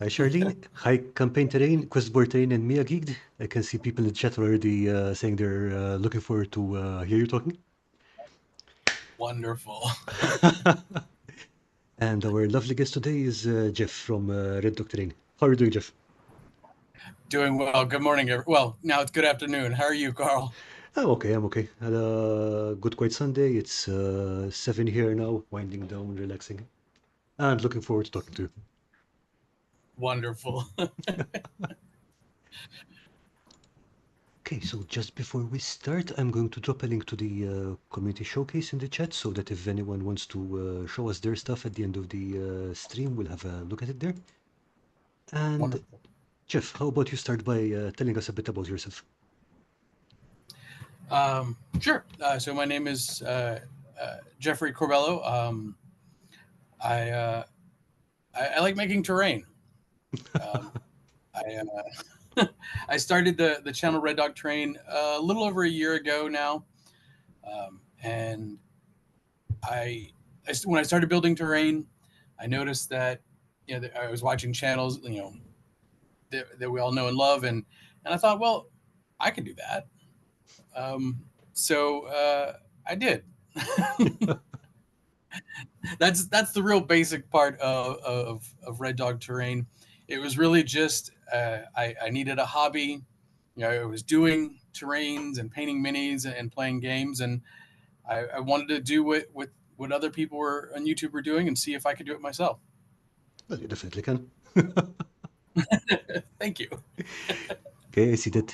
Hi, Charlene. Hi, Campaign Terrain, Questboard Terrain, and Mia Geeked. I can see people in the chat already saying they're looking forward to hear you talking. Wonderful. And our lovely guest today is Jeff from Red Dog Terrain. How are you doing, Jeff? Doing well. Good morning. Well, now it's good afternoon. How are you, Carl? I'm okay, I'm okay. Had a good, quiet Sunday. It's 7 here now, winding down, relaxing, and looking forward to talking to you. Wonderful. Okay, so just before we start, I'm going to drop a link to the community showcase in the chat so that if anyone wants to show us their stuff at the end of the stream, we'll have a look at it there. And Wonderful. Jeff, how about you start by telling us a bit about yourself? Sure. So my name is Jeffrey Corbello. I, uh, I like making terrain. Um, I started the channel Red Dog Terrain a little over a year ago now, and when I started building terrain, I noticed that I was watching channels that we all know and love, and I thought, well, I can do that. Um, so I did. That's the real basic part of Red Dog Terrain. It was really just I needed a hobby. I was doing terrains and painting minis and playing games, and I wanted to do what other people were on YouTube were doing and see if I could do it myself. Well, you definitely can. Thank you. Okay, I see that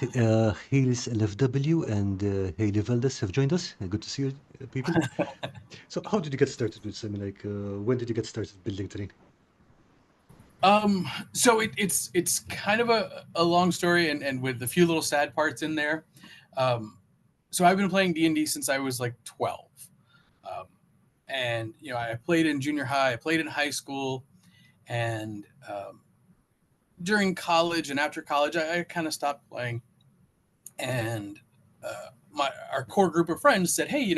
Hales LFW and Haley Valdes have joined us. Good to see you, people. So, how did you get started with this? I mean, like, when did you get started building terrain? So it's kind of a long story and with a few little sad parts in there. Um, so I've been playing D&D since I was like 12. Um, and I played in junior high, I played in high school, and during college and after college, I kind of stopped playing. And my our core group of friends said, "Hey,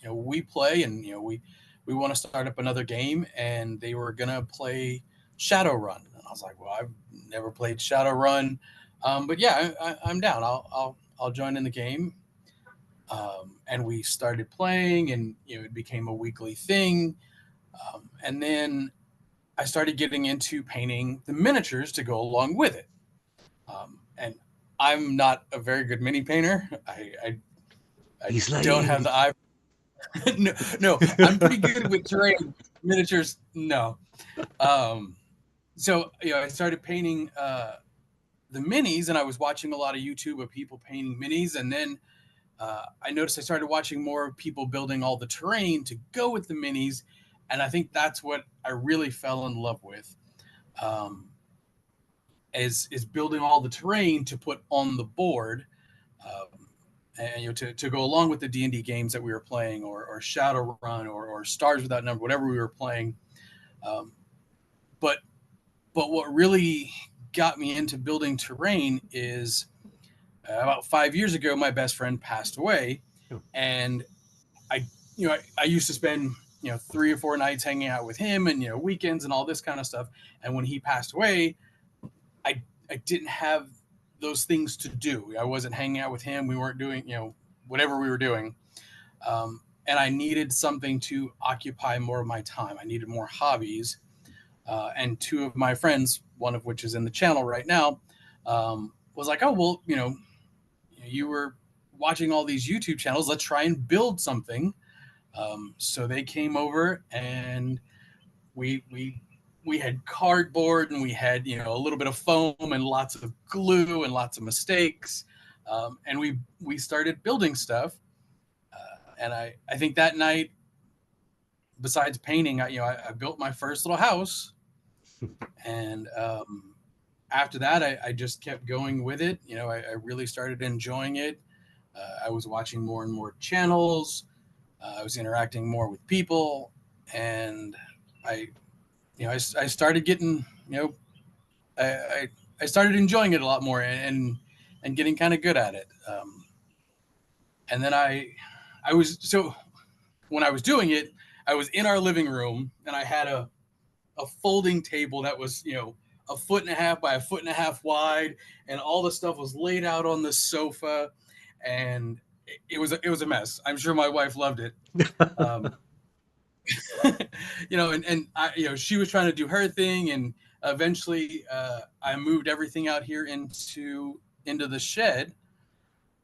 we play, and we want to start up another game," and they were gonna play Shadowrun. And I was like, "Well, I've never played Shadowrun, but yeah, I'm down. I'll join in the game." And we started playing, and it became a weekly thing. And then I started getting into painting the miniatures to go along with it. And I'm not a very good mini painter. I He's don't have lying. the eye. No, no, I'm pretty good with terrain. Miniatures, no. Um, so I started painting the minis, and I was watching a lot of YouTube of people painting minis, and then I noticed I started watching more people building all the terrain to go with the minis, and I think that's what I really fell in love with. Um, is building all the terrain to put on the board, um, and to go along with the D&D games that we were playing, or Shadowrun, or Stars Without Number, whatever we were playing. Um, but but what really got me into building terrain is about 5 years ago, my best friend passed away, Oh, and I used to spend 3 or 4 nights hanging out with him, and weekends and all this kind of stuff. And when he passed away, I didn't have those things to do. I wasn't hanging out with him. We weren't doing whatever we were doing, and I needed something to occupy more of my time. I needed more hobbies, and two of my friends, one of which is in the channel right now, was like, "Oh well, you were watching all these YouTube channels. Let's try and build something." So they came over, and we had cardboard, and we had a little bit of foam and lots of glue and lots of mistakes, and we started building stuff. And I think that night, besides painting, I built my first little house, and after that, I just kept going with it. I really started enjoying it. I was watching more and more channels. I was interacting more with people, and I I started getting I, I I started enjoying it a lot more, and getting kind of good at it. And then I was so when I was doing it, I was in our living room, and I had a folding table that was a foot and a half by a foot and a half wide, and all the stuff was laid out on the sofa, and it was a mess. I'm sure my wife loved it. Um, and I, she was trying to do her thing, and eventually I moved everything out here into the shed,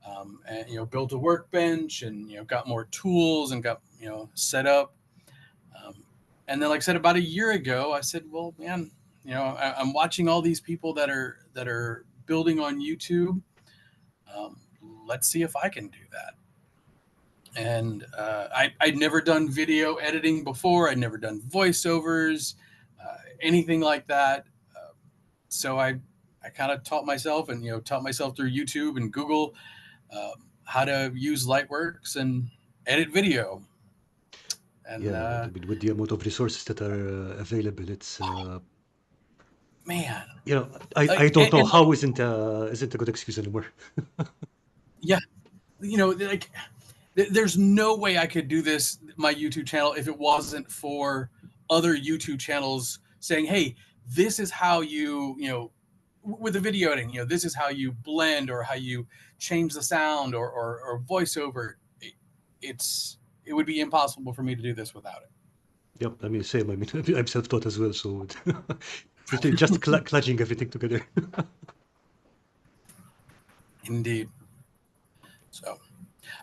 and built a workbench, and got more tools and got set up. Um, and then, like I said, about a year ago, I said, "Well, man, I'm watching all these people that are building on YouTube. Um, let's see if I can do that." And I'd never done video editing before. I'd never done voiceovers, anything like that. So I kind of taught myself, and taught myself through YouTube and Google how to use Lightworks and edit video. And Yeah, I mean, with the amount of resources that are available, it's man, I like don't know and how isn't a good excuse anymore. yeah, like there's no way I could do this my YouTube channel if it wasn't for other YouTube channels saying, "Hey, this is how with the video editing, this is how you blend or how you change the sound or voiceover." It would be impossible for me to do this without it. Yep, I mean, same. I mean, I'm self-taught as well, so pretty just clutching everything together. Indeed. So,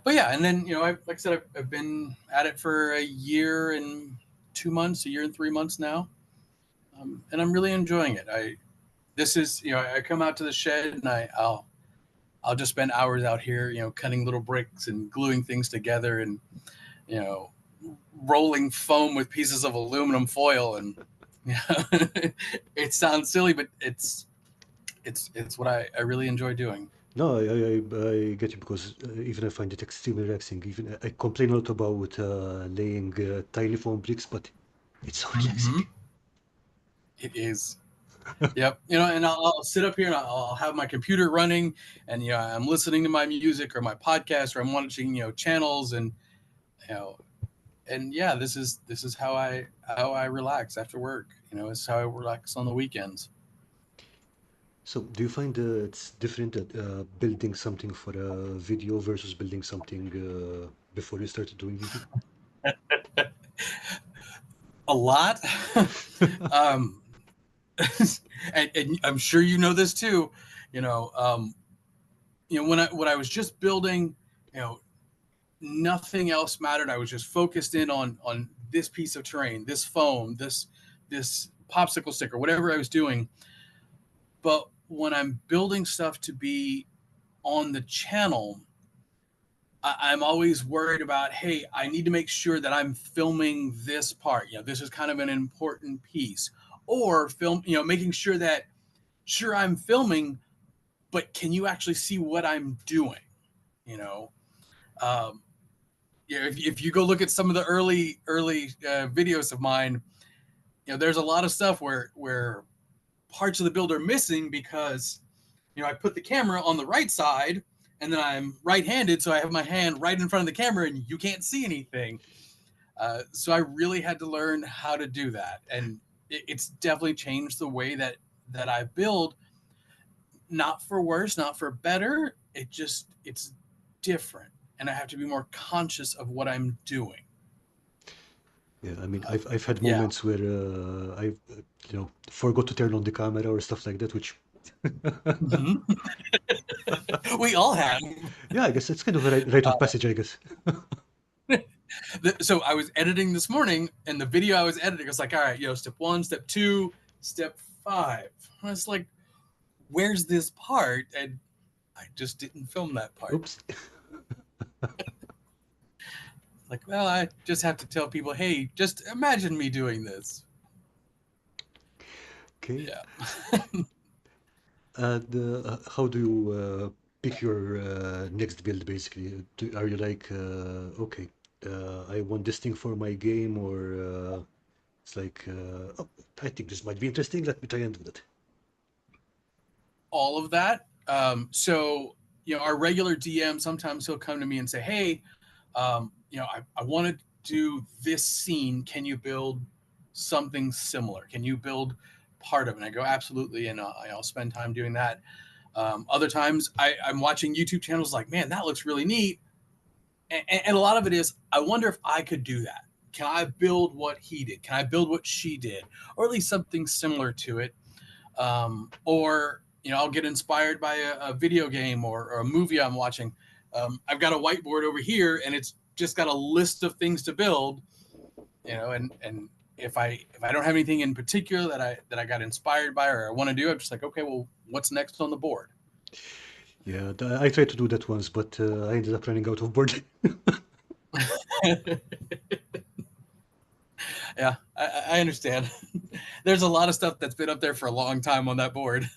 but yeah, and then like I said, I've been at it for a year and 2 months, a year and 3 months now, and I'm really enjoying it. This is I come out to the shed, and I'll just spend hours out here, cutting little bricks and gluing things together, and you know rolling foam with pieces of aluminum foil, and it sounds silly, but it's what I really enjoy doing. No, I get you because even I find it extremely relaxing. Even I complain a lot about laying tiny foam bricks, but it's so relaxing. Mm-hmm. It is. Yep. And I'll sit up here, and I'll have my computer running, and I'm listening to my music or my podcast, or I'm watching channels, and you know and yeah, this is how I relax after work. It's how I relax on the weekends. So, do you find it's different at building something for a video versus building something before you started doing YouTube? A lot. um, and I'm sure you know this too. You know, um, when I was just building, you know, nothing else mattered. I was just focused in on this piece of terrain, this foam, this popsicle stick, or whatever I was doing. But when I'm building stuff to be on the channel, I'm always worried about, hey, I need to make sure that I'm filming this part. This is kind of an important piece, or making sure that sure I'm filming, but can you actually see what I'm doing? You know, um, if you go look at some of the early videos of mine, there's a lot of stuff where parts of the build are missing because I put the camera on the right side, and then I'm right-handed, so I have my hand right in front of the camera, and you can't see anything. So I really had to learn how to do that, and it's definitely changed the way that I build. Not for worse, not for better. It's different, and I have to be more conscious of what I'm doing. Yeah, I mean, I've had Yeah. moments where I forgot to turn on the camera or stuff like that, which Mhm. We all have. yeah, I guess it's kind of a rite of passage, I guess. So I was editing this morning, and the video I was editing was like, all right, step 1, step 2, step 5. I was like, where's this part? And I just didn't film that part. Oops. Like, well, I just have to tell people, hey, just imagine me doing this. Okay. Yeah. And how do you pick your next build, basically? Are you like, okay, I want this thing for my game, or it's like, oh, I think this might be interesting, let me try and do that. All of that. So, our regular DM, sometimes he'll come to me and say, hey, I want to do this scene. Can you build something similar? Can you build part of it. And I go, absolutely, and I'll spend time doing that. Other times I'm watching YouTube channels like, man, that looks really neat. And a lot of it is, I wonder if I could do that. Can I build what he did? Can I build what she did? Or at least something similar to it. Or, I'll get inspired by a video game or a movie I'm watching. I've got a whiteboard over here and it's just got a list of things to build, and if I don't have anything in particular that I got inspired by or I want to do, I'm just like, okay, well, what's next on the board? Yeah, I tried to do that once, but I ended up running out of board. Yeah, I understand. There's a lot of stuff that's been up there for a long time on that board,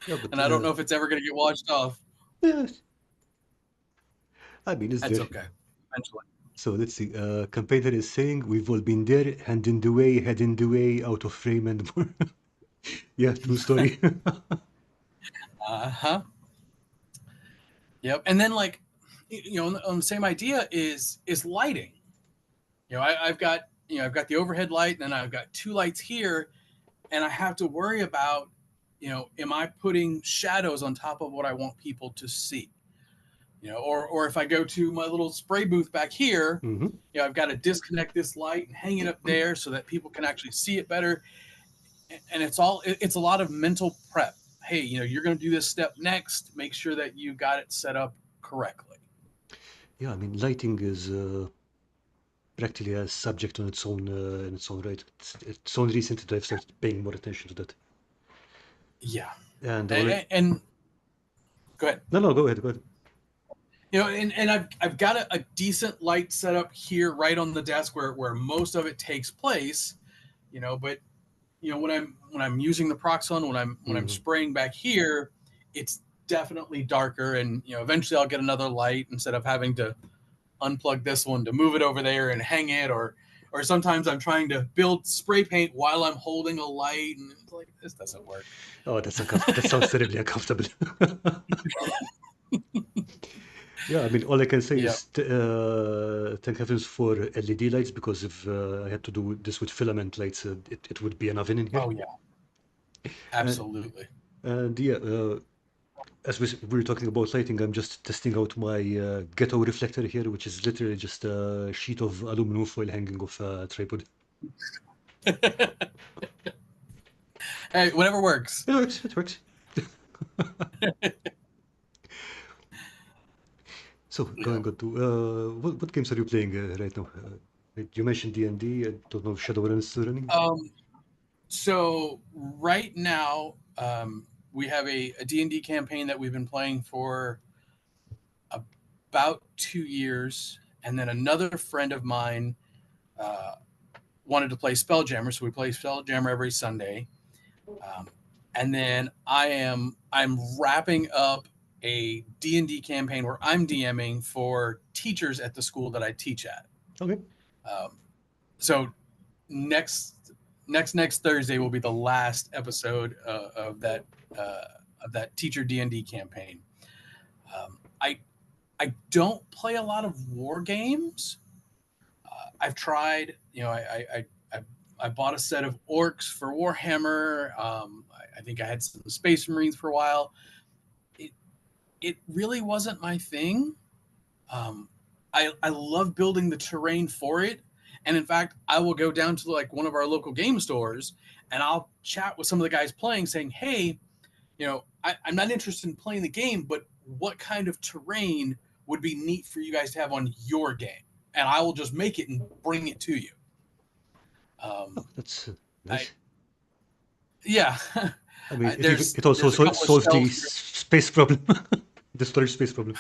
Yeah, but and I don't know if it's ever going to get washed off. yeah, I mean, it's That's there. okay. Eventually. So let's see. Campaigner is saying we've all been there, hand in the way, head in the way, out of frame and more. Yeah, true story. Uh-huh. Yep. And then like, on the same idea is lighting. I've got the overhead light, and then I've got two lights here, and I have to worry about, am I putting shadows on top of what I want people to see? Or if I go to my little spray booth back here, Hmm. I've got to disconnect this light and hang it up there so that people can actually see it better. And it's a lot of mental prep. Hey, you're going to do this step next. Make sure that you got it set up correctly. Yeah, I mean, lighting is practically a subject on its own in its own right. It's only recently that I've started paying more attention to that. Yeah. And And go ahead. no, go ahead, go ahead. And I've got a decent light set up here right on the desk where most of it takes place, but when I'm using the Proxon, when I'm Hmm. spraying back here, it's definitely darker, and eventually I'll get another light instead of having to unplug this one to move it over there and hang it, or sometimes I'm trying to build spray paint while I'm holding a light, and it's like, this doesn't work. Oh, that's uncomfortable. That sounds terribly uncomfortable. Yeah, I mean, all I can say Yeah. is thank heavens for LED lights, because if I had to do this with filament lights, it would be an oven in here. Oh yeah. And, Absolutely. and yeah, as we were talking about lighting, I'm just testing out my ghetto reflector here, which is literally just a sheet of aluminum foil hanging off a tripod. Hey, whatever works. It works, it works. So, Yeah. going on to what games are you playing right now? You mentioned D&D. I don't know if Shadowrun is still running. So right now, we have a D&D campaign that we've been playing for about 2 years, and then another friend of mine uh, wanted to play Spelljammer, so we play Spelljammer every Sunday. And then I'm wrapping up a D&D campaign where I'm DMing for teachers at the school that I teach at. Okay. So next Thursday will be the last episode of that teacher D&D campaign. I don't play a lot of war games. I've tried. I bought a set of orcs for Warhammer. I think I had some Space Marines for a while. It really wasn't my thing. I love building the terrain for it. And in fact, I will go down to like one of our local game stores and I'll chat with some of the guys playing, saying, hey, I'm not interested in playing the game, but what kind of terrain would be neat for you guys to have on your game? And I will just make it and bring it to you. Oh, that's I, nice. yeah. I mean, it also There's a couple of solves the shelves here. space problem, the storage space problem.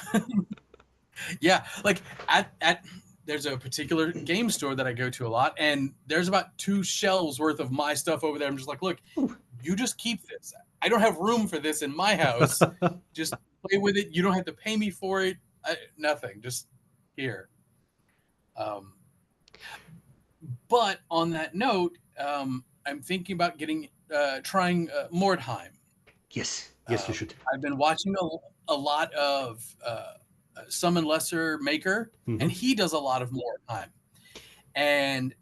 Yeah, like at there's a particular game store that I go to a lot, and there's about 2 shelves worth of my stuff over there. I'm just like, look, Ooh. you just keep this. I don't have room for this in my house. Just play with it. You don't have to pay me for it. Nothing. Just here. But on that note, I'm thinking about trying Mordheim. Yes, yes, you should. I've been watching a lot of Summon Lesser Maker, Hmm. and he does a lot of Mordheim. And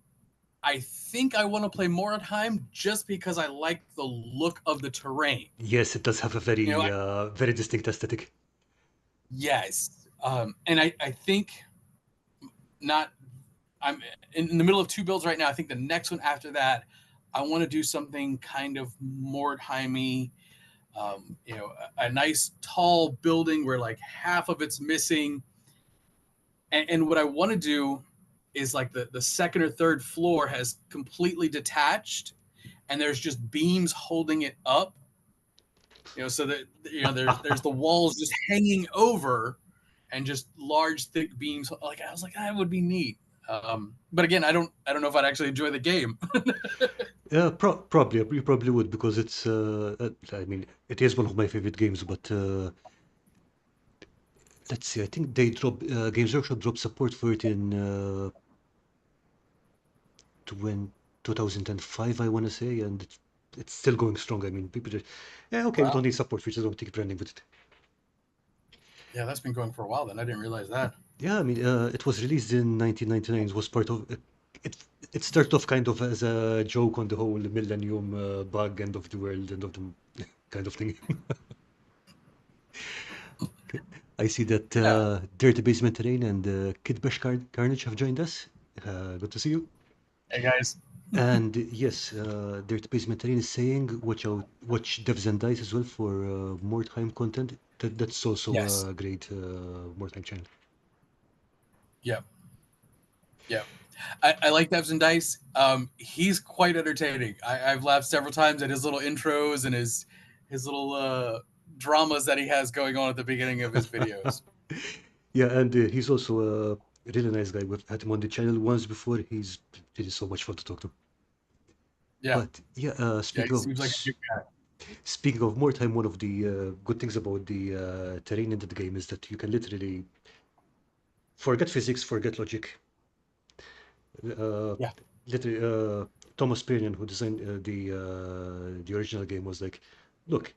I think I want to play Mordheim just because I like the look of the terrain. Yes, it does have a You know, very distinct aesthetic. yes, and I think not. I'm in the middle of two builds right now. I think the next one after that, I want to do something kind of Mordheimy. A nice tall building where like half of it's missing, and what I want to do is like the second or third floor has completely detached, and there's just beams holding it up. So that there's the walls just hanging over, and just large thick beams. Like I was like, that would be neat. But again, I don't know if I'd actually enjoy the game. Probably you probably would because I mean, it is one of my favorite games. But let's see, I think Games Workshop dropped support for it in 2005, I want to say, and it's still going strong. I mean, people just, yeah, okay, we don't Wow. need support features, don't keep running with it. Yeah, that's been going for a while. Then I didn't realize that. Yeah, I mean, it was released in 1999. It was part of it. It started off kind of as a joke on the whole millennium bug, end of the world, end of the kind of thing. I see that Yeah. Dirty Basement Terrain and Carnage have joined us. Good to see you. Hey guys. And yes, Dirty Basement Terrain is saying watch Devs and Dice as well for more time content. That's also Yes. a great more time channel. Yep. Yep. I like Devs and Dice. He's quite entertaining. I've laughed several times at his little intros and his little dramas that he has going on at the beginning of his videos. Yeah, and he's also a really nice guy. We've had him on the channel once before. He's so much fun to talk to. Yeah. But yeah, Yeah. He seems like a good guy. speaking of more time, one of the good things about the terrain in the game is that you can literally forget physics, forget logic. Uh, Yeah. literally, Thomas Pernian, who designed the original game, was like, "Look,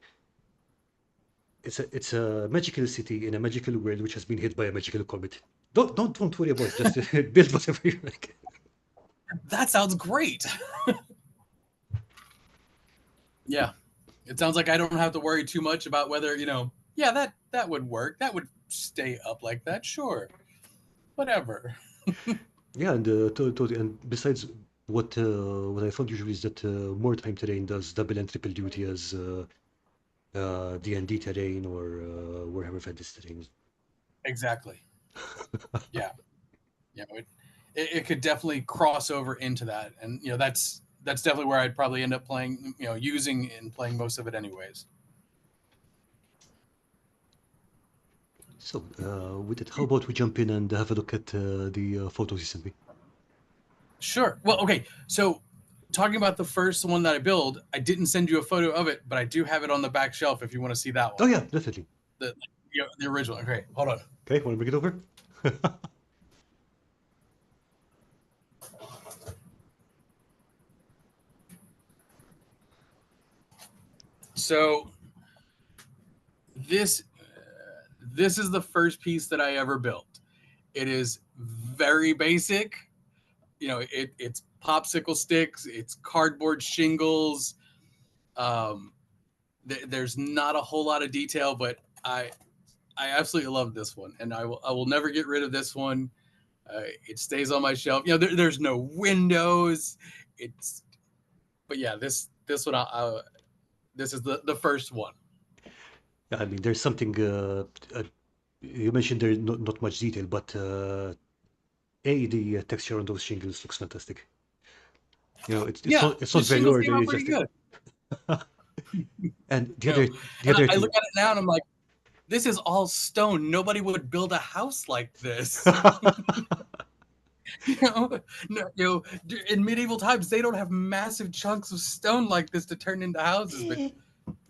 it's a magical city in a magical world which has been hit by a magical comet. Don't worry about it. Just build whatever you like." That sounds great. Yeah. It sounds like I don't have to worry too much about whether, yeah, that would work. That would stay up like that. Sure. Whatever. Yeah, and and besides, what I found usually is that more time terrain does double and triple duty as D&D terrain or Warhammer Fantasy terrain. Exactly. Yeah. It could definitely cross over into that, and that's definitely where I'd probably end up playing, using and playing most of it anyways. So, with it, how about we jump in and have a look at the photos you sent me? Sure. Well, okay. So, talking about the first one that I build, I didn't send you a photo of it, but I do have it on the back shelf if you want to see that Oh one. yeah, definitely. The original. Okay, hold on. Okay, want to bring it over? So this this is the first piece that I ever built. It is very basic. It's popsicle sticks, it's cardboard shingles. There's not a whole lot of detail, but I absolutely love this one, and I will never get rid of this one. It stays on my shelf. There's no windows. But yeah, this one, this is the first one. Yeah, I mean, there's something. You mentioned there's not much detail, but the texture on those shingles looks fantastic. Yeah, it's the not very shingles came ordinary. out It's pretty just good. and You know, the and other I look thing. at it now and I'm like, this is all stone. Nobody would build a house like this. you know, in medieval times they don't have massive chunks of stone like this to turn into houses. But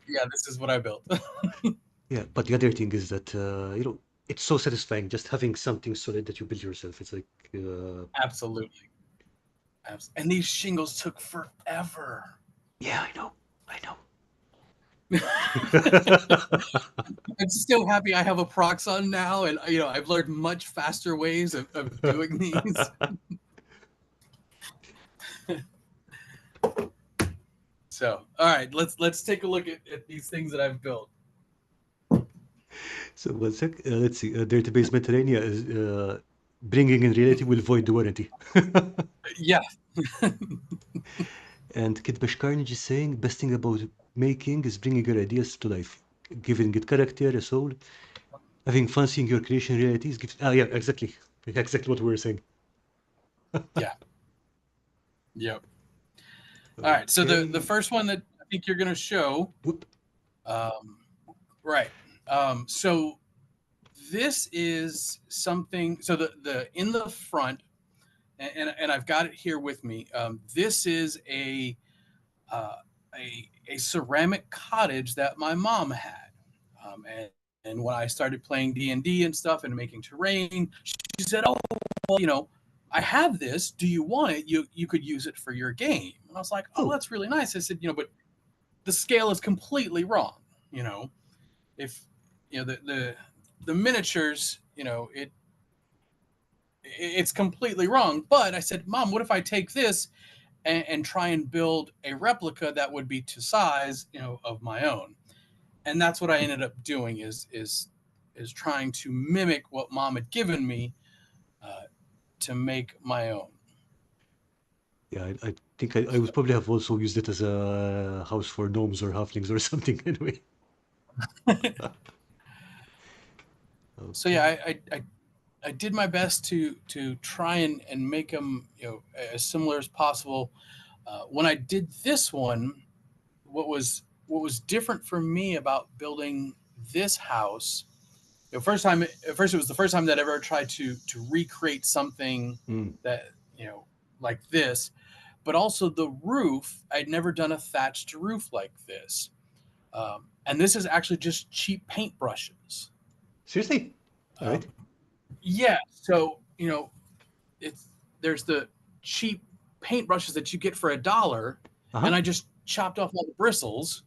yeah, this is what I built. Yeah, but the other thing is that it's so satisfying just having something solid that you build yourself. It's like Absolutely. And these shingles took forever. yeah, I know. I'm still happy I have a Proxon now, and I've learned much faster ways of doing these. So, all right, let's take a look at these things that I've built. So one sec. Let's see. Dirty Basement Terrania is bringing in reality will void the warranty. Yeah, And Kitbash Carnage is saying best thing about making is bringing your ideas to life, giving it character, a soul, having fun seeing your creation realities. Gives yeah, exactly, exactly what we were saying. yeah, yep. All right, so the Okay. first one that I think you're going to show, Whoop. um, right? So this is something. So the in the front, and I've got it here with me. This is uh, a ceramic cottage that my mom had, and when I started playing D&D and stuff and making terrain, she said, "Oh, well, I have this. Do you want it? You could use it for your game." And I was like, "Oh, Oh, that's really nice." I said, but the scale is completely wrong. You know, if the miniatures, it's completely wrong. But I said, "Mom, what if I take this and try and build a replica that would be to size, of my own?" And that's what I ended up doing is trying to mimic what Mom had given me uh, to make my own. yeah. I think I would probably have also used it as a house for gnomes or halflings or something. Anyway. So Okay. yeah, I did my best to try and make them as similar as possible. When I did this one, what was different for me about building this house, first it was the first time that I ever tried to recreate something Mm. that like this, but also the roof. I'd never done a thatched roof like this, and this is actually just cheap paintbrushes. Seriously. All right. Yeah, so it's there's the cheap paintbrushes that you get for $1, Uh and huh. I just chopped off all the bristles,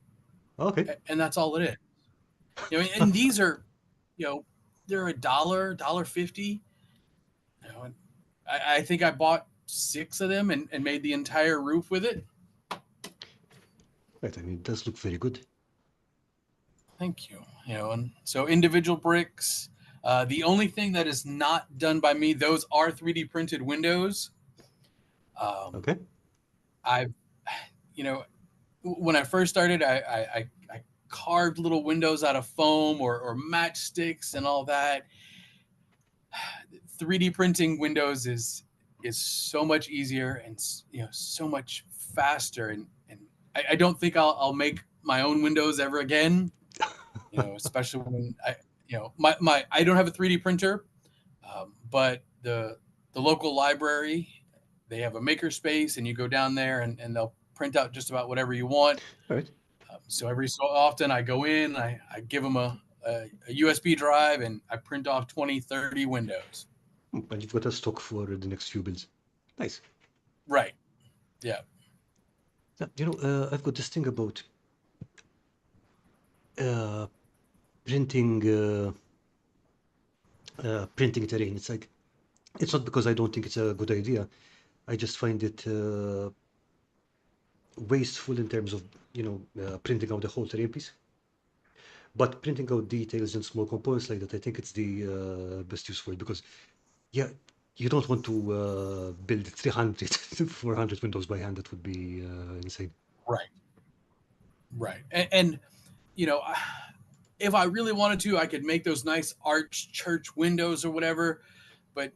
Okay. and that's all it is. And these are, you know, they're $1, 50. And I think I bought 6 of them and made the entire roof with it. Right. I mean, it does look very good. Thank you. And so individual bricks. The only thing that is not done by me, those are 3D printed windows. Um, Okay. I've, you know, when I first started, I carved little windows out of foam or matchsticks and all that. 3D printing windows is so much easier and so much faster, and I don't think I'll make my own windows ever again. Especially when my I don't have a 3D printer, but the local library, they have a maker space, and you go down there and they'll print out just about whatever you want. All right. So every so often I go in, I give them a USB drive, and I print off 20, 30 windows. And you've got a stock for the next few builds. Nice. Right. Yeah. Now, I've got this thing about uh, printing printing terrain. It's like it's not because I don't think it's a good idea. I just find it wasteful in terms of printing out the whole terrain piece. But printing out details and small components like that, I think it's the best use for it because yeah, you don't want to build 300, 400 windows by hand. That would be insane. Right. Right. And you know, if I really wanted to, I could make those nice arch church windows or whatever. But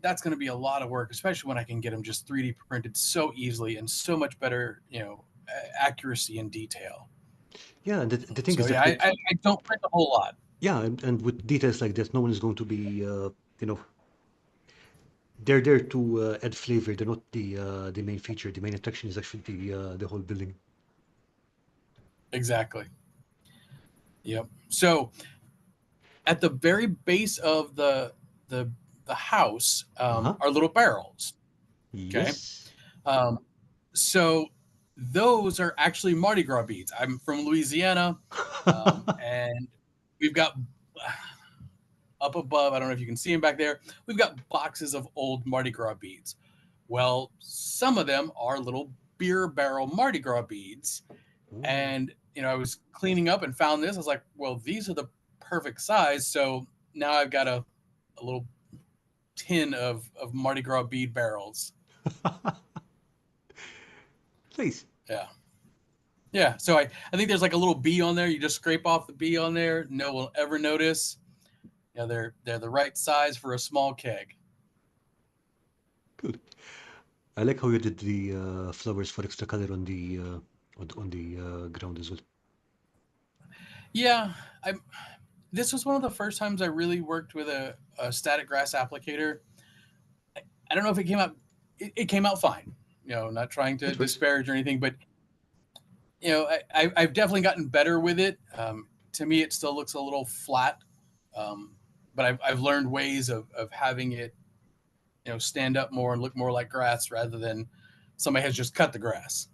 that's going to be a lot of work, especially when I can get them just 3D printed so easily and so much better, accuracy and detail. Yeah, and the thing So is yeah, that with I don't print a whole lot. yeah, and with details like that, no one is going to be you know they're there to add flavor. They're not the main feature. The main attraction is actually the whole building. Exactly. Yep. So at the very base of the house Uh-huh. are little barrels. Okay. Yes. Um, so those are actually Mardi Gras beads. I'm from Louisiana, and we've got up above. I don't know if you can see them back there. We've got boxes of old Mardi Gras beads. Well, some of them are little beer barrel Mardi Gras beads. Oh. And I was cleaning up and found this. I was like, well, these are the perfect size. So now I've got a little tin of Mardi Gras bead barrels. Nice. Yeah. Yeah. So I think there's like a little bee on there. You just scrape off the bee on there. No one will ever notice. They're the right size for a small keg. Good. I like how you did the flowers for extra color on the ground as well. Yeah. I This was one of the first times I really worked with a static grass applicator. I don't know if it came out. It came out fine. Not trying to That works. disparage or anything, but I've definitely gotten better with it. To me, it still looks a little flat, but I've learned ways of having it, stand up more and look more like grass rather than somebody has just cut the grass.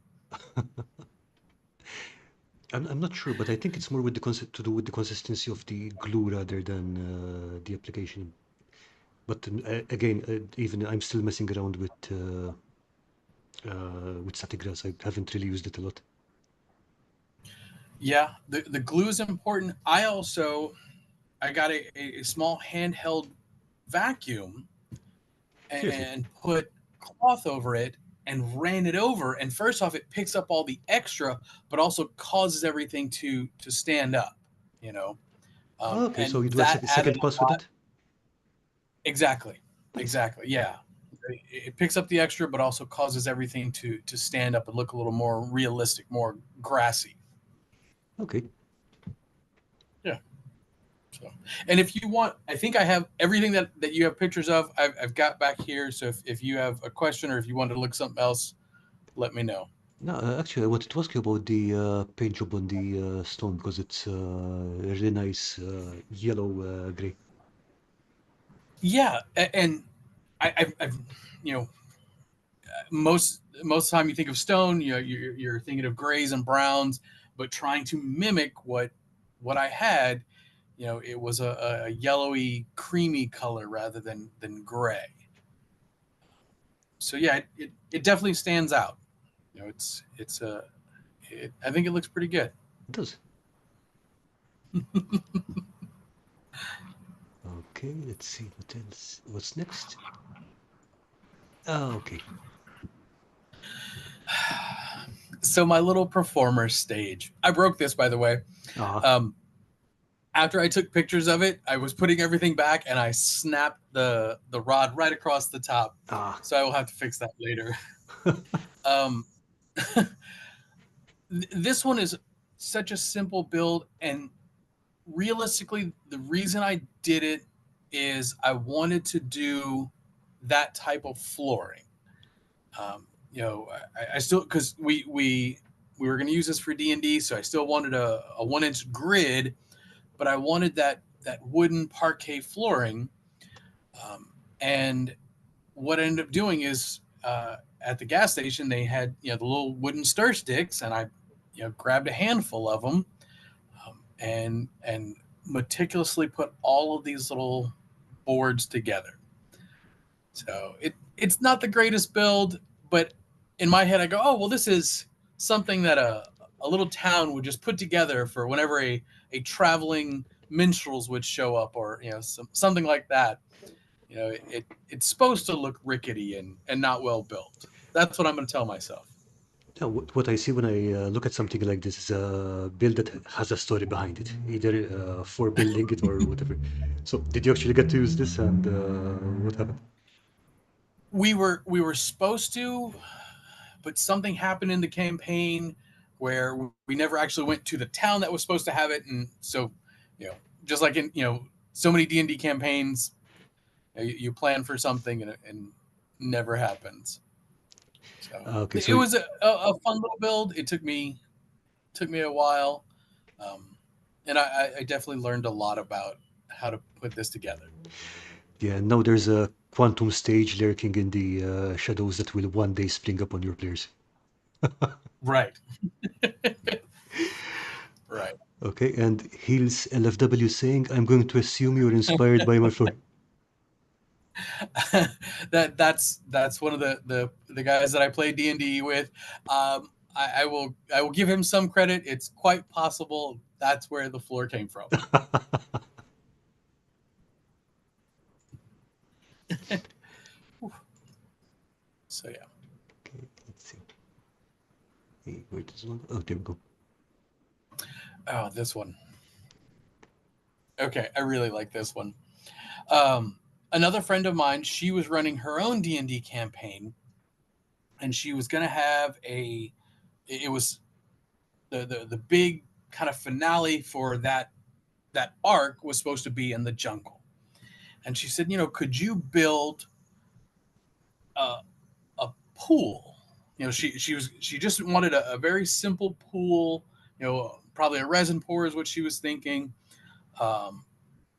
I'm not sure, but I think it's more with the to do with the consistency of the glue rather than the application. But again, even I'm still messing around with static grass. I haven't really used it a lot. Yeah, the glue is important. I got a small handheld vacuum Seriously. and put cloth over it and ran it over. And first off, it picks up all the extra, but also causes everything to stand up. You know, Okay, so and you do a that added second a pass with lot. it? Exactly, Nice. exactly. Yeah, it picks up the extra, but also causes everything to stand up and look a little more realistic, more grassy. Okay. Yeah. So, and if you want, I think I have everything that you have pictures of. I've got back here. So if you have a question or if you want to look something else, let me know. No, actually, I wanted to ask you about the paint job on the stone because it's a really nice yellow gray. Yeah, and I've you know most of the time you think of stone, you're thinking of grays and browns, but trying to mimic what I had, it was a yellowy, creamy color rather than gray. So yeah, it definitely stands out. It's a I think it looks pretty good. It does. Okay, let's see what else. What's next? Ah, okay. So my little performer stage. I broke this, by the way. Ah, Um, After I took pictures of it, I was putting everything back and I snapped the rod right across the top. ah. So I will have to fix that later. Um, this one is such a simple build, and realistically, the reason I did it is I wanted to do that type of flooring. I still because we were going to use this for D&D, so I still wanted a 1-inch grid, but I wanted that wooden parquet flooring. And what I ended up doing is at the gas station they had the little wooden stir sticks, and I grabbed a handful of them, and meticulously put all of these little boards together. So it's not the greatest build, but in my head I go, oh well, this is something that a little town would just put together for whenever a traveling minstrels would show up, or something like that. It's supposed to look rickety and not well built. That's what I'm going to tell myself. Now, what I see when I look at something like this is a build that has a story behind it, either for building it or whatever. So, did you actually get to use this, and what happened? We were supposed to, but something happened in the campaign where we never actually went to the town that was supposed to have it, and so you know, just like in so many D&D campaigns, you plan for something and never happens. So Okay, it so was a fun little build. It took me a while, and I definitely learned a lot about how to put this together. yeah, now there's a quantum stage lurking in the shadows that will one day spring up on your players. Right. Right. Okay, and Heels LFW saying, I'm going to assume you're inspired by my floor. That's one of the guys that I play D&D with. I will give him some credit. It's quite possible that's where the floor came from. So yeah. Okay, let's see. Hey, where does one? Oh, there we go. Oh, this one. Okay, I really like this one. Another friend of mine, she was running her own D&D campaign, and she was going to have a. It was the big kind of finale for that arc was supposed to be in the jungle, and she said, could you build a, a pool? She just wanted a very simple pool. Probably a resin pour is what she was thinking. Um,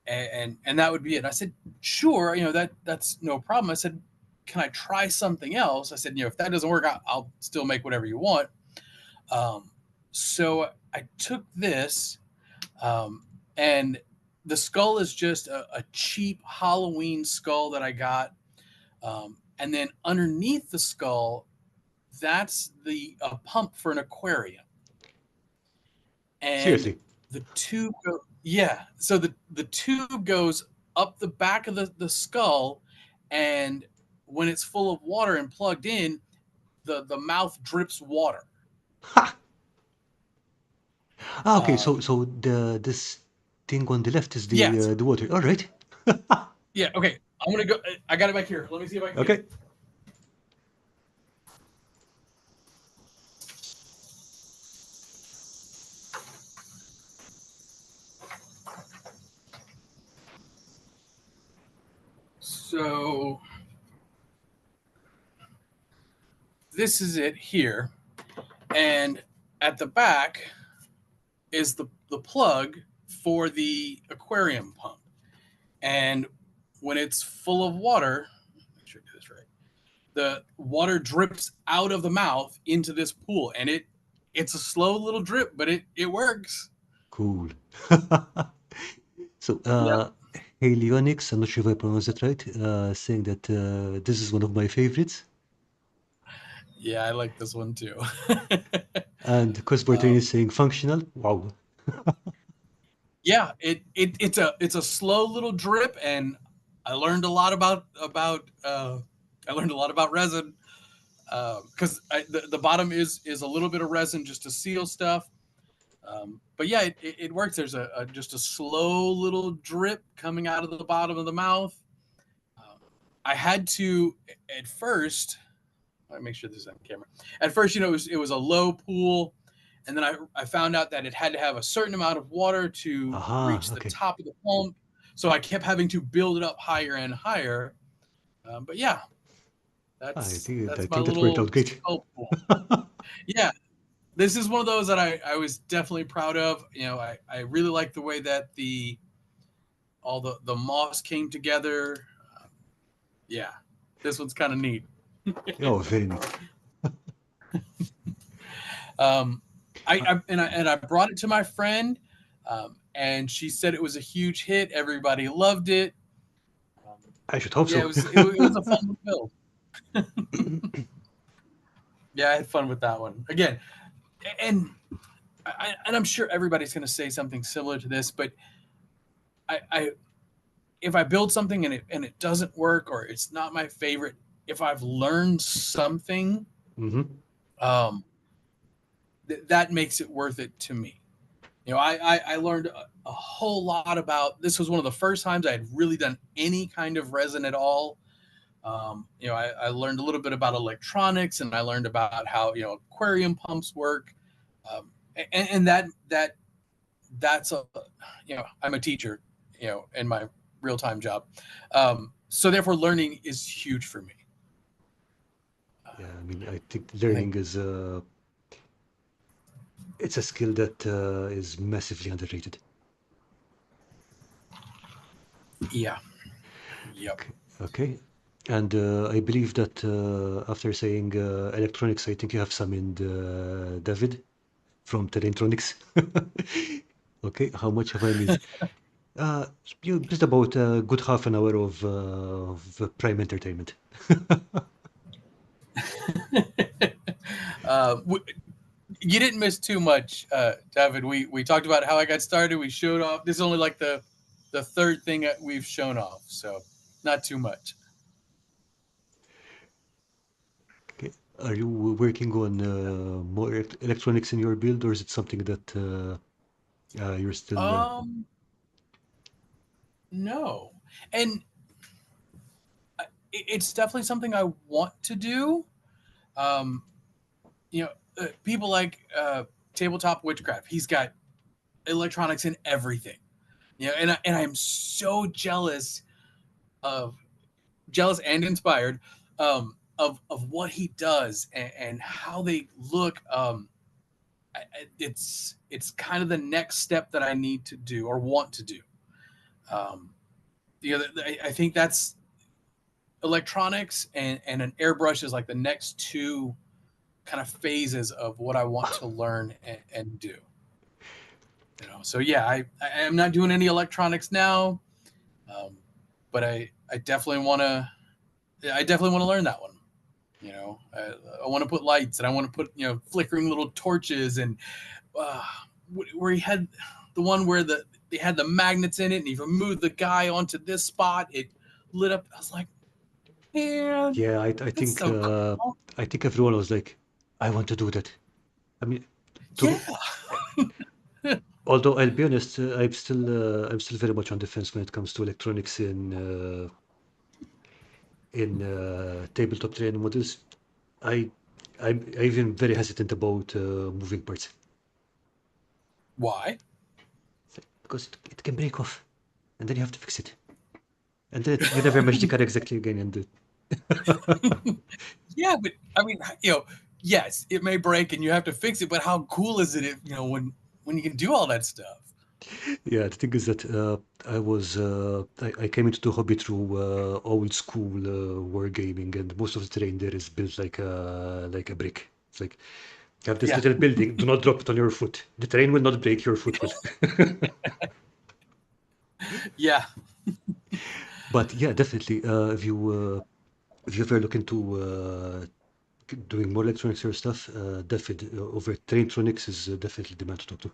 and that would be it. I said, sure, that's no problem. I said, can I try something else? I said, if that doesn't work, I'll still make whatever you want. So I took this, and the skull is just a cheap Halloween skull that I got, and then underneath the skull, that's the pump for an aquarium, and Seriously. the tube yeah, so the tube goes up the back of the skull, and when it's full of water and plugged in, the mouth drips water. Ha! Ah, okay. So um, so this thing on the left is yes, the water. All right. yeah, okay, I'm gonna go. I got it back here. Let me see if I can get it. Okay. So this is it here, and at the back is the plug for the aquarium pump. And when it's full of water, make sure I do this right, the water drips out of the mouth into this pool, and it's a slow little drip, but it works. Cool. So, Yep. Helionics, I'm not sure if I pronounced it right, saying that this is one of my favorites. Yeah, I like this one too. And Chris Bertini um, is saying functional. Wow. yeah, it's a slow little drip, and I learned a lot about resin, because the bottom is a little bit of resin just to seal stuff. But yeah, it works. There's just a slow little drip coming out of the bottom of the mouth. Um, I had to at first. Let me make sure this is on camera. At first, it was a low pool, and then I found out that it had to have a certain amount of water to Aha, reach the okay. top of the pump. So I kept having to build it up higher and higher. But yeah, I that's think I that's my think that worked little out great. skull pool. Yeah, this is one of those that I was definitely proud of. I really like the way that all the moss came together. Um, yeah, this one's kind of neat. Oh, very neat. Um, Uh, I brought it to my friend, and she said it was a huge hit. Everybody loved it. Um, I should hope yeah, so. it was a fun build. Yeah, I had fun with that one again, and I'm sure everybody's going to say something similar to this, but I if I build something and it doesn't work or it's not my favorite, if I've learned something, Hmm. um, that makes it worth it to me. I learned a whole lot about this. Was one of the first times I had really done any kind of resin at all. I learned a little bit about electronics, and I learned about how aquarium pumps work, and that's I'm a teacher, in my real time job, so therefore learning is huge for me. Yeah, I mean, I think I think learning is it's a skill that is massively underrated. yeah, yep. Okay. Okay. And I believe that after saying electronics, I think you have some in David from Teletronics. Okay, how much have I missed? Uh, just about a good half an hour of prime entertainment. W You didn't miss too much, David. We talked about how I got started. We showed off. This is only like the third thing that we've shown off, so not too much. Okay. Are you working on more electronics in your build, or is it something that you're still? Um, no, and it's definitely something I want to do. Um, people like tabletop witchcraft. He's got electronics in everything. And I'm so of jealous and inspired of what he does and how they look. It's kind of the next step that I need to do or want to do. Um, I think that's electronics and an airbrush is like the next two kind of phases of what I want to learn and do. So yeah, I am not doing any electronics now, um, but I definitely want to learn that one. I want to put lights and I want to put flickering little torches and uh, where he had the one where they had the magnets in it, and if you moved the guy onto this spot, it lit up. I was like, man, Yeah, that's so cool. I think everyone was like, I want to do that. I mean, to Yeah, be, although I'll be honest, I'm still very much on the fence when it comes to electronics in tabletop training models. I I'm even very hesitant about moving parts why? because it can break off, and then you have to fix it, and then you never match the car exactly again. And Yeah, but I mean, yes, it may break and you have to fix it, but how cool is it if, when you can do all that stuff? yeah, the thing is that I came into the hobby through old school wargaming, and most of the terrain there is built like a brick. It's like you have this Yeah, little building. Do not drop it on your foot. The terrain will not break. Your foot will. yeah, But yeah, definitely. If you ever look into doing more electronics or stuff, definitely over Traintronics is definitely the man to talk to.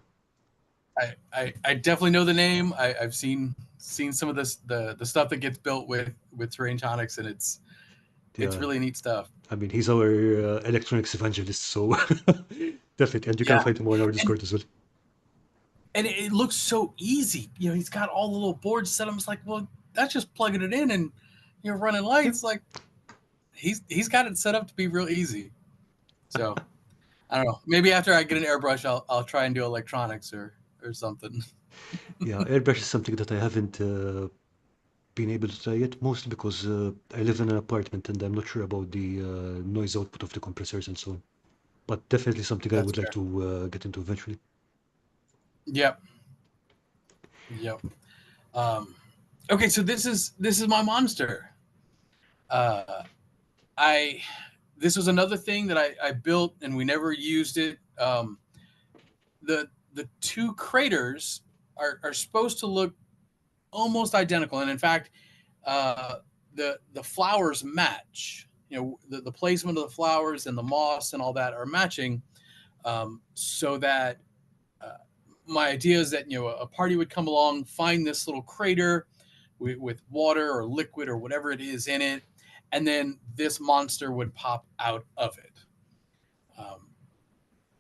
I definitely know the name. I've seen some of this the stuff that gets built with terrain tonics, and it's Yeah, really neat stuff. I mean he's our electronics evangelist, so definitely, and you can Yeah, find him on our and Discord as well. it looks so easy. He's got all the little boards set up. It's like, well, that's just plugging it in and you're running Yep. lights. Like he's got it set up to be real easy. So I don't know. Maybe after I get an airbrush, I'll try and do electronics or something. Yeah, airbrush is something that I haven't been able to try yet, mostly because I live in an apartment and I'm not sure about the noise output of the compressors and so on. But definitely something I That's would like fair. to get into eventually. Yep. Yep. Um, okay, so this is my monster. Uh, I This was another thing that I built and we never used it. The two craters are supposed to look almost identical, and in fact, uh, the flowers match. The placement of the flowers and the moss and all that are matching, so that uh, my idea is that a party would come along, find this little crater with water or liquid or whatever it is in it, and then this monster would pop out of it. Um,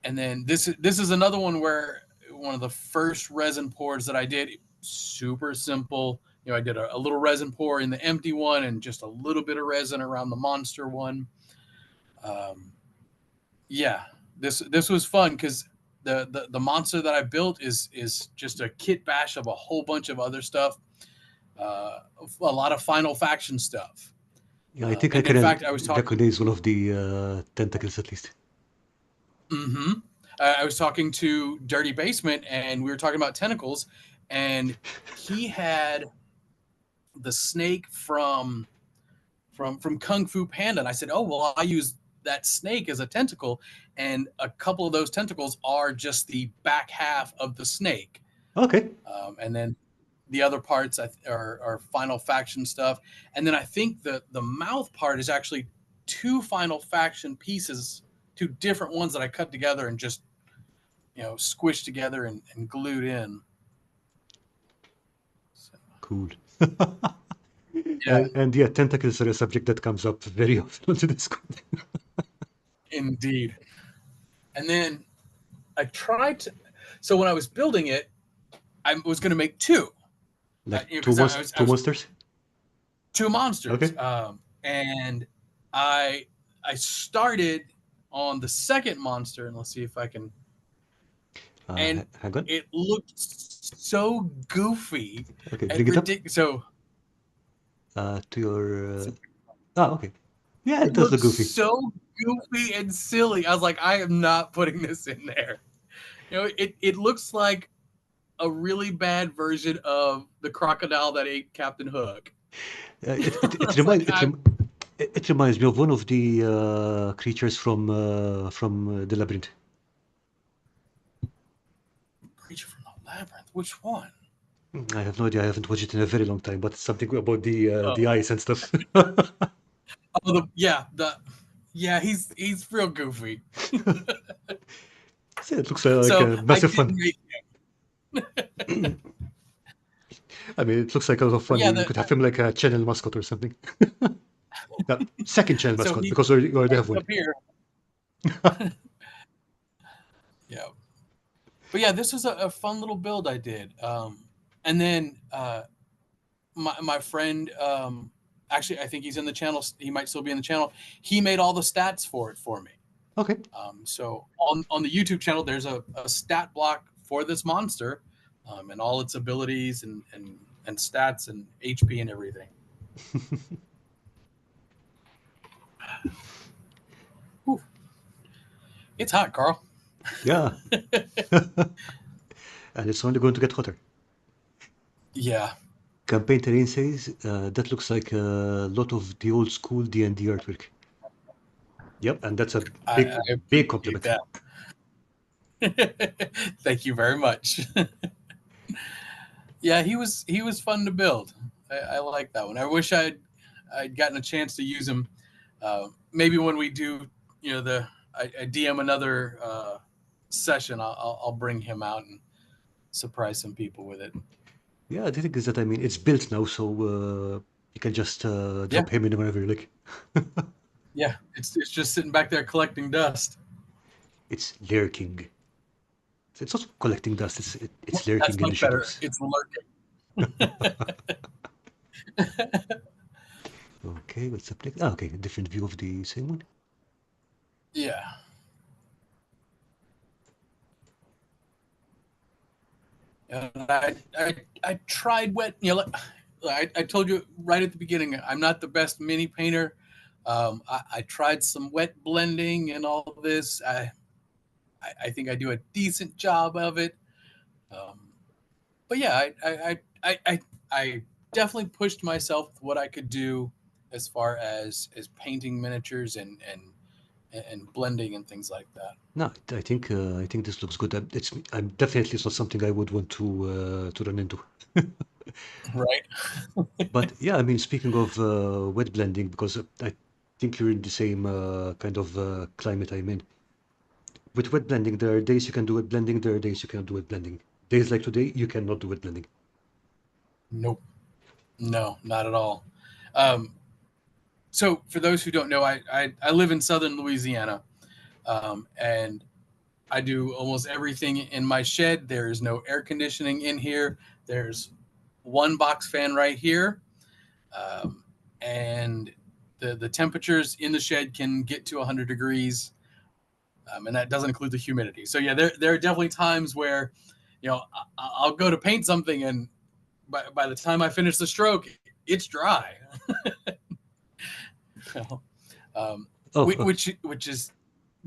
and then this is another one where one of the first resin pours that I did, super simple. I did a little resin pour in the empty one and just a little bit of resin around the monster one. Um, yeah, this was fun because the monster that I built is just a kit bash of a whole bunch of other stuff, a lot of Final Faction stuff. Yeah, I think I And in can fact, I was talking. recognize one of the tentacles at least. Mm-hmm. I was talking to Dirty Basement, and we were talking about tentacles, and he had the snake from Kung Fu Panda, and I said, "Oh well, I use that snake as a tentacle, and a couple of those tentacles are just the back half of the snake." Okay. And then the other parts are final faction stuff, and then I think the mouth part is actually two final faction pieces, two different ones that I cut together and just squished together and glued in. So, Cool. yeah, And yeah, tentacles are a subject that comes up very often on the Discord. indeed. And then I tried to. So when I was building it, I was going to make two, Like because I two was monsters? two monsters, Okay. and I started on the second monster, and let's see if I can. And Hang on. it looked so goofy Okay, and bring it up ridiculous. So to your. Okay. Yeah, it it does look looks goofy. so goofy and silly. I was like, I am not putting this in there. It looks like a really bad version of the crocodile that ate Captain Hook. It It's like it reminds me of one of the creatures from the labyrinth. Creature from the Labyrinth. Which one? I have no idea. I haven't watched it in a very long time, but it's something about the Oh, eyes and stuff. yeah, he's real goofy. So it looks like So a I massive did fun. make, I mean, it looks like a lot of but fun. yeah, You could have him like a channel mascot or something. Yeah, second channel so mascot he because you already have ends one. up here. Yeah, but yeah, this was a fun little build I did. And then my friend, actually, I think he's in the channel. He might still be in the channel. He made all the stats for it for me. Okay. So on the YouTube channel, there's a stat block for this monster, and all its abilities and stats and HP and everything. Whew. It's hot, Karl. Yeah. And it's only going to get hotter. Yeah, Campaign Terrain says that looks like a lot of the old school D&D artwork. Yep, and that's a I big appreciate compliment. that. Thank you very much. Yeah, he was fun to build. I like that one. I wish I'd gotten a chance to use him. Maybe when we do, I DM another session, I'll bring him out and surprise some people with it. Yeah, the thing is that I mean it's built now, so you can just Yeah, drop him in whenever you like. yeah. It's just sitting back there collecting dust. It's lurking. It's not collecting dust. It's lurking That's in the much better. shadows. It's lurking. Okay, what's up next? Okay, a different view of the same one. Yeah. I tried wet. I told you right at the beginning, I'm not the best mini painter. I tried some wet blending and all this. I think I do a decent job of it. Um, but yeah, I definitely pushed myself with what I could do as far as painting miniatures and blending and things like that. No, I think this looks good. I'm definitely it's not something I would want to run into. Right? But yeah, I mean, speaking of wet blending, because I think you're in the same kind of climate I'm in. With wet blending, there are days you can do wet blending, there are days you cannot do wet blending. Days like today, you cannot do wet blending. Nope. No, not at all. Um, so for those who don't know, I live in southern Louisiana, and I do almost everything in my shed. There is no air conditioning in here. There's one box fan right here, um, and the temperatures in the shed can get to 100 degrees, and that doesn't include the humidity. So yeah, there are definitely times where, I'll go to paint something, and by the time I finish the stroke, it's dry. um, Oh, which is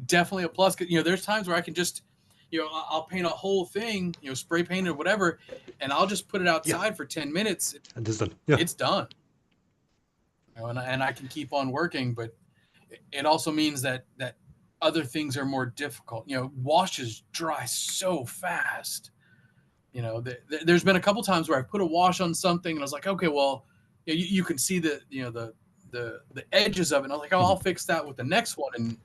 definitely a plus. There's times where I can just, I'll paint a whole thing, spray paint or whatever, and I'll just put it yeah, outside for 10 minutes. and this done. Yeah. It's done. And I can keep on working, but it also means that other things are more difficult. Washes dry so fast. There's been a couple times where I put a wash on something and I was like, okay, well, you can see the edges of it. And I was like, oh, I'll fix that with the next one. And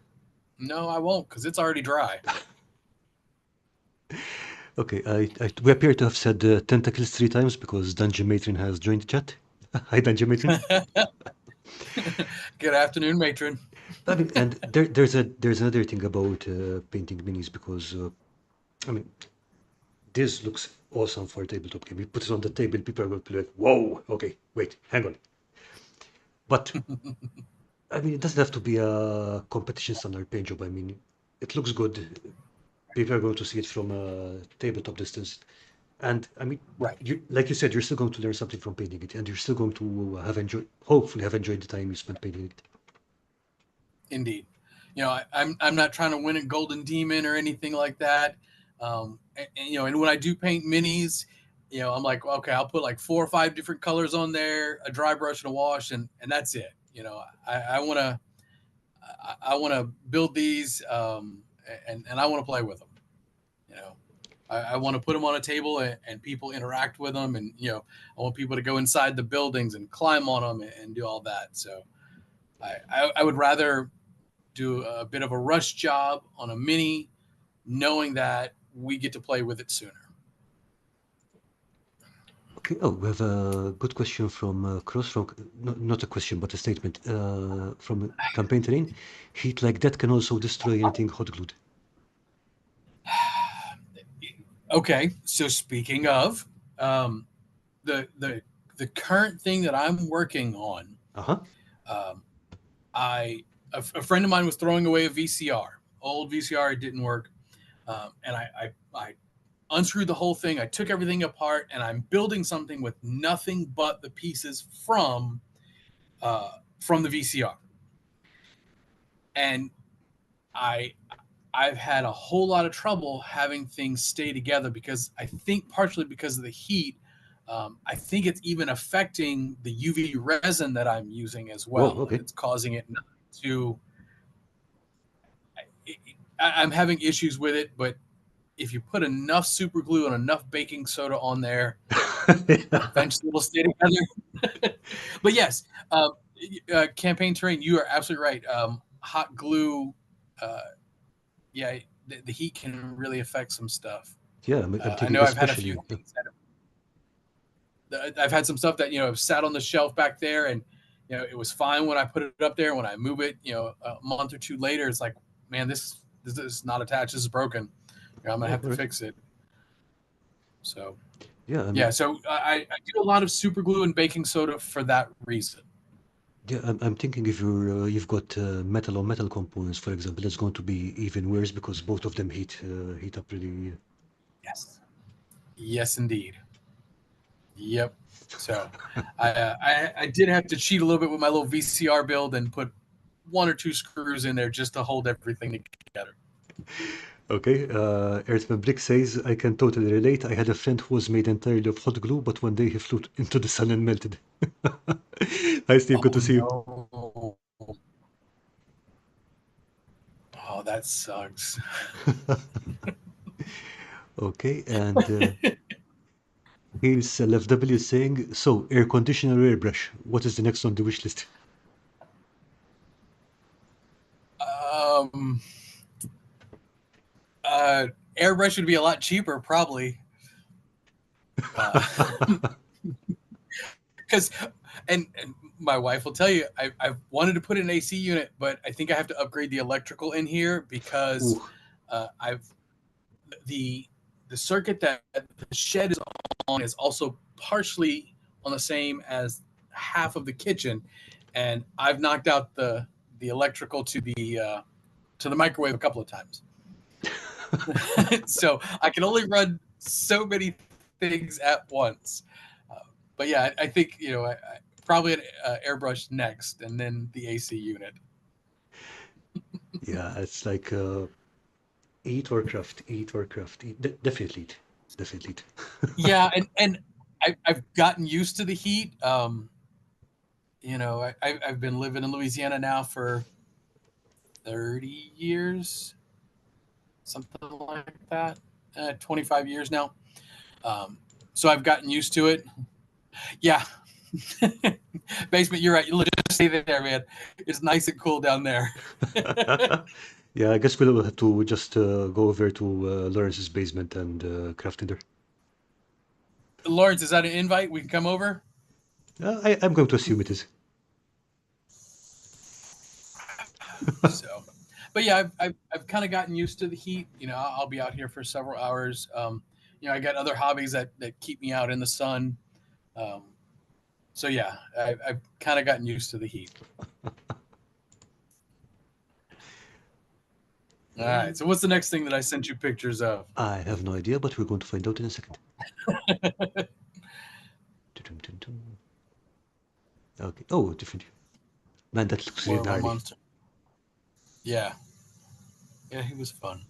no, I won't because it's already dry. Okay, we appear to have said tentacles 3 times because Dungeon Matron has joined the chat. Hi, Dungeon Matron. Good afternoon, matron. I mean, and there's another thing about painting minis because I mean, this looks awesome for a tabletop game. You put it on the table, people are going to be like, "Whoa, okay, wait, hang on." But I mean, it doesn't have to be a competition standard paint job. I mean, it looks good. People are going to see it from a tabletop distance. And I mean, Right. like you said, you're still going to learn something from painting it, and you're still going to hopefully have enjoyed the time you spent painting it. Indeed. I'm not trying to win a golden demon or anything like that. And when I do paint minis, I'm like, okay, I'll put like 4 or 5 different colors on there, a dry brush and a wash, and that's it. I want to I want to build these, and I want to play with them. You know, I want to put them on a table and people interact with them, and I want people to go inside the buildings and climb on them and do all that. So I would rather do a bit of a rush job on a mini, knowing that we get to play with it sooner. Okay. Oh, we have a good question from Cross. From not a question, but a statement from Campaign Terrain. Heat like that can also destroy anything hot glued. Okay, so speaking of the the current thing that I'm working on, Uh-huh. um, a friend of mine was throwing away a VCR, old VCR. It didn't work, and I unscrewed the whole thing. I took everything apart, and I'm building something with nothing but the pieces from the VCR. And I I've had a whole lot of trouble having things stay together because I think partially because of the heat. I think it's even affecting the UV resin that I'm using as Whoa. well, and Okay. it's causing it not to. I'm having issues with it, but if you put enough super glue and enough baking soda on there, eventually it'll stay together. But yes, campaign terrain, you are absolutely right. Hot glue, uh, yeah, the heat can really affect some stuff. Yeah, I'm I thinking know I've had a few especially. things I've had some stuff that sat on the shelf back there, and it was fine when I put it up there. When I move it, a month or two later, it's like, man, this is not attached. This is broken. I'm gonna Oh, have all to right. fix it. So Yeah, I yeah, mean, so I do a lot of super glue and baking soda for that reason. yeah, I'm thinking if you've got metal or metal components, for example, it's going to be even worse because both of them heat up really. Yes, yes, indeed. Yep. So I did have to cheat a little bit with my little VCR build and put 1 or 2 screws in there just to hold everything together. Okay, Earthman Brick says, I can totally relate. I had a friend who was made entirely of hot glue, but one day he flew into the sun and melted. Hi, Steve. Good Oh to see you. no. Oh, that sucks. Okay, and here's LFW saying, so air conditioner or airbrush? What is the next on the wish list? Um, uh, airbrush would be a lot cheaper, probably. Because, and my wife will tell you, I've wanted to put in an AC unit, but I think I have to upgrade the electrical in here because Ooh, I've the the circuit that the shed is on is also partially on the same as half of the kitchen, and I've knocked out the electrical to the microwave a couple of times. So I can only run so many things at once. Uh, but yeah, I think probably an airbrush next, and then the AC unit. yeah, it's like eat or craft, eat or craft. Definitely eat. Definitely eat. Yeah, and I've gotten used to the heat. I've been living in Louisiana now for 30 years, something like that. 25 years now. So I've gotten used to it. Yeah, basement. You're right. You just stay there, man. It's nice and cool down there. Yeah, I guess we'll have to just go over to Lawrence's basement and craft in there. Lawrence, is that an invite? We can come over. I'm going to assume it is. So, but yeah, I've kind of gotten used to the heat. I'll be out here for several hours. I got other hobbies that keep me out in the sun. Um, so yeah, I've kind of gotten used to the heat. All right. So what's the next thing that I sent you pictures of? I have no idea, but we're going to find out in a second. Dun-dun-dun-dun. Okay. Oh, different. Man, that looks More really of a gnarly. monster. Yeah, yeah, he was fun.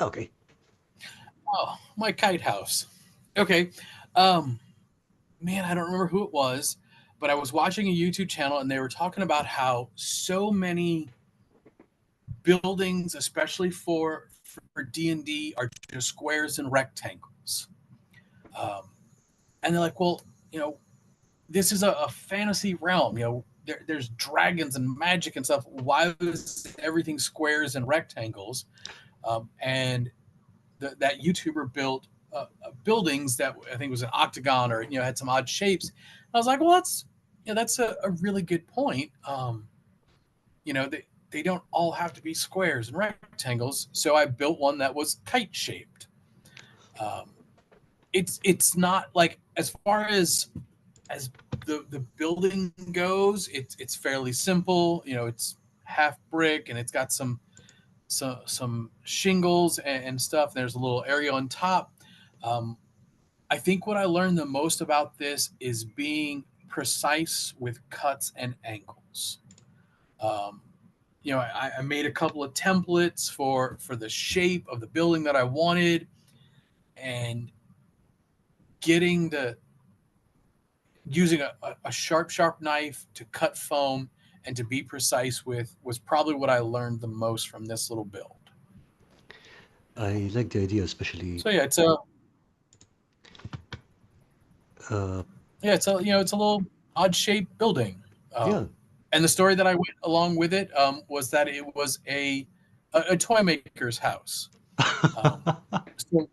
Okay. Oh, my kite house. Okay. Um, Man, I don't remember who it was, but I was watching a YouTube channel and they were talking about how so many buildings, especially for D&D, are just squares and rectangles. Um, and they're like, well, you know, this is a fantasy realm. There's dragons and magic and stuff. Why is everything squares and rectangles? And that YouTuber built buildings that I think was an octagon or had some odd shapes. I was like, well, that's a really good point. They don't all have to be squares and rectangles. So I built one that was kite shaped. Um, it's not like as far as the building goes, it's fairly simple. It's half brick and it's got some shingles and stuff. There's a little area on top. Um, I think what I learned the most about this is being precise with cuts and angles. Um, I made a couple of templates for the shape of the building that I wanted, and getting the using a sharp knife to cut foam and to be precise with was probably what I learned the most from this little build. I like the idea, especially. So yeah, Uh, it's a little odd shaped building. yeah. And the story that I went along with it was that it was a toy maker's house. So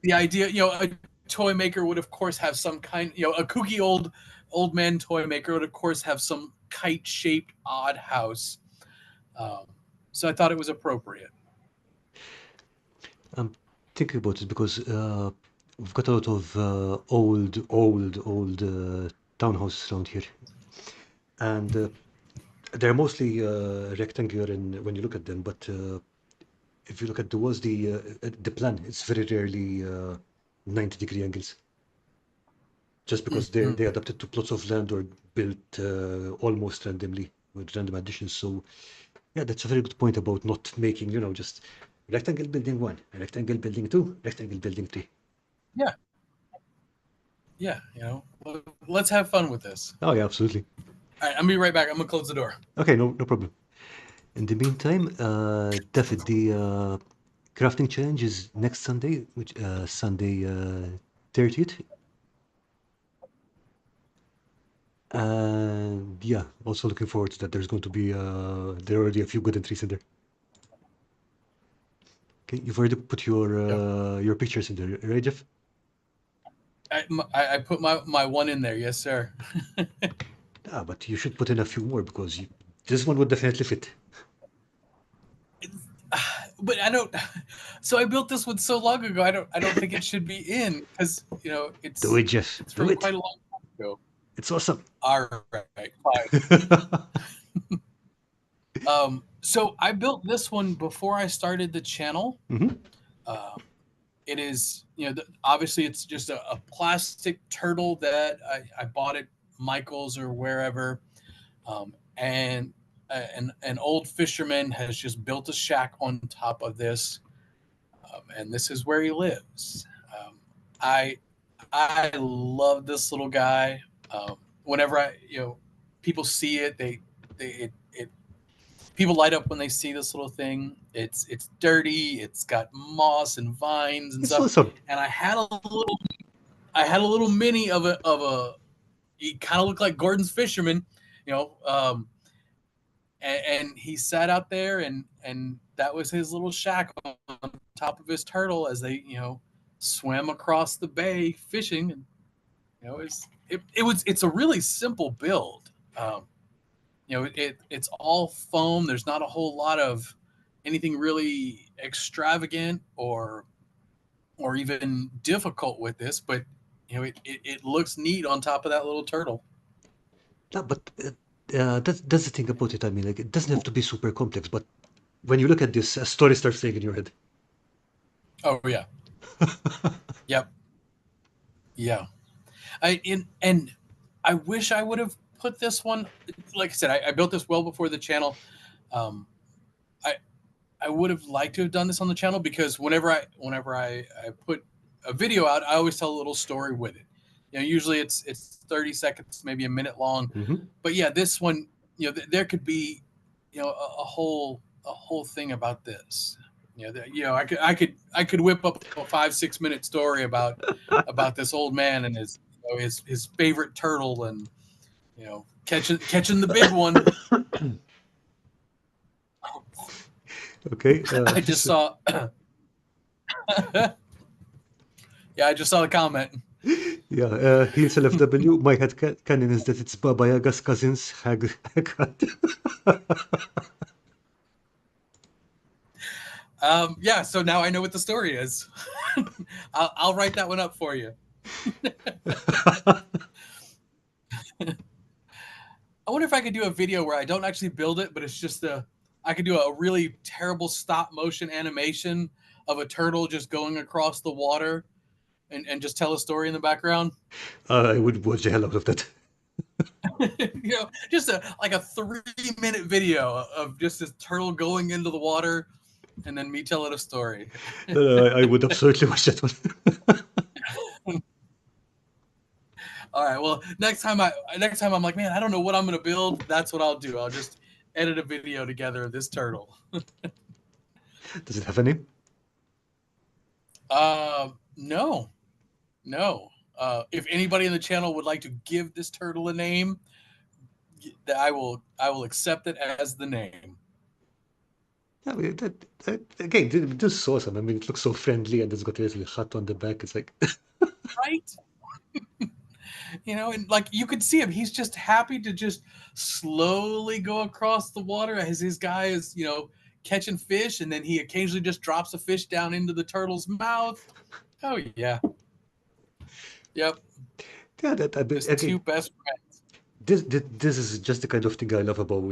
the idea, a toy maker would of course have some kind, a kooky old man toy maker would of course have some kite shaped odd house. Um, so I thought it was appropriate. I'm thinking about it because we've got a lot of old townhouses around here, and they're mostly rectangular when you look at them. But if you look at the walls, the plan, it's very rarely 90-degree angles, just because Mm-hmm. they adapted to plots of land or built almost randomly with random additions. So yeah, that's a very good point about not making, just rectangle building one, rectangle building two, rectangle building three. Yeah, yeah. Let's have fun with this. Oh yeah, absolutely. All right, I'm gonna be right back. I'm gonna close the door. Okay, no problem. In the meantime, David, the crafting challenge is next Sunday, which Sunday 30th. And yeah, also looking forward to that. There's going to be there are already a few good entries in there. Okay, you've already put Yep. your pictures in there, right, Jeff? I put my one in there. Yes, sir. Ah, but you should put in a few more because this one would definitely fit. But I don't. So I built this one so long ago. I don't think it should be in because Do it, Jeff. it's Do from it. quite a long time ago. It's awesome. All right, fine. So I built this one before I started the channel. Hmm. Um, it is, obviously it's just a plastic turtle that I bought at Michael's or wherever, and an old fisherman has just built a shack on top of this, and this is where he lives. I I love this little guy. Whenever people see it, they it People light up when they see this little thing. It's dirty. It's got moss and vines and It's stuff. awesome. And I had a little mini of a. He kind of looked like Gordon's fisherman, you know. And he sat out there, and that was his little shack on top of his turtle as they, swam across the bay fishing. And it's a really simple build. It's all foam. There's not a whole lot of anything really extravagant or even difficult with this, but it looks neat on top of that little turtle. No, but that's the thing about it. I mean, like, it doesn't have to be super complex, but when you look at this, a story starts playing in your head. Oh yeah, yep, yeah. And I wish I would have put this one. Like I said, I built this well before the channel. Um, I I would have liked to have done this on the channel because whenever I put a video out, I always tell a little story with it. Usually it's 30 seconds, maybe a minute long. Hmm. But yeah, this one, there could be, a whole thing about this. I could whip up a 5-6 minute story about this old man and his favorite turtle and catching the big one. Okay. I just saw. Yeah, I just saw the comment. Yeah, Heels LFW. My head canon is that it's Baba Yaga's cousins. Hagrid. Yeah, so now I know what the story is. I'll write that one up for you. I wonder if I could do a video where I don't actually build it, but it's just I could do a really terrible stop motion animation of a turtle just going across the water and just tell a story in the background. I would watch the hell out of that. Just like a 3-minute video of just this turtle going into the water and then me telling a story. I would absolutely watch that one. All right. Well, next time I'm like, man, I don't know what I'm gonna build. That's what I'll do. I'll just edit a video together of this turtle. Does it have a name? No, no. If anybody in the channel would like to give this turtle a name, I will accept it as the name. I mean, again, this is awesome. I mean, it looks so friendly and it's got a little hut on the back. It's like, Right? And like you could see him, he's just happy to just slowly go across the water as his guy is, catching fish, and then he occasionally just drops a fish down into the turtle's mouth. Oh yeah. Yep. yeah, that, I mean, Just two again, best friends. this is just the kind of thing I love about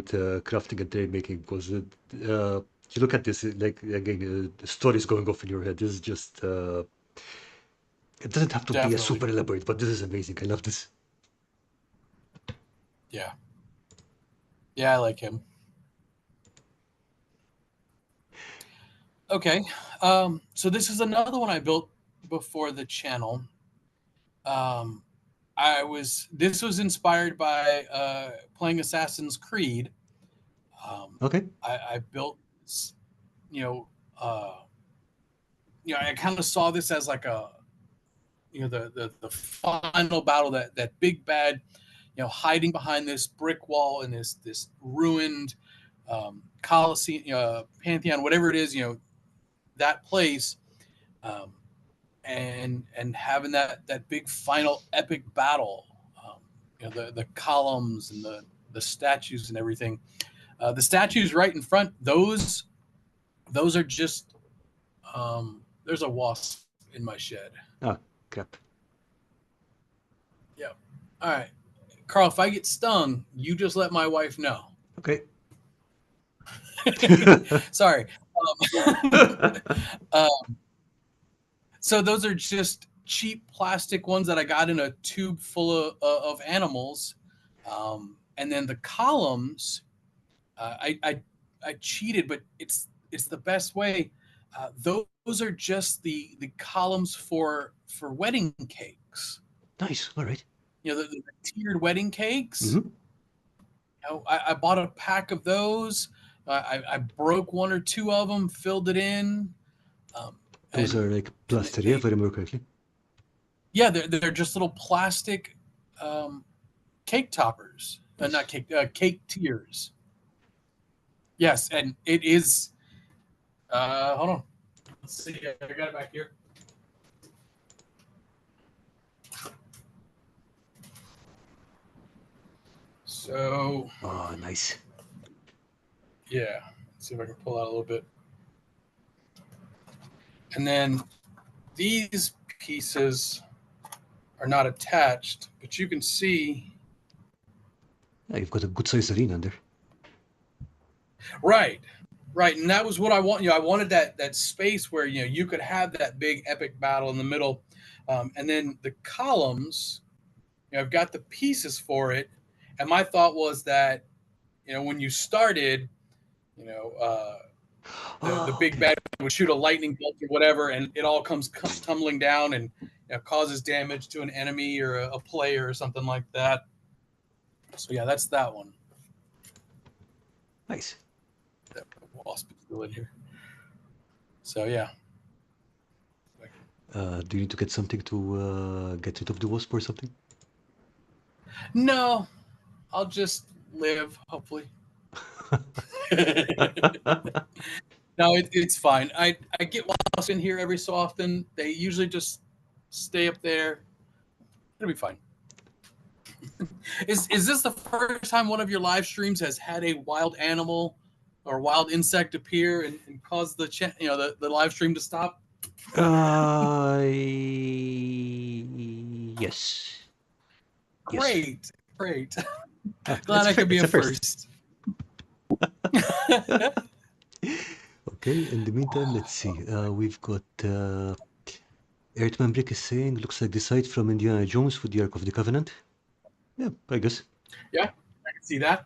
crafting and trade making because you look at this, like, again, the stories going off in your head. This is just, it doesn't have to be a Definitely. super elaborate, but this is amazing. I love this. Yeah. Yeah, I like him. Okay. So this is another one I built before the channel. Um, this was inspired by playing Assassin's Creed. Okay. I built, you know, uh, I kind of saw this as like the final battle, that big bad, hiding behind this brick wall and this ruined Colosseum, Pantheon, whatever it is, that place, um, and having that big final epic battle, the columns and the statues and everything. The statues right in front, those are just there's a wasp in my shed. Ah, crap. Yeah. All right, Carl. If I get stung, you just let my wife know. Okay. Sorry. Um, so those are just cheap plastic ones that I got in a tube full of animals, and then the columns. I cheated, but it's the best way. Those are just the columns for wedding cakes. Nice. All right. The tiered wedding cakes. Mm-hmm. I bought a pack of those. I broke one or two of them, filled it in. Um, Those and are like and plaster, yeah, they if I remember correctly. yeah, they're just little plastic cake toppers, Nice. not cake, cake tiers. Yes, and it is. Hold on, let's see. I got it back here. So Oh, nice. yeah, let's see if I can pull out a little bit. And then these pieces are not attached, but you can see. Yeah, you've got a good size arena in there. Right, right, and that was what I want. I wanted that space where you could have that big epic battle in the middle, and then the columns. I've got the pieces for it, and my thought was that when you started, you know, uh, the Oh, big okay. bad would shoot a lightning bolt or whatever, and it all comes tumbling down and causes damage to an enemy or a player or something like that. So yeah, that's that one. Nice. That wasp is still in here. So yeah. Do you need to get something to get rid of the wasp or something? No, I'll just live, hopefully. No, it's fine. I get wasps in here every so often. They usually just stay up there. It'll be fine. Is this the first time one of your live streams has had a wild animal or wild insect appear and cause the live stream to stop? Yes. Yes. Great, great. Ah, Glad I could be it's a a first. first. Okay, in the meantime, let's see. We've got Earthman Brick is saying, looks like the site from Indiana Jones with the Ark of the Covenant. Yeah, I guess. Yeah, I can see that.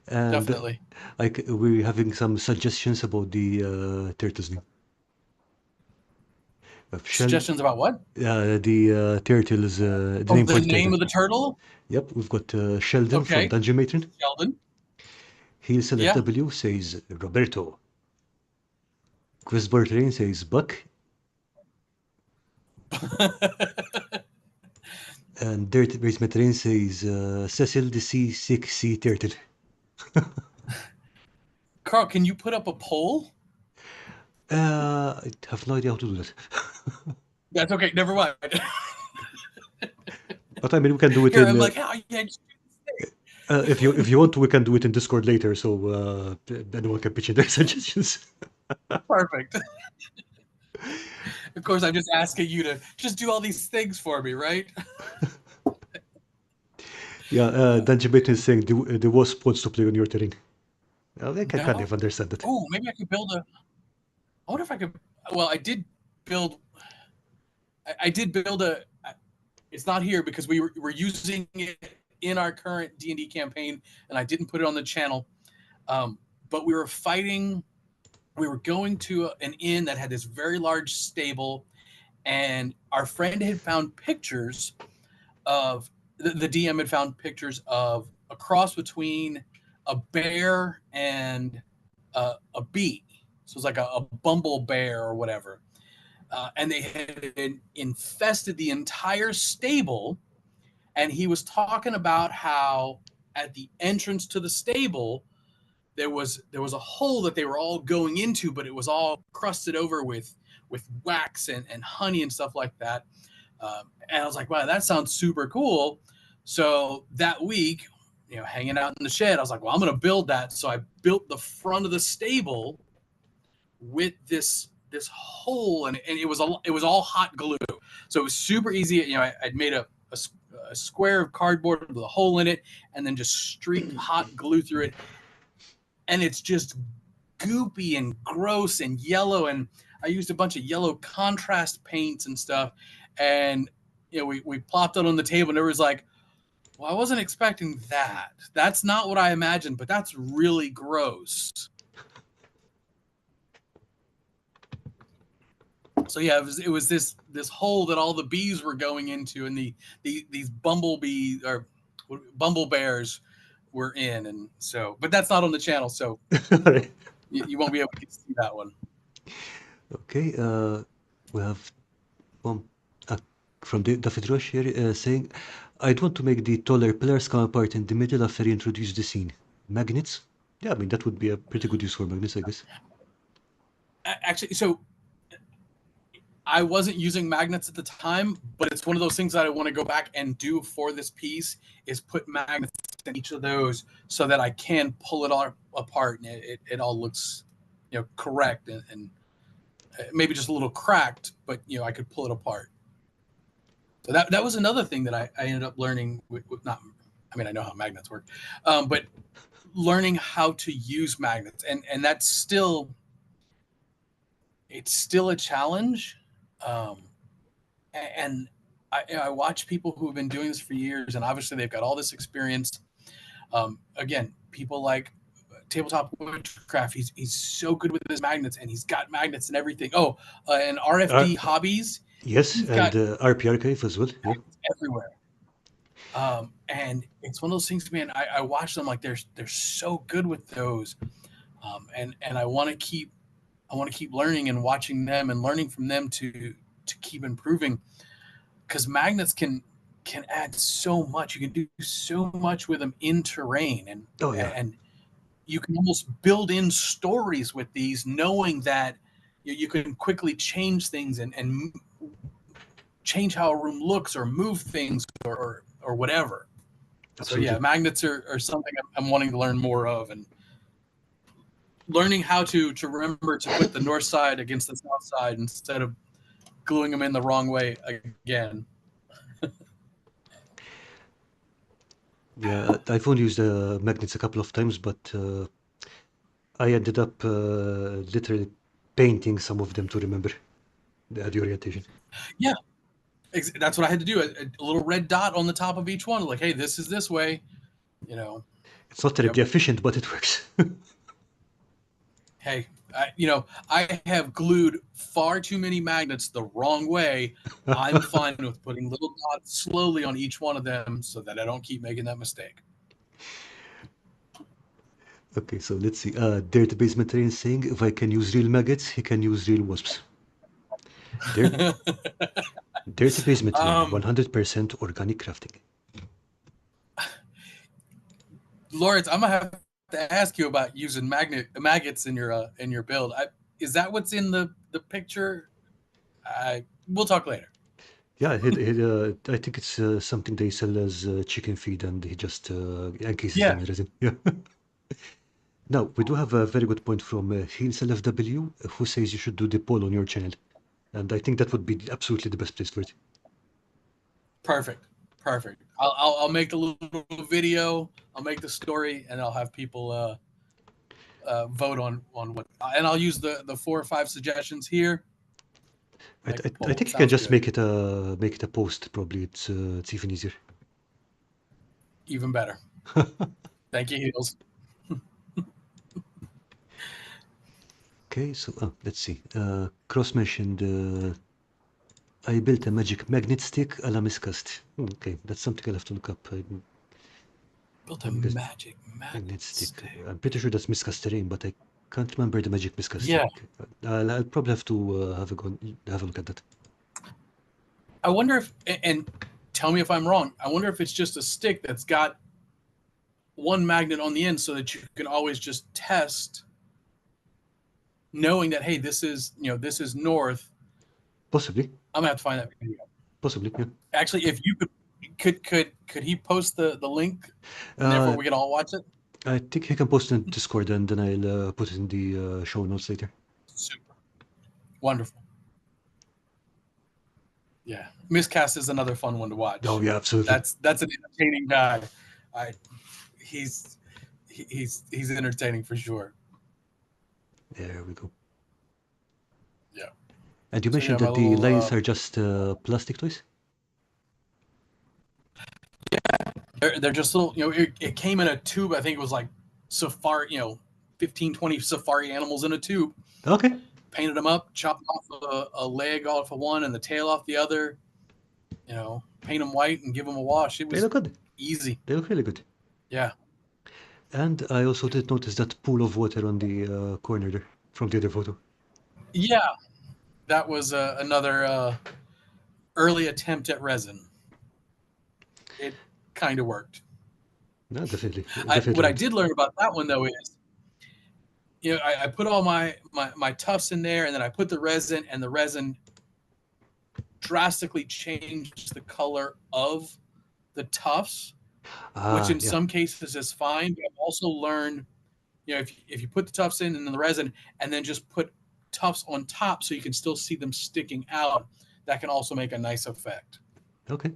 And Definitely. we're having some suggestions about the turtle's name. Suggestions about what? The turtle's the Oh, name for the the turtle. name of the turtle? Yep, we've got Sheldon from Okay, Dungeon Matron. Sheldon. Heelson Yeah. FW says Roberto. Quizbert Rain says Buck. And Dirt Basement Rain says Cecil the C6C Turtle. Carl, can you put up a poll? I have no idea how to do that. That's okay. Never mind. But I mean, we can do it Here, in. I'm like, how? Yeah, If you want to, we can do it in Discord later, so anyone can pitch in their suggestions. perfect. Of course, I'm just asking you to just do all these things for me, right? Yeah, Dungeon Mate is saying the wasp wants to play on your terrain. I can kind No. of understand that. Oh, maybe I could build a. I wonder if I could. Well, I did build. I did build a. It's not here because we're using it in our current D&D campaign, and I didn't put it on the channel. But we were fighting. We were going to an inn that had this very large stable, and our friend had found pictures of the DM had found pictures of a cross between a bear and a bee. So it's like a bumble bear or whatever. And they had infested the entire stable. And he was talking about how at the entrance to the stable there was a hole that they were all going into, but it was all crusted over with wax and honey and stuff like that. And I was like, wow, that sounds super cool. So that week, hanging out in the shed, I was like, well, I'm going to build that. So I built the front of the stable with this hole, and it was all hot glue. So it was super easy. I'd made a square of cardboard with a hole in it, and then just streaked hot glue through it. And it's just goopy and gross and yellow. And I used a bunch of yellow contrast paints and stuff. And we plopped it on the table, and it was like, well, I wasn't expecting that. That's not what I imagined, but that's really gross. So yeah, it was this hole that all the bees were going into, and these bumblebee or bumble bears we're in, and so, but that's not on the channel, so All right. you won't be able to see that one. Okay. We have one from the David Rush here saying, "I'd want to make the taller pillars come apart in the middle after you introduce the scene. Magnets? Yeah, I mean that would be a pretty good use for magnets, I guess." Actually, so I wasn't using magnets at the time, but it's one of those things that I want to go back and do for this piece is put magnets in each of those so that I can pull it all apart and it all looks, correct and maybe just a little cracked, but I could pull it apart. So that was another thing that I ended up learning with not, I mean, I know how magnets work, but learning how to use magnets, and that's still, it's still a challenge. And I watch people who have been doing this for years, and obviously they've got all this experience. Again, people like Tabletop Witchcraft. He's so good with his magnets, and he's got magnets and everything. Oh, and Uh, RFD Hobbies. yes, He's and got RP Archive as well. Yeah. magnets everywhere. And it's one of those things, man. I watch them like they're so good with those, and I want to keep learning and watching them and learning from them to keep improving, because magnets can add so much. You can do so much with them in terrain, Oh yeah, and you can almost build in stories with these, knowing that you can quickly change things and change how a room looks or move things or whatever. So yeah, absolutely. magnets are something I'm wanting to learn more of, and learning how to remember to put the north side against the south side instead of gluing them in the wrong way again. Yeah, I've only used magnets a couple of times, but I ended up literally painting some of them to remember the orientation. Yeah, that's what I had to do. A little red dot on the top of each one, like, hey, this is this way. You know, It's not yep. terribly efficient, but it works. Hey, I have glued far too many magnets the wrong way. I'm fine with putting little dots slowly on each one of them so that I don't keep making that mistake. Okay, so let's see. Dirt Basement Train is saying if I can use real maggots, he can use real wasps. Dirt, Dirty Basement Train, um, 100% organic crafting. Lawrence, I'm gonna have to ask you about using maggots in your build. Is that what's in the picture? We'll talk later. Yeah, I think it's something they sell as chicken feed, and he just encases Yeah, them in resin. Yeah. Now, we do have a very good point from Heels LFW, who says you should do the poll on your channel. And I think that would be absolutely the best place for it. perfect, perfect. I'll make the little video. I'll make the story, and I'll have people vote on what, and I'll use the 4 or 5 suggestions here. Make the I poll. think you can Sounds just good. make it a post. Probably it's even easier. Even better. Thank you, Heels. Okay, so let's see. Cross mentioned I built a magic magnet stick a la miscast. Okay, that's something I'll have to look up. Built a Magnet, magic magnet stick. stick. I'm pretty sure that's miscast terrain, but I can't remember the magic miscast stick. Yeah, I'll probably have to have a look at that. I wonder if, and tell me if I'm wrong. I wonder if it's just a stick that's got one magnet on the end, so that you can always just test, knowing that, hey, this is north. Possibly, I'm gonna have to find that video. possibly. Yeah. Actually, if you could he post the link, and therefore Uh, we can all watch it? I think he can post it in Discord, and then I'll put it in the show notes later. Super wonderful. Yeah, Miscast is another fun one to Oh watch. yeah, absolutely. That's an entertaining guy. I he's he's entertaining for sure. There we go. Yeah. And you So yeah, mentioned my that the little lines are just plastic toys. they're just little. It came in a tube. I think it was like safari. 15, 20 safari animals in a tube. Okay, Painted them up, chopped off a leg off of one and the tail off the other. Paint them white and give them a wash. It they was look good. easy. They look really good. Yeah. And I also did notice that pool of water on the corner there from the other photo. Yeah, that was another early attempt at resin. It kind of worked. No, definitely, What definitely I works. did learn about that one though is, I put all my tufts in there, and then I put the resin, and the resin drastically changed the color of the tufts, which Ah, in yeah. some cases is fine. But I've also learned, if you put the tufts in and then the resin, and then just put tufts on top so you can still see them sticking out, that can also make a nice effect. Okay.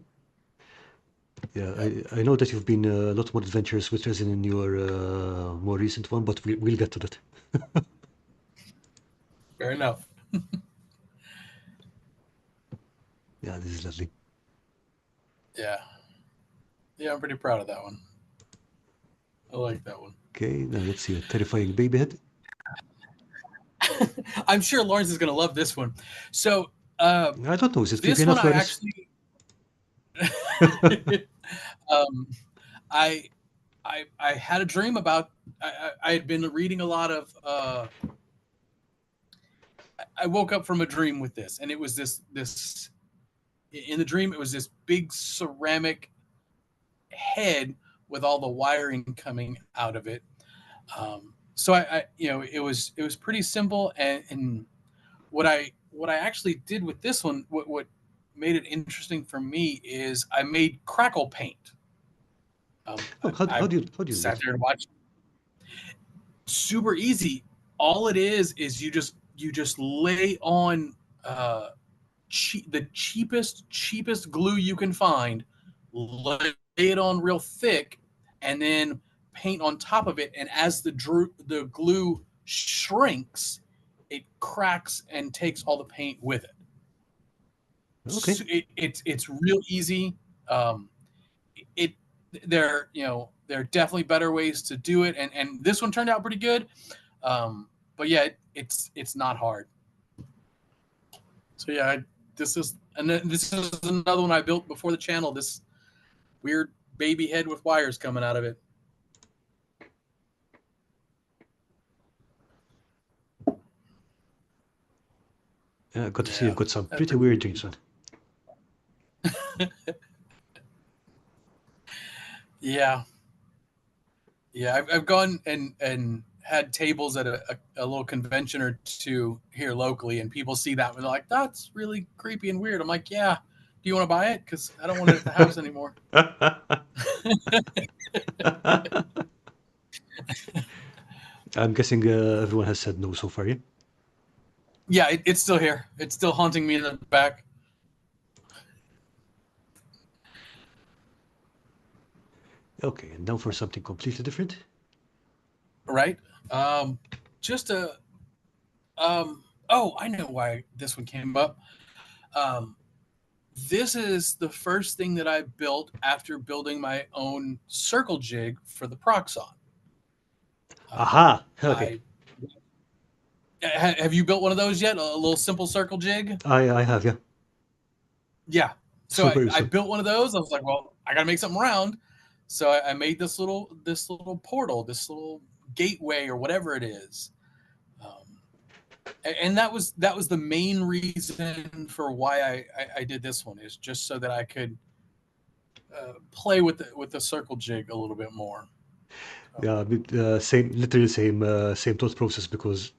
Yeah, Yep. I know that you've been a lot more adventurous with resin in your more recent one, but we'll get to that. Fair enough. Yeah, this is lovely. Yeah. Yeah, I'm pretty proud of that one. I like that one. Okay, now let's see a terrifying baby head. I'm sure Lawrence is going to love this one. So, I don't know, is it creepy this one enough, I Lawrence? actually, um, I, I had a dream about. I had been reading a lot of. I woke up from a dream with this, and it was this. In the dream, it was this big ceramic head with all the wiring coming out of it. So it was pretty simple, and what I actually did with this one, what made it interesting for me is I made crackle paint. Oh, I how do you do sat that? there and watched. Super easy. All it is you just lay on uh, the cheapest glue you can find, lay it on real thick, and then paint on top of it. And as the glue shrinks, it cracks and takes all the paint with it. Okay. So it's real easy. Um, it there are definitely better ways to do it, and this one turned out pretty good. But yeah, it's not hard. So yeah, this is another one I built before the channel. This weird baby head with wires coming out of it. I got to see Yeah, you've got some that's pretty pretty weird easy. dreams, man. Yeah, yeah. I've gone and had tables at a little convention or two here locally, and people see that and they're like, "That's really creepy and weird." I'm like, "Yeah, do you want to buy it? Because I don't want it at the house anymore." I'm guessing everyone has said no so far, yeah? Yeah, it's still here. It's still haunting me in the back. Okay, and now for something completely different. Right? Um, just a Oh, I know why this one came up. Um, this is the first thing that I built after building my own circle jig for the Proxon. Um, Aha! Okay. I Have you built one of those yet? A little simple circle jig? I have, yeah. Yeah. So Super I useful. built one of those. I was like, well, I got to make something round. So I made this little portal, this little gateway or whatever it is. Um, and that was the main reason for why I did this one, is just so that I could play with the circle jig a little bit more. Um, Yeah, same, literally same thought process because,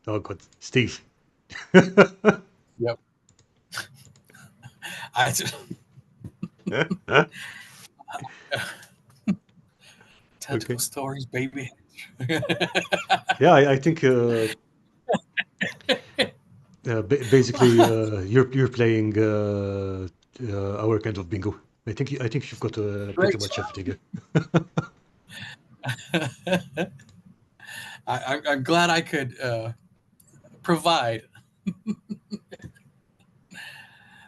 oh God, Steve. yep. I Tentacle Okay. stories, baby. Yeah, I think basically you're playing our kind of bingo. I think you've got pretty Great. much everything. Yeah. I'm glad I could provide.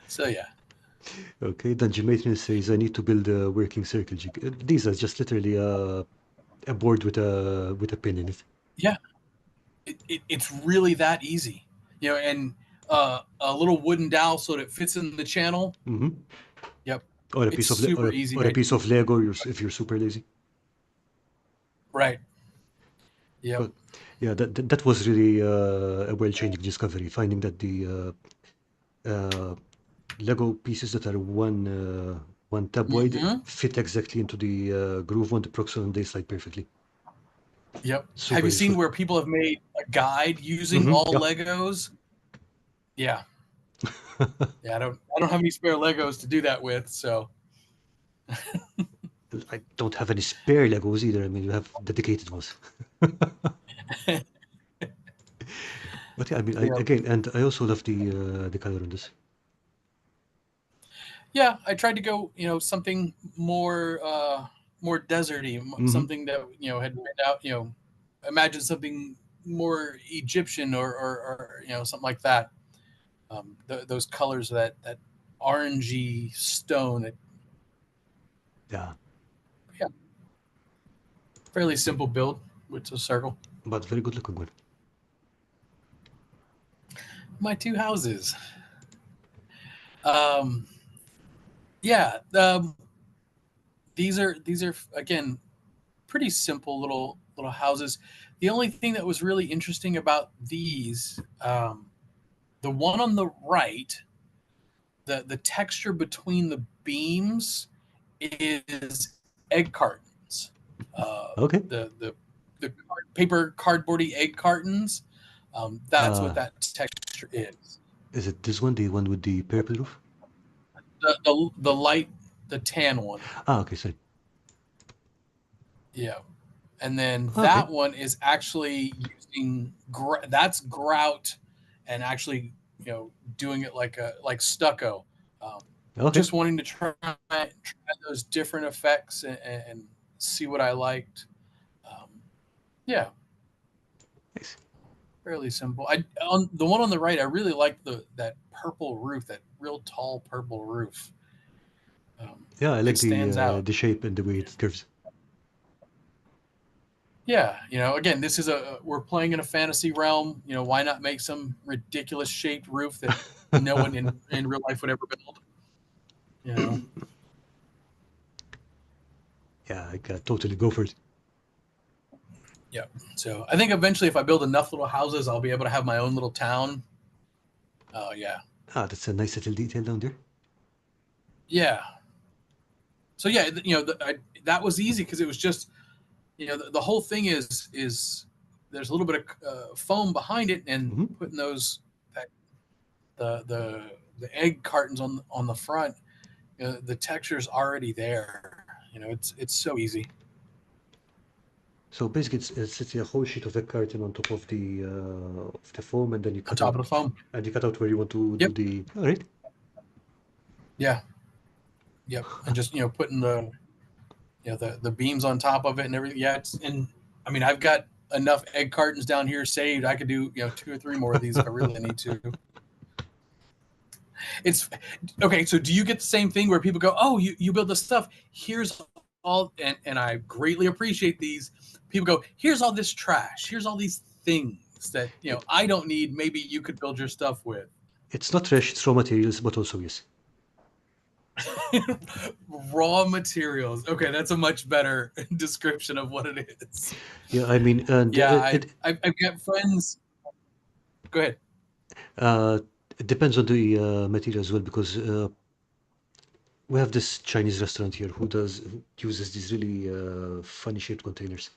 So yeah, Okay, Dungeon Maintenance says I need to build a working circle jig. These are just literally a board with a pin in it. yeah, it's really that easy, and a little wooden dowel so that it fits in the channel. Hmm. Yep, Or a it's piece of Le- super easy or a right piece there. of Lego if you're super lazy. Right. Yep. But yeah, that was really a world-changing discovery, finding that the Lego pieces that are one tab wide Mm-hmm. fit exactly into the groove on the proxel and they slide perfectly. Yep. Have Super you seen useful. where people have made a guide using Mm-hmm. all Yeah. Legos? Yeah. Yeah. I don't have any spare Legos to do that with, so. I don't have any spare Legos either. I mean, you have dedicated ones. But yeah, I mean, Yeah. again, and I also love the color on this. Yeah, I tried to go, something more deserty, Mm-hmm. something that had been out, imagine something more Egyptian or something like that. Those colors, that orangey stone. Yeah, Yeah, fairly simple build with a circle. but very good looking one. My two houses. Um, yeah, these are again pretty simple little houses. The only thing that was really interesting about these, the one on the right, the texture between the beams is egg cartons. Uh, Okay. the paper cardboardy egg cartons. That's what Uh, that texture is. is it this one, the one with the purple roof? The light, the tan one. Ah, okay, sorry. Yeah. And then Okay, that one is actually using that's grout, and actually doing it like stucco. Um, okay. just wanting to try those different effects and see what I liked. Um, yeah, Nice. fairly simple. I On the one on the right, I really like that purple roof, that real tall purple roof. Yeah, I like It stands out. the shape and the way it curves. Yeah, again, this is we're playing in a fantasy realm. Why not make some ridiculous shaped roof that no one in real life would ever build? You know. Yeah, I can totally go for it. Yeah. So I think eventually, if I build enough little houses, I'll be able to have my own little town. Oh yeah, Ah, that's a nice little detail down there. yeah. So yeah, that was easy because it was just the whole thing is there's a little bit of foam behind it, and Hmm. putting those that the egg cartons on the front. The texture's already there. It's so easy. So basically, it's a whole sheet of a carton on top of the foam, and then On top of the foam. you cut out where you want to do Yep. the. All right. Yeah. Yep. And just putting the beams on top of it and everything. Yeah. And I mean, I've got enough egg cartons down here saved. I could do 2 or 3 more of these if I really need to. It's okay. So do you get the same thing where people go, "Oh, you build this stuff. Here's all," and I greatly appreciate these. People go, "Here's all this trash. Here's all these things that It, I don't need. Maybe you could build your stuff with." it's not trash, it's raw materials, but also yes. Raw materials. Okay, that's a much better description of what it is. Yeah, I mean, and Yeah, I've got friends. Go ahead. uh, it depends on the material as well because we have this Chinese restaurant here who uses these really funny shaped containers,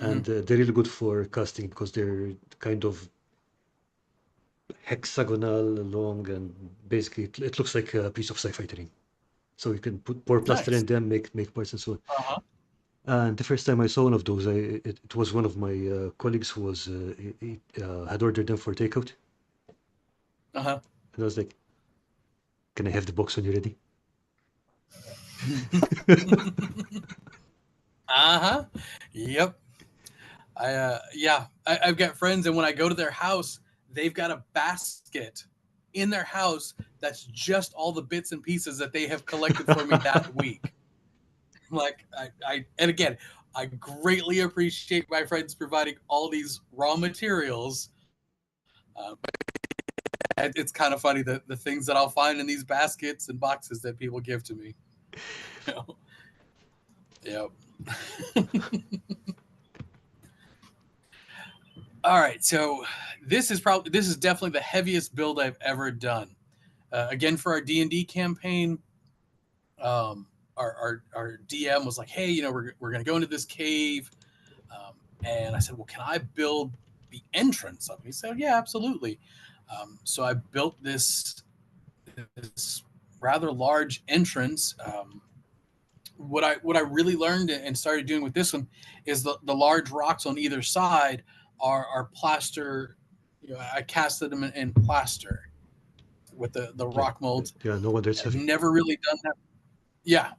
Mm-hmm. and they're really good for casting because they're kind of hexagonal, long, and basically it looks like a piece of sci-fi terrain. So you can pour plaster Nice. in them, make parts and so on. Uh-huh. And the first time I saw one of those, it was one of my colleagues who had ordered them for takeout, Uh-huh. and I was like, "Can I have the box when you're ready?" Uh-huh. Yep. I've got friends, and when I go to their house, they've got a basket in their house that's just all the bits and pieces that they have collected for me that week. Like and again, I greatly appreciate my friends providing all these raw materials. It's kind of funny the things that I'll find in these baskets and boxes that people give to me. You know? Yep. All right, so this is definitely the heaviest build I've ever done. Again, for our D&D campaign, our DM was like, "Hey, we're gonna go into this cave," and I said, "Well, can I build the entrance of it?" He said, "Yeah, absolutely." So I built this rather large entrance. What I really learned and started doing with this one is the large rocks on either side are plaster. I casted them in plaster with the Yeah, rock molds. yeah. No wonder it's I've heavy. never really done that. Yeah,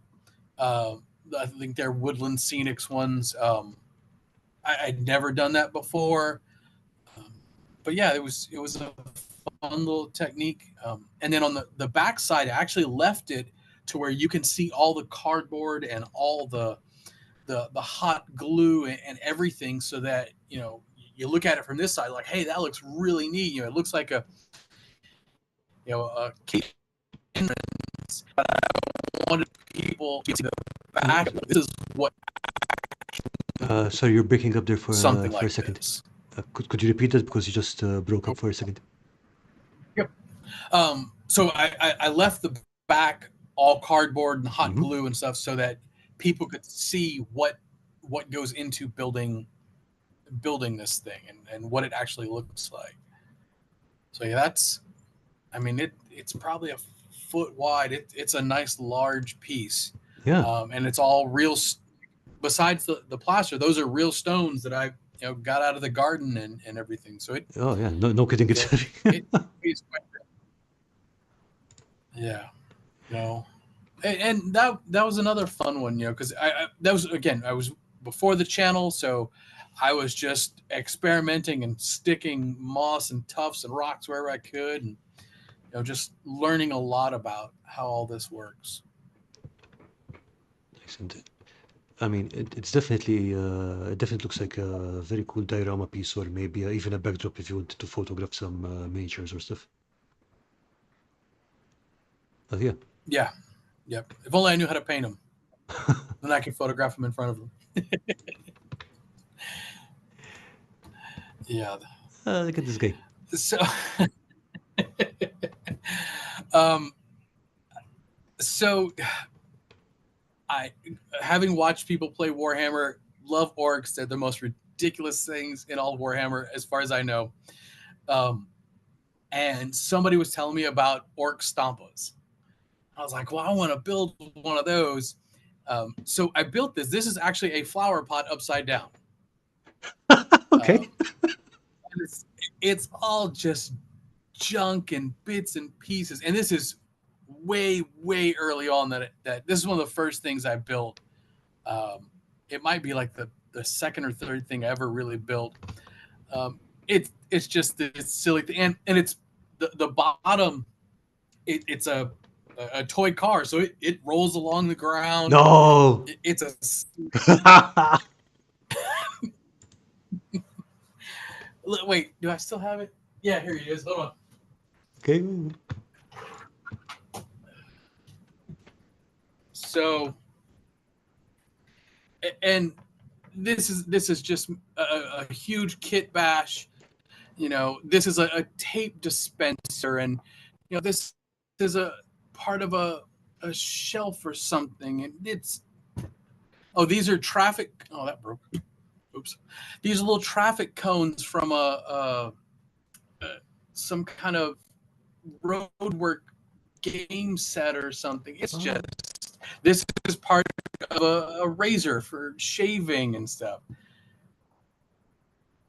uh, I think they're woodland scenics ones. I'd never done that before, um, but yeah, it was a fun little technique. And then on the back side, I actually left it to where you can see all the cardboard and all the hot glue and everything, so that you look at it from this side like, hey, that looks really neat. It looks like a cave entrance. But I wanted people to see the back. This is what Sorry, you're breaking up there something for a like second. this. Could you repeat that because you just broke up for a second? Yep. So I left the back all cardboard and hot Mm-hmm. glue and stuff so that people could see what goes into building this thing and what it actually looks like. So yeah, I mean it's probably a foot wide. It's a nice large piece, Yeah. and it's all real. Besides the plaster, those are real stones that I got out of the garden and everything. So it Oh yeah. No, no kidding. It's yeah heavy. it it's quite, yeah no and that was another fun one, because I that was, again, I was before the channel, so I was just experimenting and sticking moss and tufts and rocks wherever I could, and just learning a lot about how all this works. Excellent. I mean, it's definitely it definitely looks like a very cool diorama piece, or maybe even a backdrop if you wanted to photograph some miniatures or stuff. But yeah. Yeah, yep. If only I knew how to paint them, then I could photograph them in front of them. Yeah. Look at this guy. So, um, so I, having watched people play Warhammer, love orcs. They're the most ridiculous things in all of Warhammer, as far as I know. Um, and somebody was telling me about orc stompas. I was like, well, I want to build one of those. So I built this. This is actually a flower pot upside down. Okay. Um, and it's all just junk and bits and pieces. And this is way early on that this is one of the first things I built. Um, it might be like the second or third thing I ever really built. It's just this silly thing, and it's the bottom. It's a toy car, so it rolls along the ground. No. It's a wait. Do I still have it? Yeah, here he is. Hold on. Okay. So, and this is just a huge kit bash. This is a tape dispenser, and this is a part of a shelf or something, and these are traffic. Oh, that broke. Oops. These are little traffic cones from a some kind of roadwork game set or something. It's Oh, just this is part of a razor for shaving and stuff.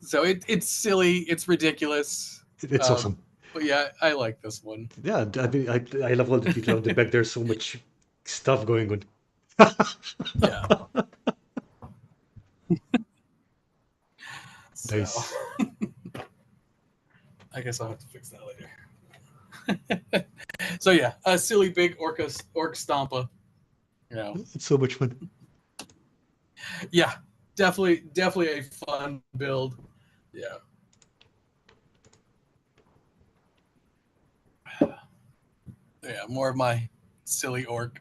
So it's silly, it's ridiculous, it's awesome. but yeah, I like this one. Yeah, I mean, I love all the detail on the back. There's so much stuff going on. Yeah. So Nice. I guess I'll have to fix that later. So yeah, a silly big orc stompa. It's so much fun. Yeah, definitely a fun build. Yeah. Yeah, more of my silly orc.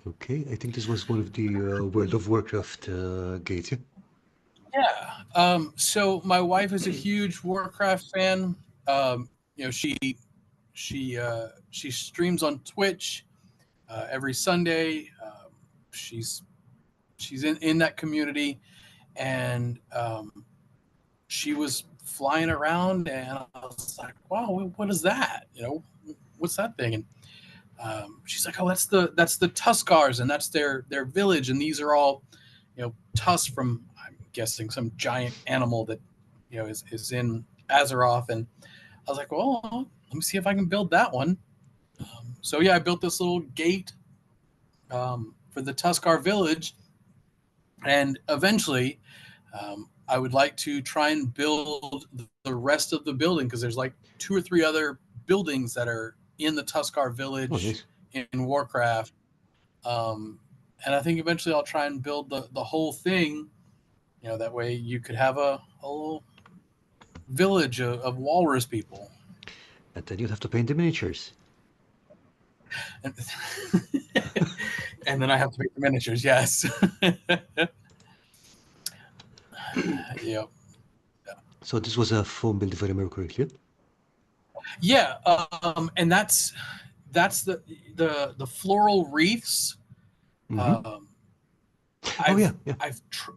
Okay, I think this was one of the World of Warcraft gates. Yeah? Yeah. So my wife is a huge Warcraft fan. She streams on Twitch every Sunday. She's she's in that community, and she was flying around, and I was like, "Wow, what is that? What's that thing?" And she's like, "Oh, that's the Tuskars, and that's their village, and these are all, tusks from, I'm guessing, some giant animal that is in Azeroth." And I was like, "Well, let me see if I can build that one." So yeah, I built this little gate for the Tuskar village, and eventually, I would like to try and build the rest of the building, because there's like two or three other buildings that are in the Tuskar Oh, village nice. in Warcraft. Um, and I think eventually I'll try and build the whole thing. That way you could have a little village of walrus people. And then you'll have to paint the miniatures. And, and then I have to make the miniatures, yes. Yep. So this was a foam build, if I remember correctly. Yeah, and that's the floral wreaths. Mm-hmm. Um, Oh, I've yeah, yeah. I've tr-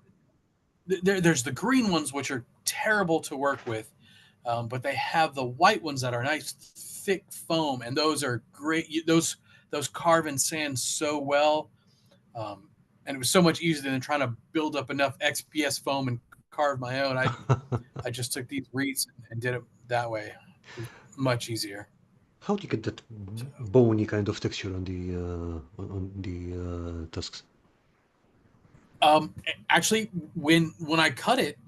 there's the green ones, which are terrible to work with, but they have the white ones that are nice thick foam, and those are great. Those carve in sand so well, and it was so much easier than trying to build up enough XPS foam and carve my own. I just took these wreaths and did it that way. It was much easier. How do you get that So, bony kind of texture on the tusks? um, actually, when I cut it,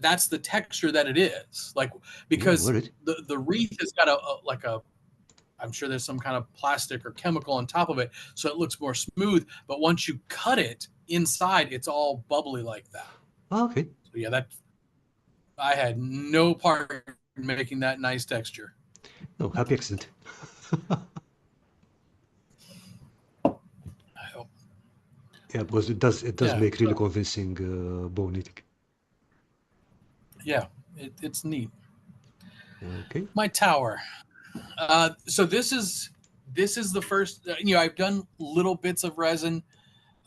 that's the texture that it is. Like, Oh, because alright. the wreath has got like a, I'm sure there's some kind of plastic or chemical on top of it, so it looks more smooth. But once you cut it inside, it's all bubbly like that. Ah, okay. So yeah, that I had no part in making that nice texture. No, happy accident. I hope. Yeah, because it does Yeah, make really so convincing bone knitting. yeah, it's neat. Okay. My tower. So this is the first. I've done little bits of resin,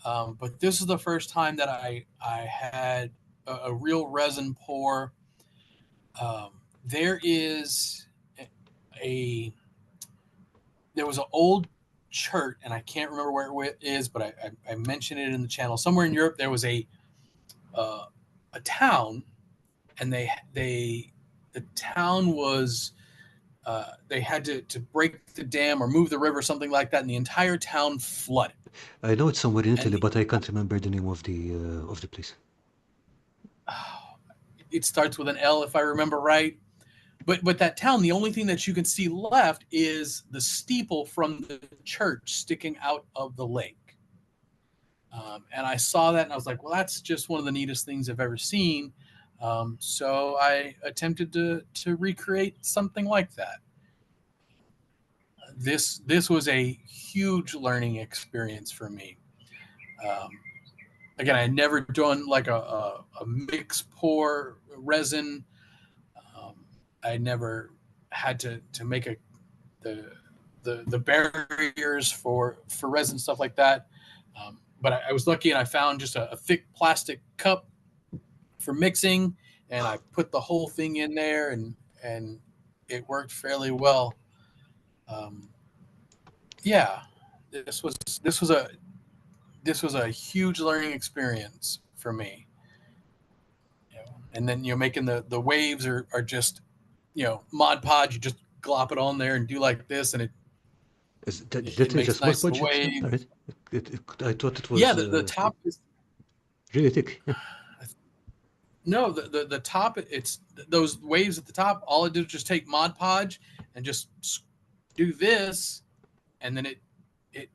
but this is the first time that I had a real resin pour. There is a there was an old church, and I can't remember where it is, but I mentioned it in the channel. Somewhere in Europe, there was uh, a town, and the town was they had to break the dam or move the river, something like that, and the entire town flooded. I know it's somewhere in And Italy, but I can't remember the name of the place. it starts with an L, if I remember right. But that town, the only thing that you can see left is the steeple from the church sticking out of the lake. And I saw that, and I was like, well, that's just one of the neatest things I've ever seen. So I attempted to recreate something like that. This was a huge learning experience for me. Um, Again, I had never done like a mix pour resin. I had never had to make the barriers for resin, stuff like that. But I was lucky, and I found just a thick plastic cup for mixing, and I put the whole thing in there, and it worked fairly well. Um, yeah, this was this was a this was a huge learning experience for me. And then making the waves are just Mod Podge. You just glop it on there and do like this, and it Is that it literally makes just mod nice little projects? Yeah, waves. all right. I thought it Yeah, was the top is really thick. Yeah. no the top. It's those waves at the top. All I did was just take Mod Podge and just do this, and then it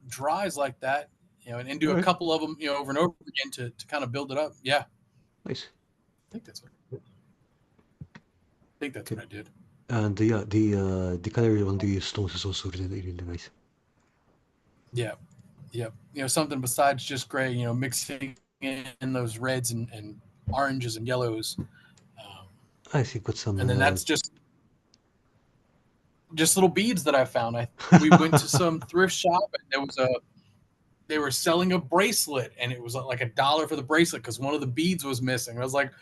dries like that, and do All a right. couple of them, over and over again to kind of build it up. Yeah, Nice. I think that's what I think that's Okay. what I did. And yeah, the color on the stones is also really, really nice. Yeah, Yep. Something besides just gray. Mixing in those reds and oranges and yellows, um, I think got and then some. that's just little beads that I found. We went to some thrift shop and they were selling a bracelet and it was like $1 for the bracelet because one of the beads was missing. I was like,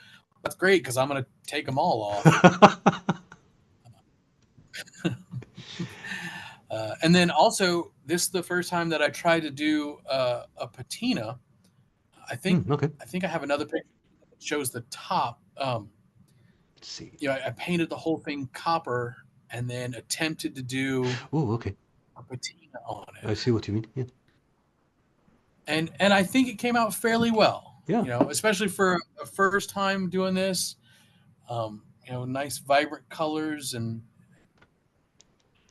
that's great because I'm gonna take them all off. And then also, this is the first time that I tried to do a patina. I think Okay. I think I have another picture that shows the top. Let's see. I painted the whole thing copper and then attempted to do Oh, okay. a patina on it, I see what you mean. Yeah. and I think it came out fairly well. Yeah. Especially for a first time doing this. Nice vibrant colors and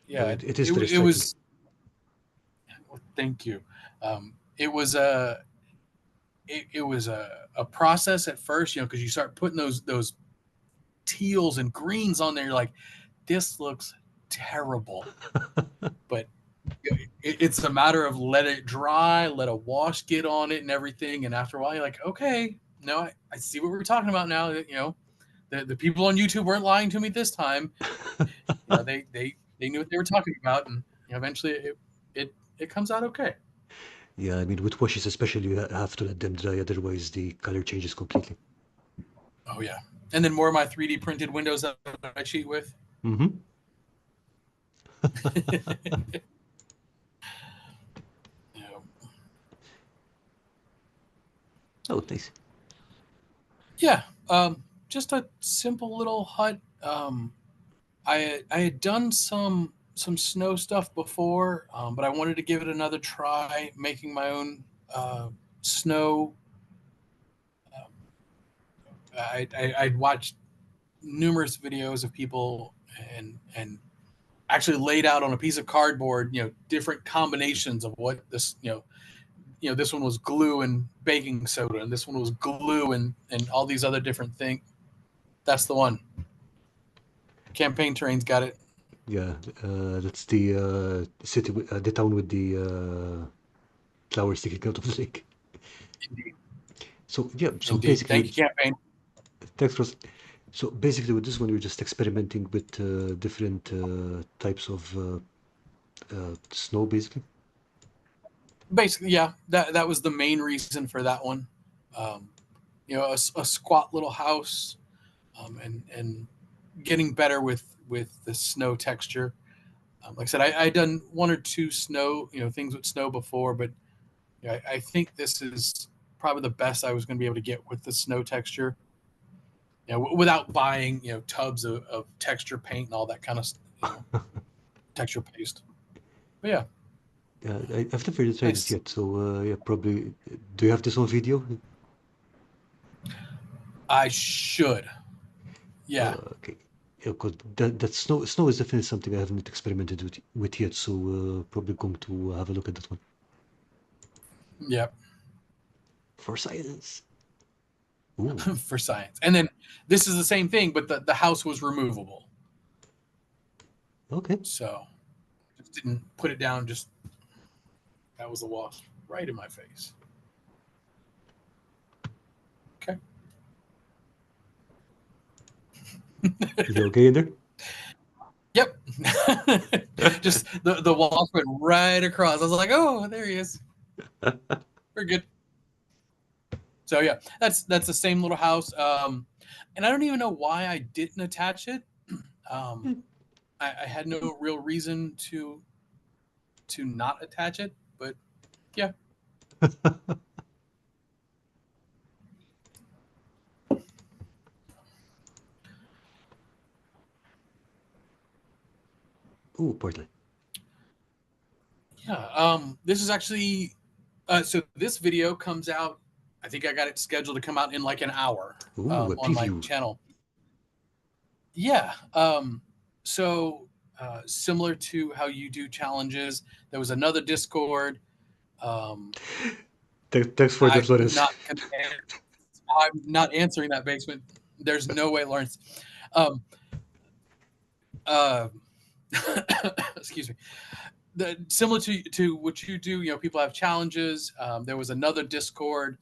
No, yeah, it is it, very it striking. was. Well, thank you. It was a process at first, because you start putting those teals and greens on there. You're like, this looks terrible, but it's a matter of let it dry, let a wash get on it and everything, and after a while, you're like, okay, no, I see what we're talking about now. The people on YouTube weren't lying to me this time. They knew what they were talking about, and eventually it comes out okay. Yeah, I mean, with washes especially, you have to let them dry, otherwise the color changes completely. Oh yeah, and then more of my 3D printed windows that I cheat with. Mm-hmm. Yeah. Oh, nice. Yeah, just a simple little hut. I had done some snow stuff before, but I wanted to give it another try, making my own snow. Um, I'd watched numerous videos of people and actually laid out on a piece of cardboard, different combinations of what this one was glue and baking soda, and this one was glue and all these other different things. That's the one. Campaign Terrain's got it. Yeah, that's the city, the town with the flowers sticking out of the lake. Indeed. So yeah, so Indeed. basically, Thank you, Campaign. thanks, Ross. So basically, with this one, you're just experimenting with different types of snow, basically. Basically, yeah, that was the main reason for that one. Um, a squat little house, and getting better with the snow texture. Like I said, I done one or two snow things with snow before, but I think this is probably the best I was going to be able to get with the snow texture. Without buying tubs of texture paint and all that kind of texture paste. But yeah, I've never tried it nice. yet, so yeah, probably. Do you have this on video? I should. Yeah. Okay. Yeah, 'cause that snow is definitely something I haven't experimented with yet, so probably going to have a look at that one. Yep. For science. Ooh, For science. And then this is the same thing, but the house was removable. okay. So just didn't put it down, just that was the wash right in my face. Okay. You okay in there? Yep. Just the wash went right across. I was like, oh, there he is. We're good. So yeah, that's the same little house. And I don't even know why I didn't attach it. Um, I had no real reason to not attach it, but yeah. Ooh, partly. Yeah. This is actually so this video comes out. I think I got it scheduled to come out in like an hour Ooh, a on my preview. channel. Yeah. So similar to how you do challenges, there was another Discord. Um, Thanks for that, I'm Lawrence. not. I'm not answering that basement. There's no way, Lawrence. Um, uh, excuse me. similar to what you do, people have challenges. There was another Discord,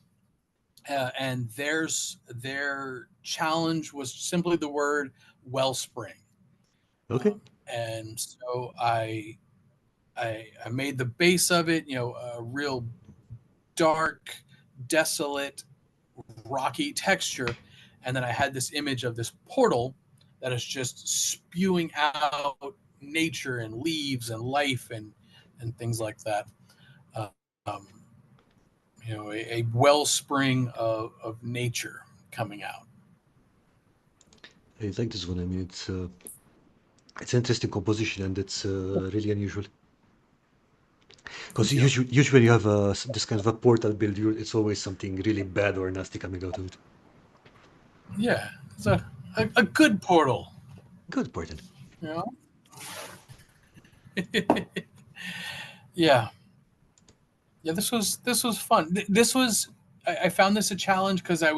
and their challenge was simply the word wellspring. Okay. And so I made the base of it, a real dark, desolate, rocky texture, and then I had this image of this portal that is just spewing out nature and leaves and life and things like that. Um, a wellspring of nature coming out. I like this one. I mean, it's an interesting composition and it's really unusual. Because Thank you. usually you have this kind of a portal build, it's always something really bad or nasty coming out of it. Yeah, it's a good portal. Good portal. You know? Yeah, yeah. This was fun. This was I found this a challenge because I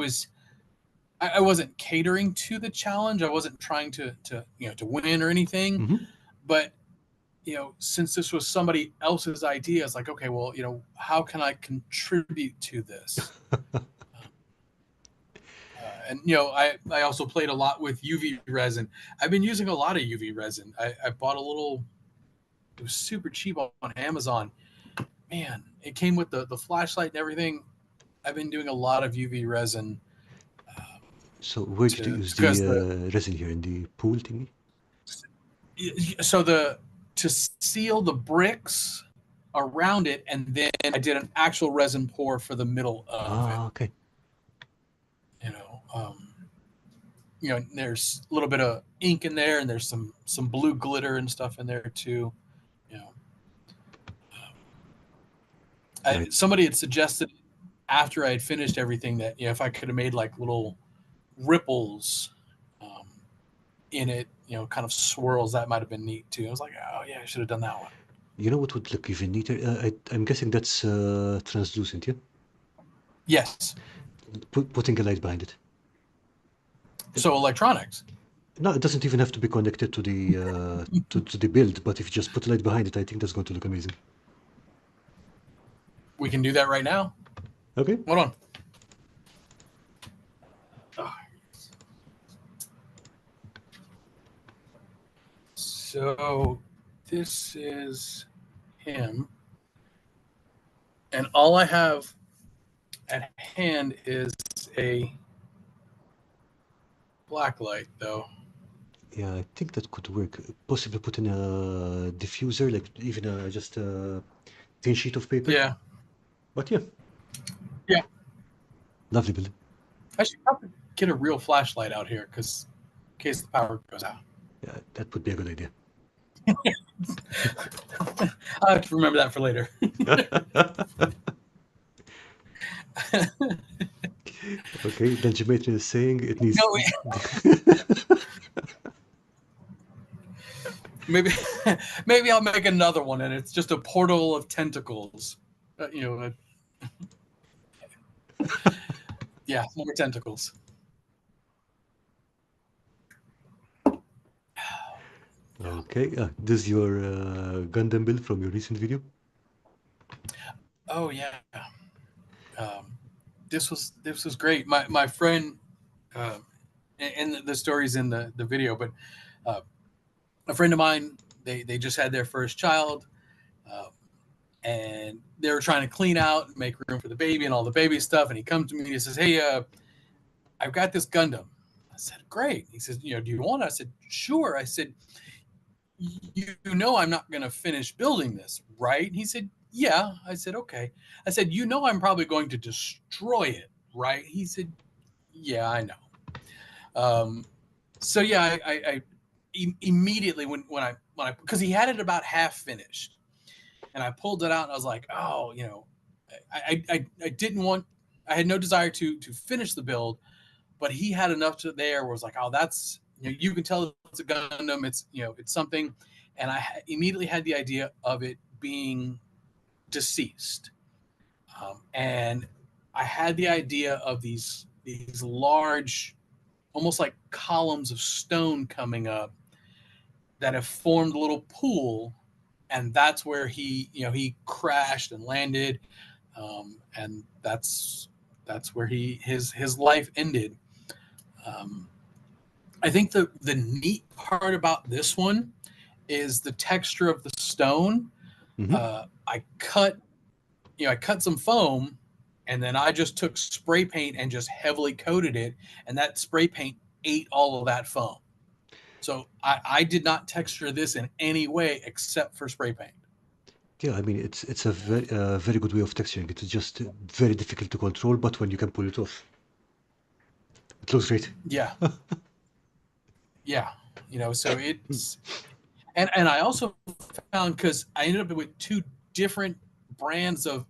wasn't catering to the challenge. I wasn't trying to win or anything. Mm-hmm. But since this was somebody else's idea, it's like, okay, well, how can I contribute to this? And I also played a lot with UV resin. I've been using a lot of UV resin. I bought a little. It was super cheap on Amazon. Man, it came with the flashlight and everything. I've been doing a lot of UV resin. So where did you To use because the resin here? In the pool thingy? so the to seal the bricks around it, and then I did an actual resin pour for the middle of it. Ah, okay. You know, there's a little bit of ink in there, and there's some blue glitter and stuff in there too. You know, Right. somebody had suggested after I had finished everything that if I could have made like little ripples um, in it, kind of swirls, that might have been neat too. I was like, oh yeah, I should have done that one. You know what would look even neater? I'm guessing that's translucent, yeah? Yes. Putting a light behind it. So electronics. No, it doesn't even have to be connected to the to the build, but if you just put a light behind it, I think that's going to look amazing. We can do that right now. Okay. Hold on. So this is him, and all I have at hand is a black light, though. Yeah, I think that could work. Possibly put in a diffuser, like even just a thin sheet of paper. Yeah. But yeah. Yeah. Lovely build. I should probably get a real flashlight out here because in case the power goes out. Yeah, that would be a good idea. I'll have to remember that for later. Okay, then Dimitri is saying it needs. Maybe I'll make another one, and it's just a portal of tentacles. Yeah, more tentacles. Okay, this is your Gundam build from your recent video? Oh yeah, this was great. My friend, and the story's in the video, but a friend of mine, they just had their first child, and they were trying to clean out and make room for the baby and all the baby stuff. And he comes to me and he says, "Hey, I've got this Gundam." I said, "Great." He says, "Do you want it?" I said, "Sure." I said, "You know I'm not going to finish building this, right?" He said, "Yeah." I said, "Okay." I said, I'm probably going to destroy it, right?" He said, "Yeah, I know." So yeah, I immediately when I because he had it about half finished, and I pulled it out and I was like, oh, I didn't want, I had no desire to finish the build, but he had enough to there where it was like, oh, that's, you can tell it's a Gundam, it's it's something, and I immediately had the idea of it being deceased, and I had the idea of these large, almost like columns of stone coming up that have formed a little pool and that's where he crashed and landed, and that's where his life ended. Um, I think the neat part about this one is the texture of the stone. Hmm. I cut some foam, and then I just took spray paint and just heavily coated it, and that spray paint ate all of that foam. So I did not texture this in any way except for spray paint. Yeah, I mean it's a very good way of texturing it. It's just very difficult to control, but when you can pull it off, it looks great. Yeah, yeah. So and I also found, because I ended up with two different brands of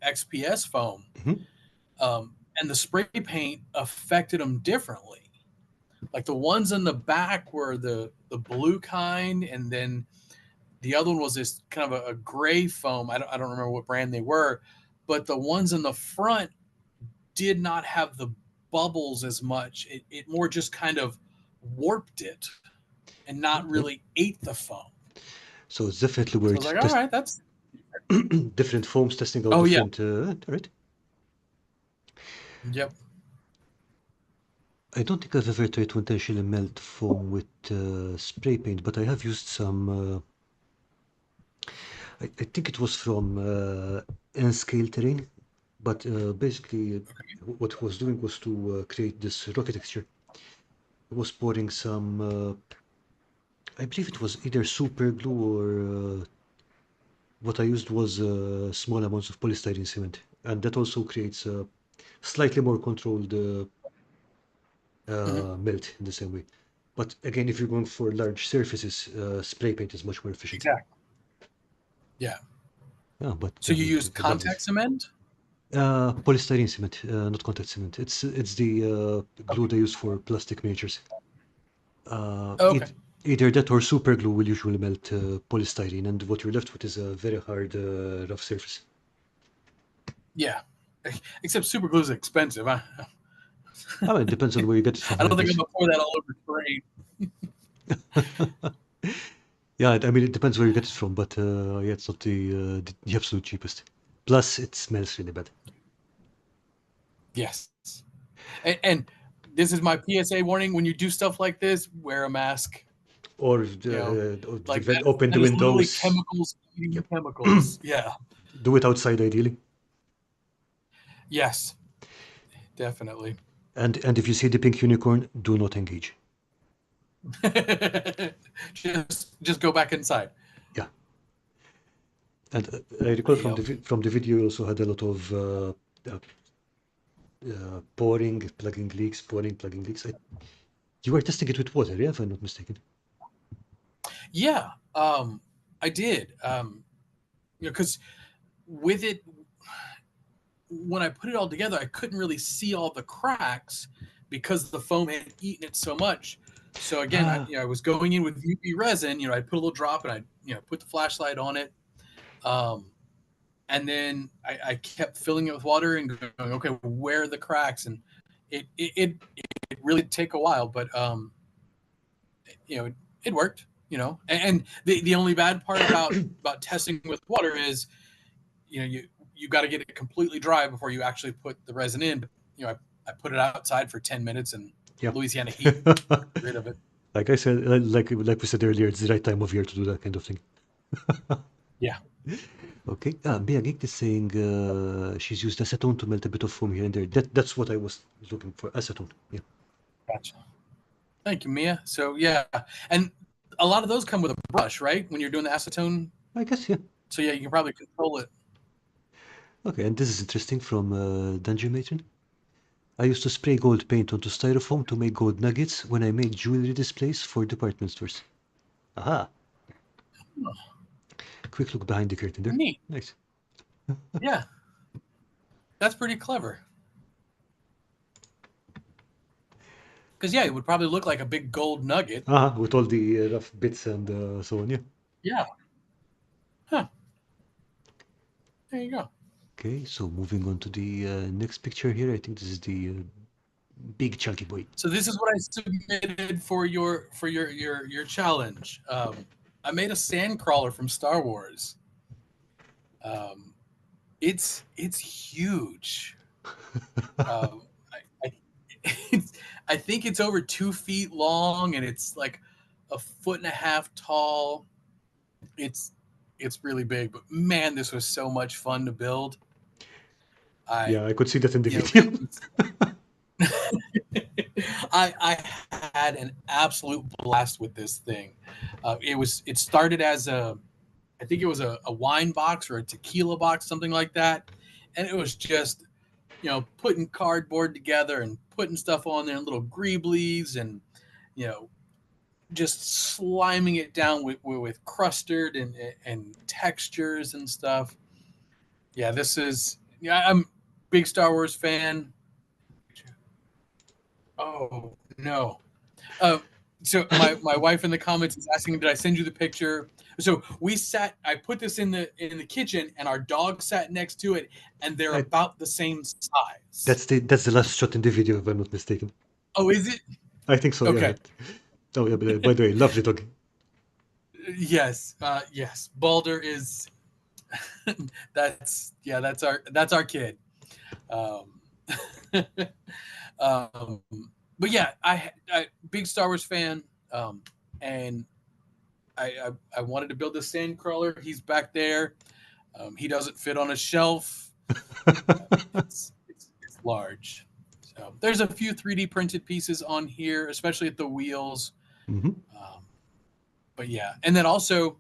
XPS foam, Hmm. and the spray paint affected them differently. Like the ones in the back were the blue kind, and then the other one was this kind of a gray foam. I don't remember what brand they were, but the ones in the front did not have the bubbles as much. It more just kind of warped it and not Okay, really ate the foam. so it's definitely So I was worth like, all right, that's different foams, testing out oh yeah, different. All right. yep. I don't think I've ever tried to intentionally melt foam with spray paint, but I have used some. I think it was from N-scale terrain, but basically what it was doing was to create this rocky texture. It was pouring some, I believe it was either super glue or what I used was small amounts of polystyrene cement, and that also creates a slightly more controlled Hmm. melt in the same way. But again, if you're going for large surfaces, spray paint is much more efficient. Exactly. Yeah. Yeah, but So yeah, you use I love this. contact cement? Polystyrene cement, not contact cement. It's the glue Okay. they use for plastic miniatures. Uh, Oh, okay. eith- Either that or super glue will usually melt polystyrene, and what you're left with is a very hard, rough surface. Yeah. Except super glue is expensive. I mean, it depends on where you get it from, I I don't think I'm guess. gonna pour that all over terrain. Yeah, I mean, it depends where you get it from, but yeah, it's not the absolute cheapest. Plus, it smells really bad. Yes. And this is my PSA warning: when you do stuff like this, wear a mask. Or, or Like open the that is literally windows. chemicals eating Yep. chemicals. Yeah. Do it outside, ideally. Yes. Definitely. And if you see the pink unicorn, do not engage. Just go back inside. Yeah. And I recall Yep. from the video, you also had a lot of pouring, plugging leaks, pouring, plugging leaks. You were testing it with water, yeah, if I'm not mistaken. Yeah. I did. Because with it, when I put it all together, I couldn't really see all the cracks because the foam had eaten it so much. So again, Ah, I was going in with UV resin. I'd put a little drop and I put the flashlight on it, um, and then I kept filling it with water and going, okay, where are the cracks? And it really did take a while, but it worked. And the only bad part about testing with water is you got to get it completely dry before you actually put the resin in. But I put it outside for 10 minutes, and yeah. Louisiana heat got rid of it. Like I said, like we said earlier, it's the right time of year to do that kind of thing. Yeah, Okay. Bea Geek is saying she's used acetone to melt a bit of foam here and there. That's what I was looking for. Acetone. Yeah. gotcha. Thank you, Mia. So yeah, and a lot of those come with a brush, right? When you're doing the acetone. I guess, yeah. So yeah, you can probably control it. Okay, and this is interesting from Dungeon Matron. I used to spray gold paint onto styrofoam to make gold nuggets when I made jewelry displays for department stores. Aha! Quick look behind the curtain there. Neat. Nice. Yeah, that's pretty clever. Because yeah, it would probably look like a big gold nugget. Aha, with all the rough bits and so on, yeah. Yeah. Huh. There you go. Okay, so moving on to the next picture here. I think this is the big chunky boy. So this is what I submitted for your challenge. I made a sand crawler from Star Wars. It's huge. Um, I, it's, I think it's over 2 feet long, and it's like a foot and a half tall. It's it's really big, but man, this was so much fun to build. I Yeah, I could see that in the you know video. I had an absolute blast with this thing. It started as I think it was a wine box or a tequila box, something like that, and it was just putting cardboard together and putting stuff on there, and little greeblies, and you know just sliming it down with custard and textures and stuff. Yeah, I'm a big Star Wars fan. Oh no. Uh, so my wife in the comments is asking, did I send you the picture? So I put this in the kitchen, and our dog sat next to it, and they're I, about the same size. that's the last shot in the video, if I'm not mistaken. Oh, is it? I think so, yeah. Okay. Oh, yeah, but, by the way, lovely dog. Yes. Balder is that's our kid. Um, um, but yeah, I big Star Wars fan, and I wanted to build this sand crawler. He's back there. He doesn't fit on a shelf. It's large. So there's a few 3D printed pieces on here, especially at the wheels. Hmm. But yeah, and then also,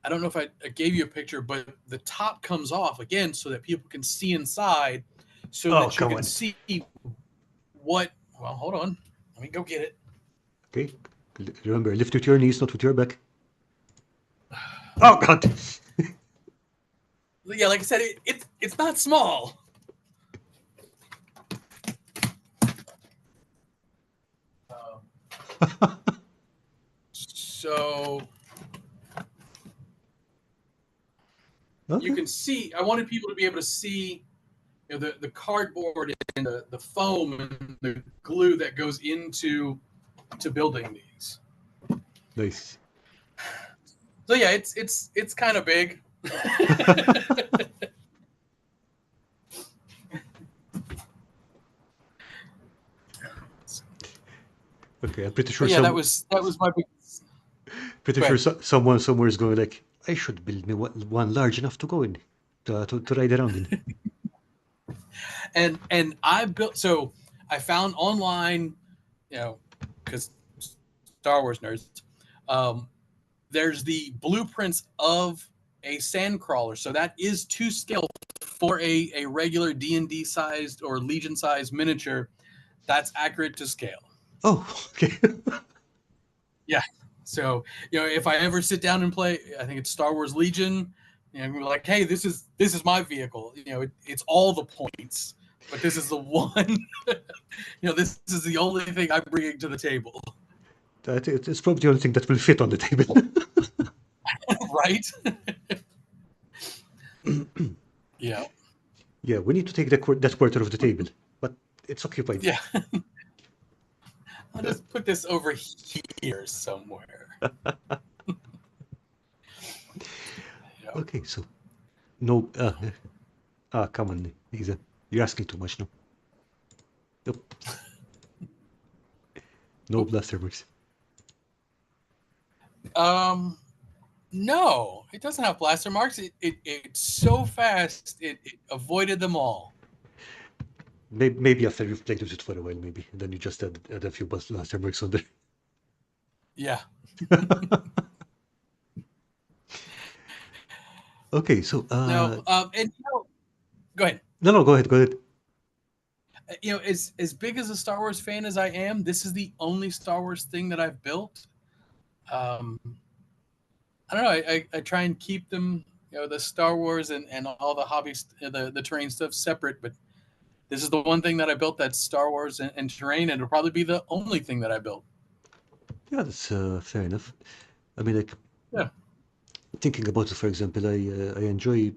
I don't know if I gave you a picture, but the top comes off again so that people can see inside, so Oh, that you come can on. see what. Well, hold on. Let me go get it. Okay. Remember, lift with your knees, not with your back. Oh, God. Yeah, like I said, it's not small. So you Okay. can see. I wanted people to be able to see, the cardboard and the foam and the glue that goes into building these. Nice. So yeah, it's kind of big. Okay, I'm pretty sure But yeah, that was my big. pretty Go sure ahead. someone somewhere is going like, I should build me one large enough to go in, to ride around in. And I built. So I found online, because Star Wars nerds. Um, there's the blueprints of a sand crawler, so that is to scale for a regular D&D sized or Legion sized miniature. That's accurate to scale. Oh, okay. Yeah. So if I ever sit down and play, I think it's Star Wars Legion. We're like, hey, this is my vehicle. It's all the points, but this is the one. This is the only thing I'm bringing to the table. It's probably the only thing that will fit on the table. Right? Yeah. Yeah, we need to take that quarter of the table, but it's occupied. Yeah. I'll just put this over here somewhere. Yeah. Okay, so no, come on, Lisa, you're asking too much now. Nope, no Oop. blaster works. No, it doesn't have blaster marks. It's so fast. It avoided them all. Maybe after you've played with it for a while, maybe, and then you just add a few blaster marks on there. Yeah. Okay, so No. And go ahead. no, go ahead. As big as a Star Wars fan as I am, this is the only Star Wars thing that I've built. I don't know. I try and keep them, the Star Wars and all the hobbies, the terrain stuff separate. But this is the one thing that I built that's Star Wars and terrain, and it'll probably be the only thing that I built. Yeah, that's fair enough. I mean, like, Yeah. thinking about it, for example, I enjoy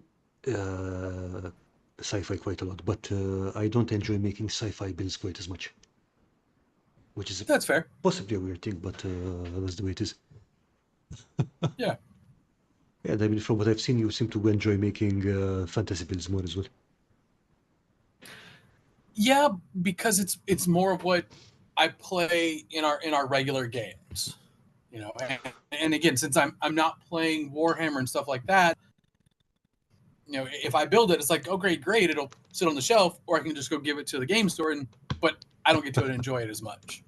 uh, sci-fi quite a lot, but I don't enjoy making sci-fi builds quite as much, which is That's fair. possibly a weird thing, but that's the way it is. Yeah. Yeah, I mean, from what I've seen, you seem to enjoy making fantasy builds more as well. Yeah, because it's more of what I play in our regular games. You know, and again, since I'm not playing Warhammer and stuff like that, you know, if I build it, it's like, oh great, it'll sit on the shelf, or I can just go give it to the game store, and but I don't get to enjoy it as much.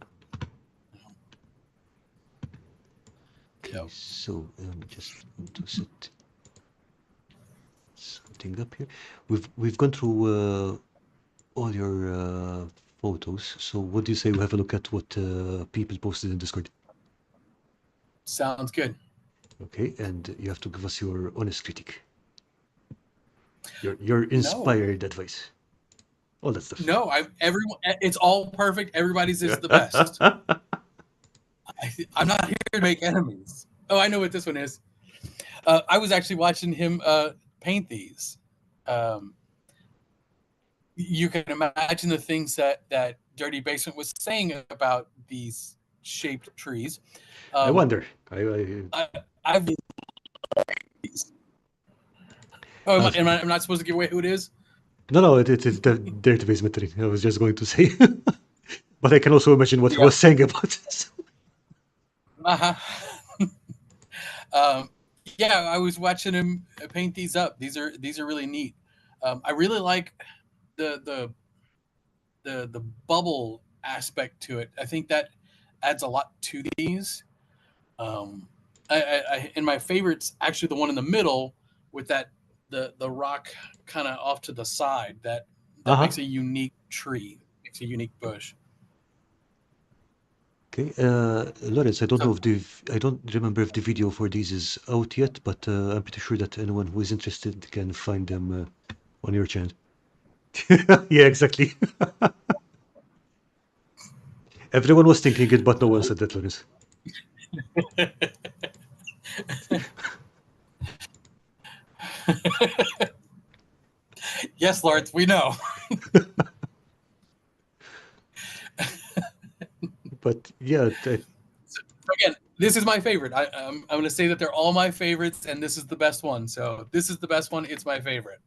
Okay, So so just want to set something up here. We've gone through all your photos. So what do you say we have a look at what people posted in Discord? sounds good. Okay, and you have to give us your honest critique, your No, inspired advice, all that stuff. no, everyone, it's all perfect. Everybody's is the best. I'm not here to make enemies. Oh, I know what this one is. I was actually watching him paint these. Um, you can imagine the things that Dirty Basement was saying about these shaped trees. I Um, wonder. I, I've oh, Uh, am I not supposed to give away who it is? no, it's the database metering. I was just going to say, but I can also imagine what he Yeah. was saying about it. Uh-huh. um, yeah, I was watching him paint these up. These are really neat. I really like the the the bubble aspect to it. I think that adds a lot to these. Um, and my favorite's actually the one in the middle with that the rock kind of off to the side. That Uh-huh. makes a unique tree, makes a unique bush. Okay, Lawrence, So I don't remember if the video for these is out yet, but I'm pretty sure that anyone who is interested can find them on your channel. Yeah, exactly. Everyone was thinking it, but no one said that, Lawrence. yes, Lawrence, we know. But yeah, So, again, this is my favorite. I'm going to say that they're all my favorites, and this is the best one. So this is the best one. It's my favorite.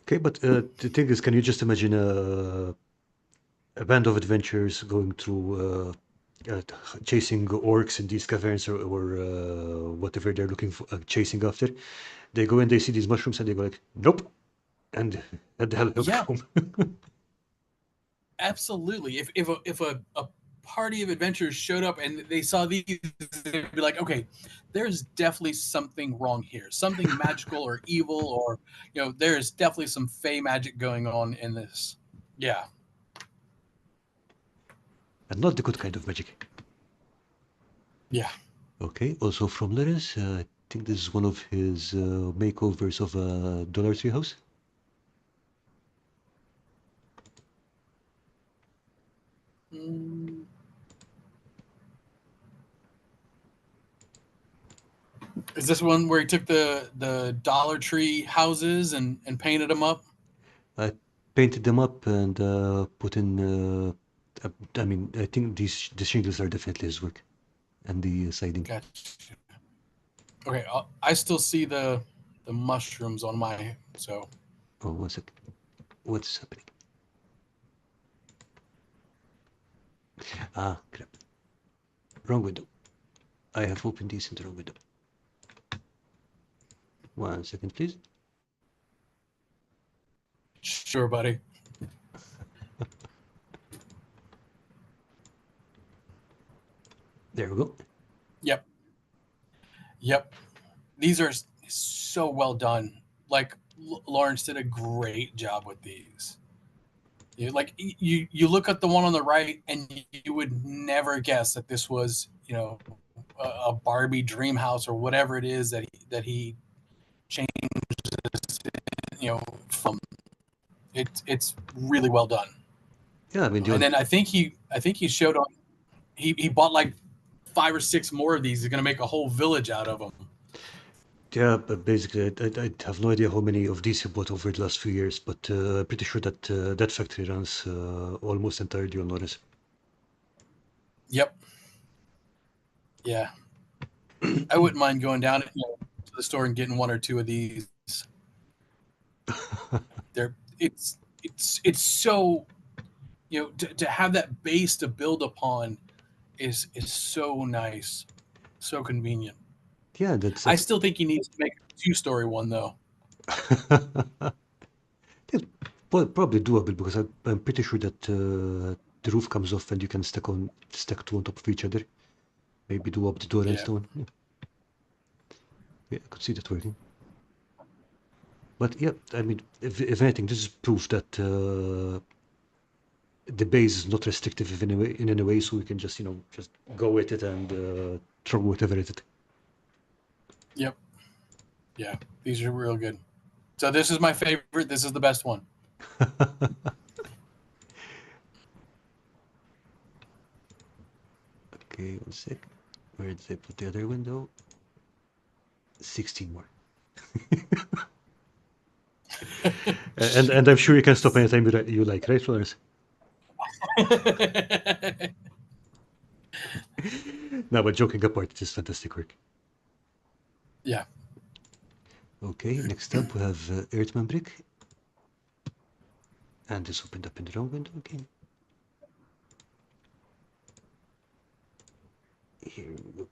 okay, but the thing is, can you just imagine a band of adventurers going through chasing orcs in these caverns or whatever they're looking for, chasing after? They go and they see these mushrooms and they go like, nope, and head the hell back Yeah, home. absolutely. If a party of adventurers showed up and they saw these, they'd be like, okay, there's definitely something wrong here, something magical or evil, or there's definitely some fey magic going on in this. Yeah, And not the good kind of magic. yeah. Okay, also from Lawrence, I think this is one of his makeovers of a Dollar Tree house. Mm. Is this one where he took the Dollar Tree houses and painted them up? I painted them up and put in. I mean, I think the shingles are definitely his work, and the siding. Gotcha. Okay, I still see the mushrooms on my so. Oh, one sec. What's happening? Ah, crap. Wrong window. I have opened these in the wrong window. 1 second, please. Sure, buddy. There we go. Yep, yep. These are so well done. Like Lawrence did a great job with these. Like you look at the one on the right, and you would never guess that this was a Barbie dream house or whatever it is that he changed from. It's really well done. Yeah, I mean, And then I think he showed on he bought like 5 or 6 more of these. He's gonna make a whole village out of them. yeah, but basically, I have no idea how many of these he bought over the last few years, but I'm pretty sure that that factory runs almost entirely on Lotus. Yep. Yeah, I wouldn't mind going down to the store and getting one or two of these. They're it's so to have that base to build upon is so nice, so convenient. Yeah, that's I still think he needs to make a two-story one though. it's probably doable because I'm pretty sure that the roof comes off and you can stack two on top of each other. Maybe do up the door and Yeah. so on. Yeah, I could see that working. But yeah, I mean, if anything, this is proof that the base is not restrictive in any way, so we can just go with it and throw whatever at it. Yep. Yeah. These are real good. So this is my favorite. This is the best one. Okay, one sec. Where did I put the other window? 16 more. And I'm sure you can stop anytime you like, right, Flores? No, but joking apart, it is fantastic work. Yeah. Okay, next up we have Earthman Brick. And this opened up in the wrong window again. Here we go.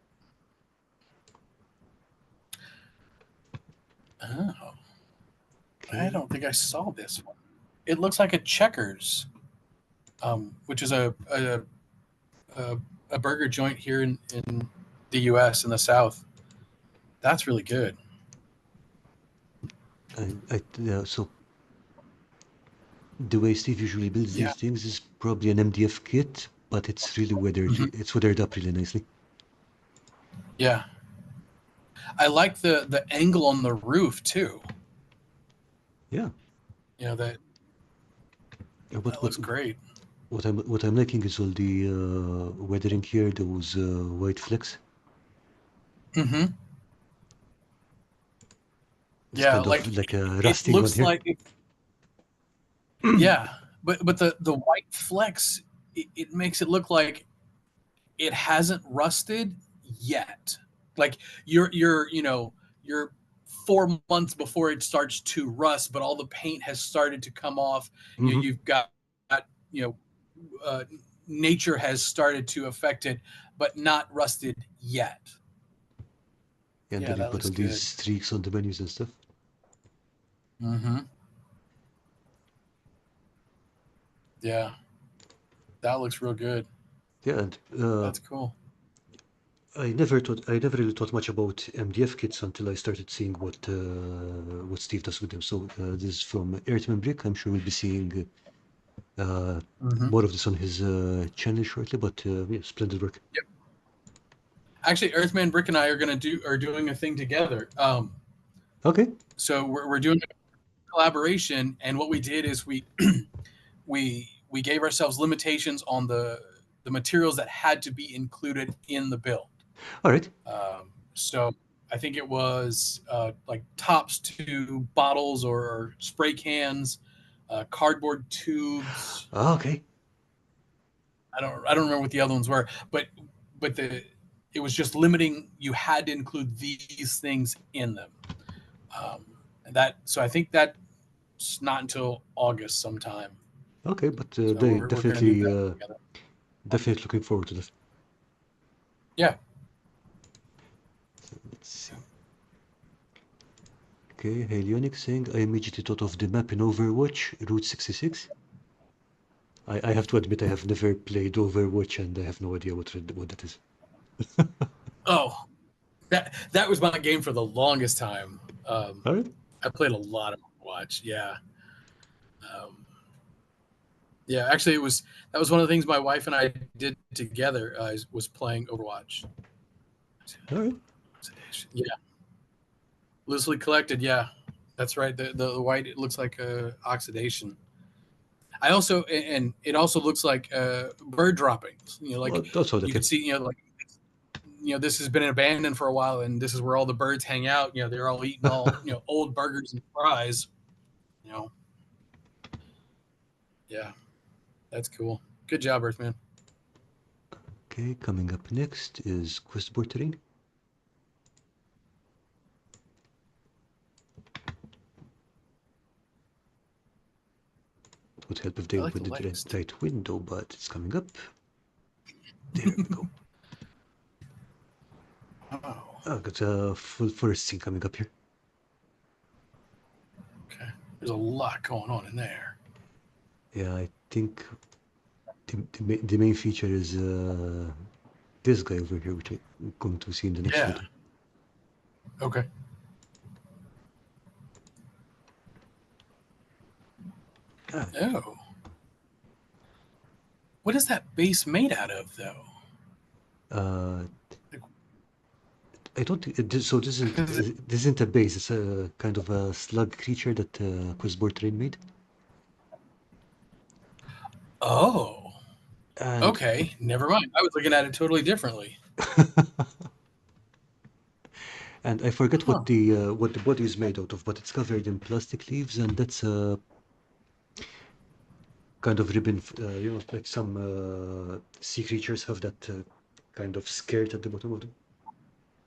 Oh, I Okay. don't think I saw this one. It looks like a Checkers, which is a, a burger joint here in the U.S. in the South. That's really good. So the way Steve usually builds Yeah. these things is probably an MDF kit, but it's really weathered. Hmm. It's weathered up really nicely. Yeah. I like the angle on the roof too. Yeah. That What that what looks great. what I'm liking is all the weathering here. Those white flecks. Hmm. It's Yeah, kind of like like a it rusting on looks here. like yeah, but the white flecks it makes it look like it hasn't rusted yet. Like you're 4 months before it starts to rust, but all the paint has started to come off. Hmm. You've got you know uh, nature has started to affect it, but not rusted yet. And Yeah, then you've that got looks all these good. streaks on the menus and stuff. Mm-hmm. Yeah, that looks real good. Yeah, and That's cool. I never really thought much about MDF kits until I started seeing what Steve does with them. So this is from Earthman Brick. I'm sure we'll be seeing uh, Mm-hmm. more of this on his channel shortly. But yeah, splendid work. Yep. Actually, Earthman Brick and I are doing a thing together. Okay. So we're doing a collaboration, and what we did is we gave ourselves limitations on the materials that had to be included in the build. All right. So I think it was like tops to bottles or spray cans, cardboard tubes. Okay. I don't remember what the other ones were, but the it was just limiting. You had to include these things in them. Um, and that so I think that's not until August sometime. Okay. But So they we're going to do that together. definitely looking forward to that. Yeah. So let's see. Okay, Helionic saying I immediately thought of the map in Overwatch, Route 66. I have to admit I have never played Overwatch and I have no idea what that is. Oh, that was my game for the longest time. All right. I played a lot of Overwatch. Yeah. Um, yeah. Actually, that was one of the things my wife and I did together. Was playing Overwatch. All right. Yeah. Loosely collected. Yeah. That's right. The white it looks like oxidation. I also and it also looks like bird droppings. Like Well, that's all you that can can. see. Like this has been abandoned for a while, and this is where all the birds hang out. They're all eating all old burgers and fries. You know, yeah, that's cool. Good job, Earthman. Okay, coming up next is questboard terrain. It would help if they I like opened the the legs. right window, but it's coming up. There we go. Oh, Oh, got a full forest scene coming up here. okay. There's a lot going on in there. Yeah, I think the main feature is this guy over here, which I'm going to see in the next Yeah. photo. Okay. Ah, Oh. What is that base made out of, though? uh, Like, I don't think so. This isn't a base. It's a kind of a slug creature that questboard terrain made. oh. And Okay. Never mind. I was looking at it totally differently. and I forget Huh. what the body is made out of, but it's covered in plastic leaves, and that's a kind of ribbon. Like some sea creatures have that kind of skirt at the bottom of them.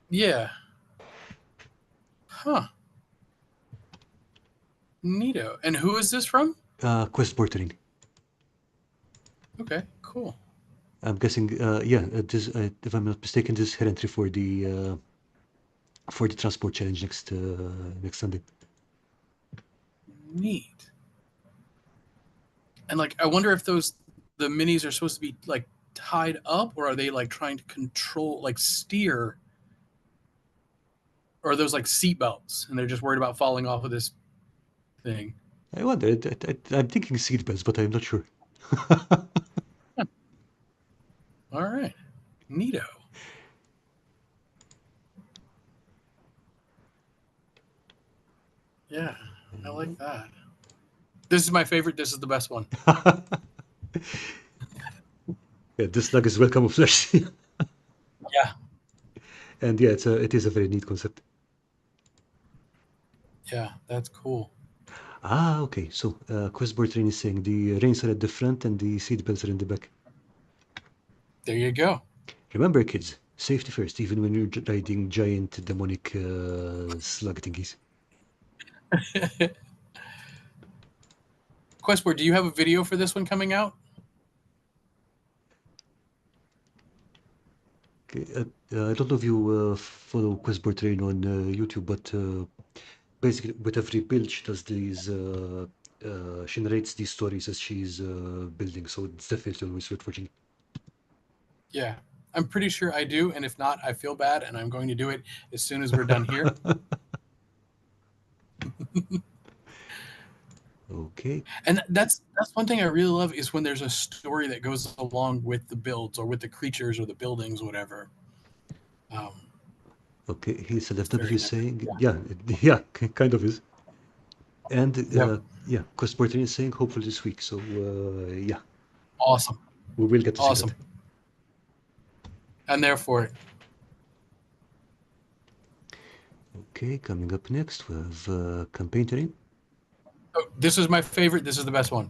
Yeah. Huh. Neato. And who is this from? Questboard terrain. Okay. Cool. I'm guessing. Yeah, this, if I'm not mistaken, this is her entry for the transport challenge next Sunday. Neat. And like, I wonder if the minis are supposed to be like tied up, or are they like trying to control, like steer, or are those like seat belts, and they're just worried about falling off of this thing? I wonder. I'm thinking seat belts, but I'm not sure. All right. Neato. Yeah, I like that. This is my favorite. This is the best one. Yeah, this slug is well camouflaged. Yeah. And yeah, it is a very neat concept. Yeah, that's cool. Ah, okay. So questboard train is saying the reins are at the front and the seat belts are in the back. There you go. Remember, kids, safety first, even when you're riding giant demonic slug thingies. Questboard, do you have a video for this one coming out? Okay, I don't know if you follow questboard train on YouTube, but basically with every build she does these she narrates these stories as she's building, so it's definitely always worth watching. Yeah, I'm pretty sure I do, and if not, I feel bad, and I'm going to do it as soon as we're done here. Okay. And that's one thing I really love is when there's a story that goes along with the builds or with the creatures or the buildings, whatever. Um, Okay, he's it's very LFW nice. saying, Yeah. yeah, yeah, kind of is. And Yep. yeah, Cosportin is saying hopefully this week. So yeah, Awesome. we will get to see that. Awesome. I'm there for it. Okay, coming up next, we have campaign terrain. Oh, this is my favorite. This is the best one.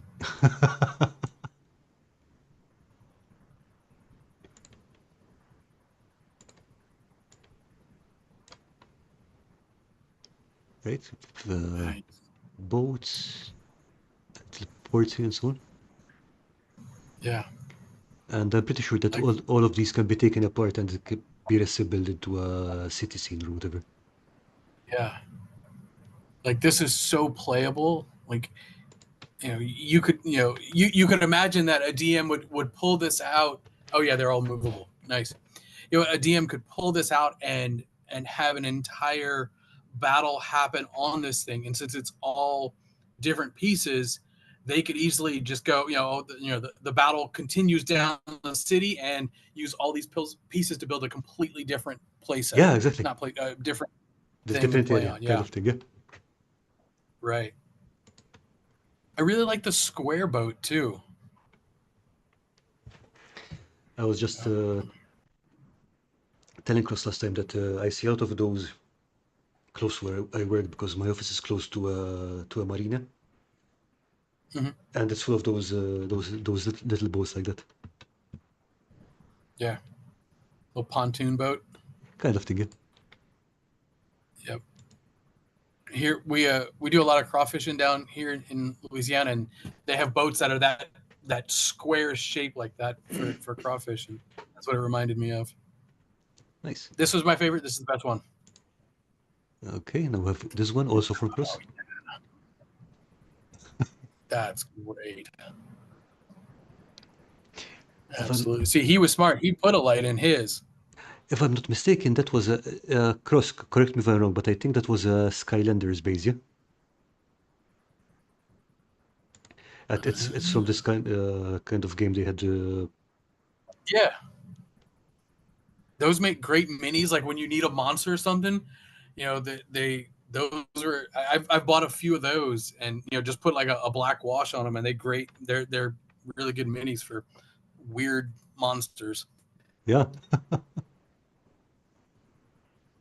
Right, the Right. boats, teleports and so on. Yeah. And I'm pretty sure that Like, all of these can be taken apart and it could be reassembled into a city scene or whatever. yeah. Like this is so playable. Like, you could, you could imagine that a DM would pull this out. Oh yeah, they're all movable. Nice. A DM could pull this out and have an entire battle happen on this thing. And since it's all different pieces, they could easily just go, the battle continues down the city and use all these pieces to build a completely different play set, Yeah, exactly. not play different This thing to different play area on. kind Yeah, of thing. Yeah. right. I really like the square boat too. I was just telling Cross last time that I see a lot of those close to where I work because my office is close to a marina, Mhm. and it's full of those little boats like that. Yeah, little pontoon boat. Kind of thing. Yeah. Yep. Here we do a lot of crawfishing down here in Louisiana, and they have boats that are that square shape like that for crawfishing. That's what it reminded me of. Nice. This was my favorite. This is the best one. Okay, now we have this one also for cross. That's great. If I'm Absolutely. See, he was smart. He put a light in his. if I'm not mistaken, that was a cross. Correct me if I'm wrong, but I think that was a Skylanders base. Yeah. It's from this kind of game they had. Yeah, those make great minis. Like when you need a monster or something, those are. I've bought a few of those, and just put like a black wash on them, and they're really good minis for weird monsters. Yeah.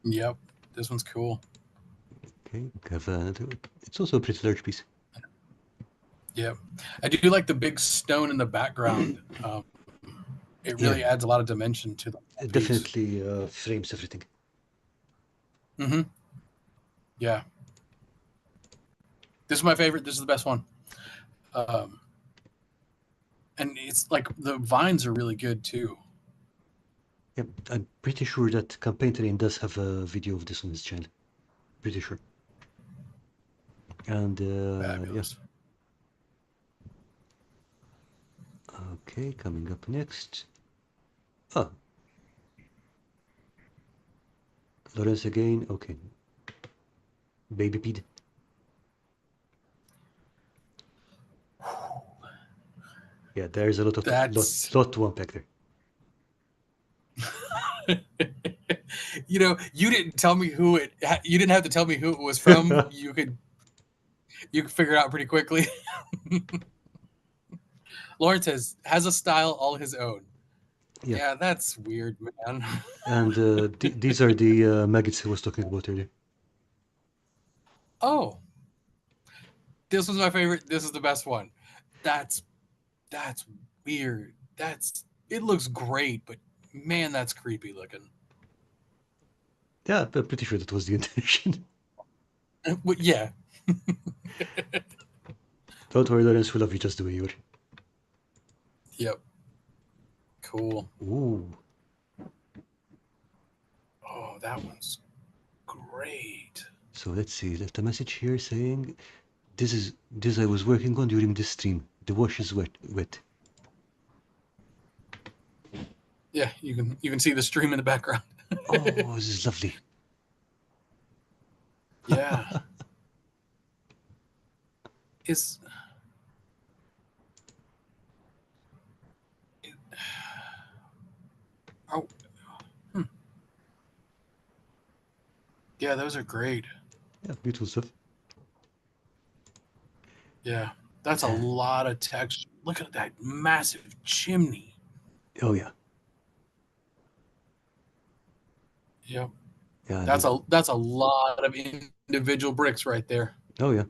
Yep, this one's cool. Okay. We have it's also a pretty large piece. Yep, I do like the big stone in the background. It Yeah. really adds a lot of dimension to the It piece. definitely frames everything. Mm-hmm. Yeah. This is my favorite. This is the best one. And it's like the vines are really good too. Yeah, I'm pretty sure that Campaign Terrain does have a video of this on his channel. Pretty sure. And yeah. Fabulous. Okay, coming up next. Oh. Lawrence again. Okay. Baby Pete. Yeah, there's a lot to unpack there. You didn't tell me you didn't have to tell me who it was from. You could figure it out pretty quickly. Lawrence has a style all his own. Yeah, that's weird, man. And these are the maggots I was talking about earlier. Oh, this was my favorite. This is the best one. That's weird. It looks great, but man, that's creepy looking. Yeah, I'm pretty sure that was the intention. Yeah. Don't worry, Lawrence, we love you just the way you are. Yep. Cool. Ooh. Oh, that one's great. So let's see. Left a message here saying, "This I was working on during this stream. The wash is wet." Yeah, you can see the stream in the background. Oh, this is lovely. Yeah. Yeah, those are great. Yeah, beautiful stuff. Yeah, that's a lot of texture. Look at that massive chimney. Oh yeah. Yep. Yeah. That's a lot of individual bricks right there. Oh yeah.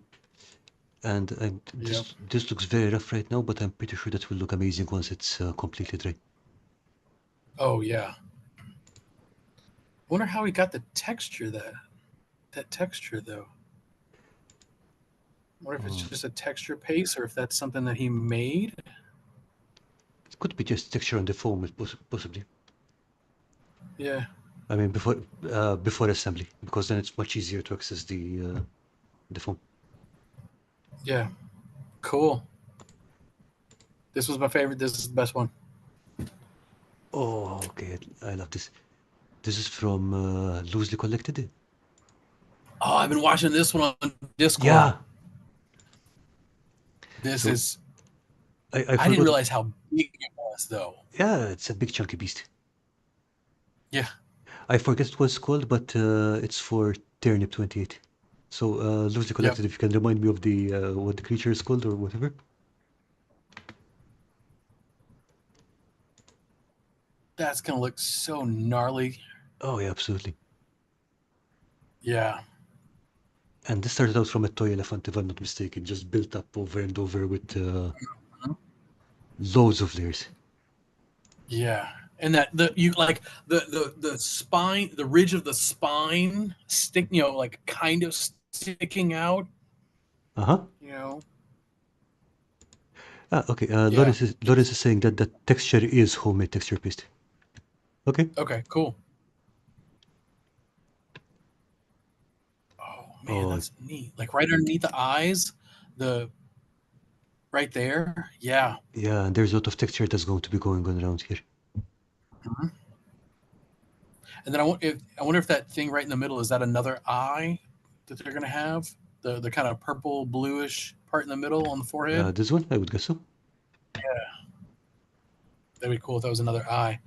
And this looks very rough right now, but I'm pretty sure that will look amazing once it's completely dry. Oh yeah. Wonder how he got the texture that texture though. What if it's just a texture paste, or if that's something that he made? It could be just texture on the foam, possibly. Yeah. I mean, before assembly, because then it's much easier to access the foam. Yeah. Cool. This was my favorite. This is the best one. Oh, okay. I love this. This is from Loosely Collected. Oh, I've been watching this one on Discord. Yeah. This is. I didn't realize how big it was, though. Yeah, it's a big chunky beast. Yeah. I forget what it's called, but it's for Turnip 28. So Loosely Collected, if you can remind me of the what the creature is called or whatever. That's gonna look so gnarly. Oh yeah, absolutely. Yeah. And this started out from a toy elephant, if I'm not mistaken, just built up over and over with loads of layers. Yeah, and that you like the spine, the ridge of the spine stick, like kind of sticking out. Uh-huh. You know, Okay. yeah. Lawrence is saying that the texture is homemade texture paste. Okay. Okay, cool. Oh man, Oh, that's neat. Like right underneath the eyes, the right there. Yeah. yeah, and there's a lot of texture that's going to be going on around here. Mhm. And then I wonder if that thing right in the middle is that another eye that they're gonna have, the kind of purple bluish part in the middle on the forehead. This one, I would guess so. That'd be cool if that was another eye.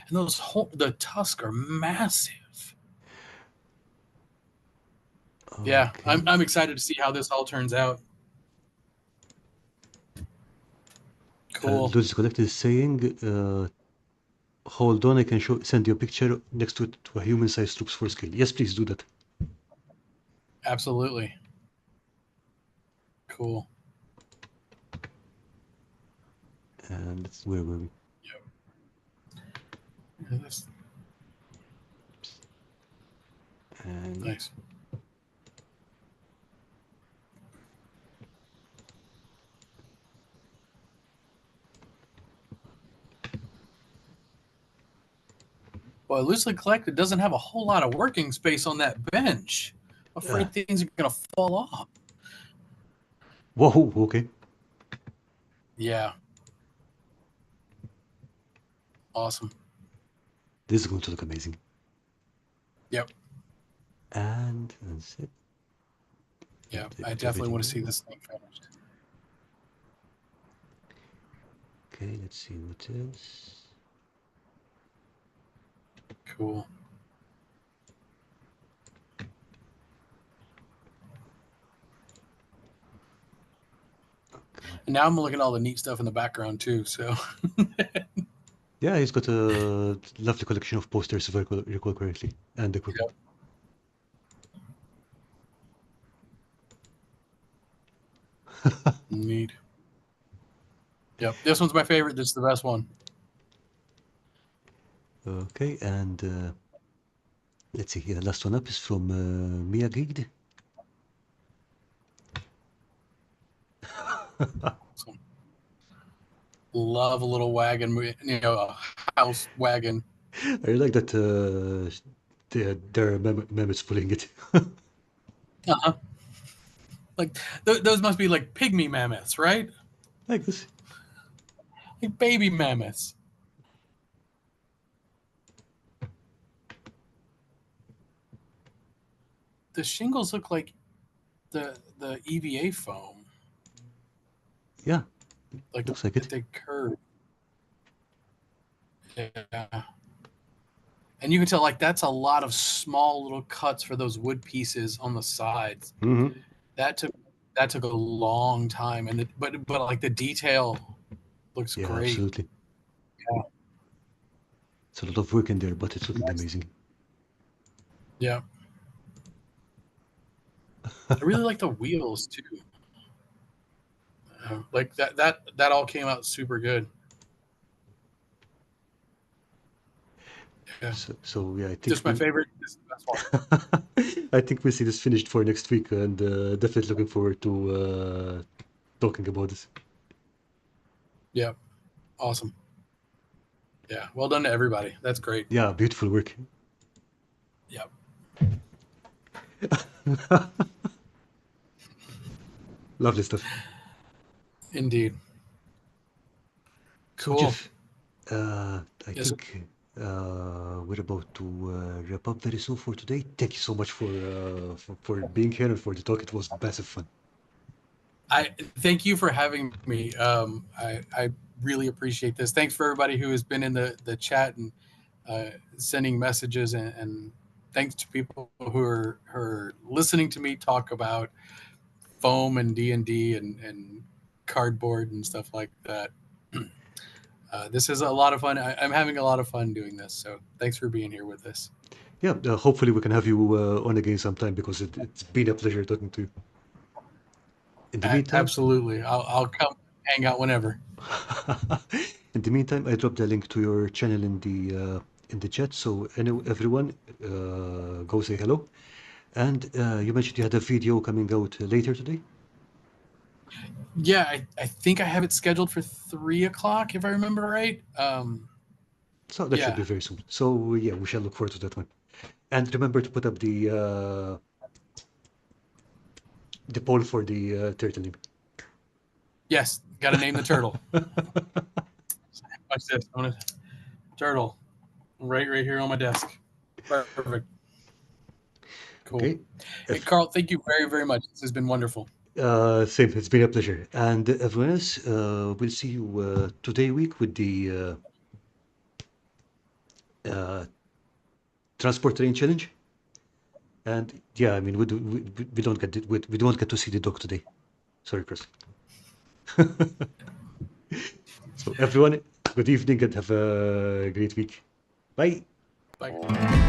And the tusks are massive. Yeah, Okay. I'm excited to see how this all turns out. Cool. Lewis Collect is saying, hold on, I can send you a picture next to it to a human-sized troops for scale. Yes, please do that. Absolutely. Cool. And where were we? Yeah, that's And nice. Well, loosely collected doesn't have a whole lot of working space on that bench. I'm afraid things are gonna fall off. whoa, okay. Yeah. Awesome. This is going to look amazing. Yep. And that's it. Yeah. I definitely Everything want to see else. this thing finished. Okay, let's see what else. Cool. Okay. And now I'm looking at all the neat stuff in the background too. So Yeah, he's got a lovely collection of posters, if I recall correctly, and equipment. yep. Neat. Yep. This one's my favorite. This is the best one. Okay, and let's see here. The last one up is from Mia Gigd. So, love a little wagon, a house wagon. I like that there are mammoths pulling it. Uh-huh. Like those must be like pygmy mammoths, right? Like this. Like baby mammoths. The shingles look like the EVA foam. Yeah, Like looks like that it. they curve. Yeah. And you can tell like that's a lot of small little cuts for those wood pieces on the sides. Mm-hmm. That took that took a long time, and but like the detail looks Yeah, great. absolutely. Yeah. It's a lot of work in there, but it's looking Nice. amazing. Yeah. I really like the wheels too. Like that all came out super good. Yeah. So yeah, I think Just my we'll. favorite. This is the best one. I think we'll see this finished for next week, and definitely looking forward to talking about this. Yeah. Awesome. Yeah. Well done to everybody. That's great. Yeah, beautiful work. Yeah. Lovely stuff. Indeed. So Cool. Jeff, I Yes, sir. think we're about to wrap up very soon for today. Thank you so much for being here and for the talk. It was massive fun. I thank you for having me. I really appreciate this. Thanks for everybody who has been in the chat and sending messages, and thanks to people who are listening to me talk about foam and D&D and cardboard and stuff like that. This is a lot of fun. I'm having a lot of fun doing this. So thanks for being here with us. Yeah, hopefully we can have you on again sometime because it's been a pleasure talking to you. In the meantime, Absolutely. I'll come hang out whenever. In the meantime, I dropped a link to your channel in the chat, so everyone go say hello. And you mentioned you had a video coming out later today. Yeah, I think I have it scheduled for 3 o'clock if I remember right. So that should Yeah. be very soon. So yeah, we shall look forward to that one. And remember to put up the poll for the turtle name. Yes, got to name the turtle. Watch this. I'm gonna turtle right here on my desk. Perfect. Cool. Okay. Hey, If, Carl, thank you very much. This has been wonderful. same, it's been a pleasure. And everyone else, we'll see you today week with the uh, transport train challenge. And yeah, I mean, we don't get we don't get to see the dog today. Sorry, Chris. So everyone, good evening and have a great week. Bye. Bye.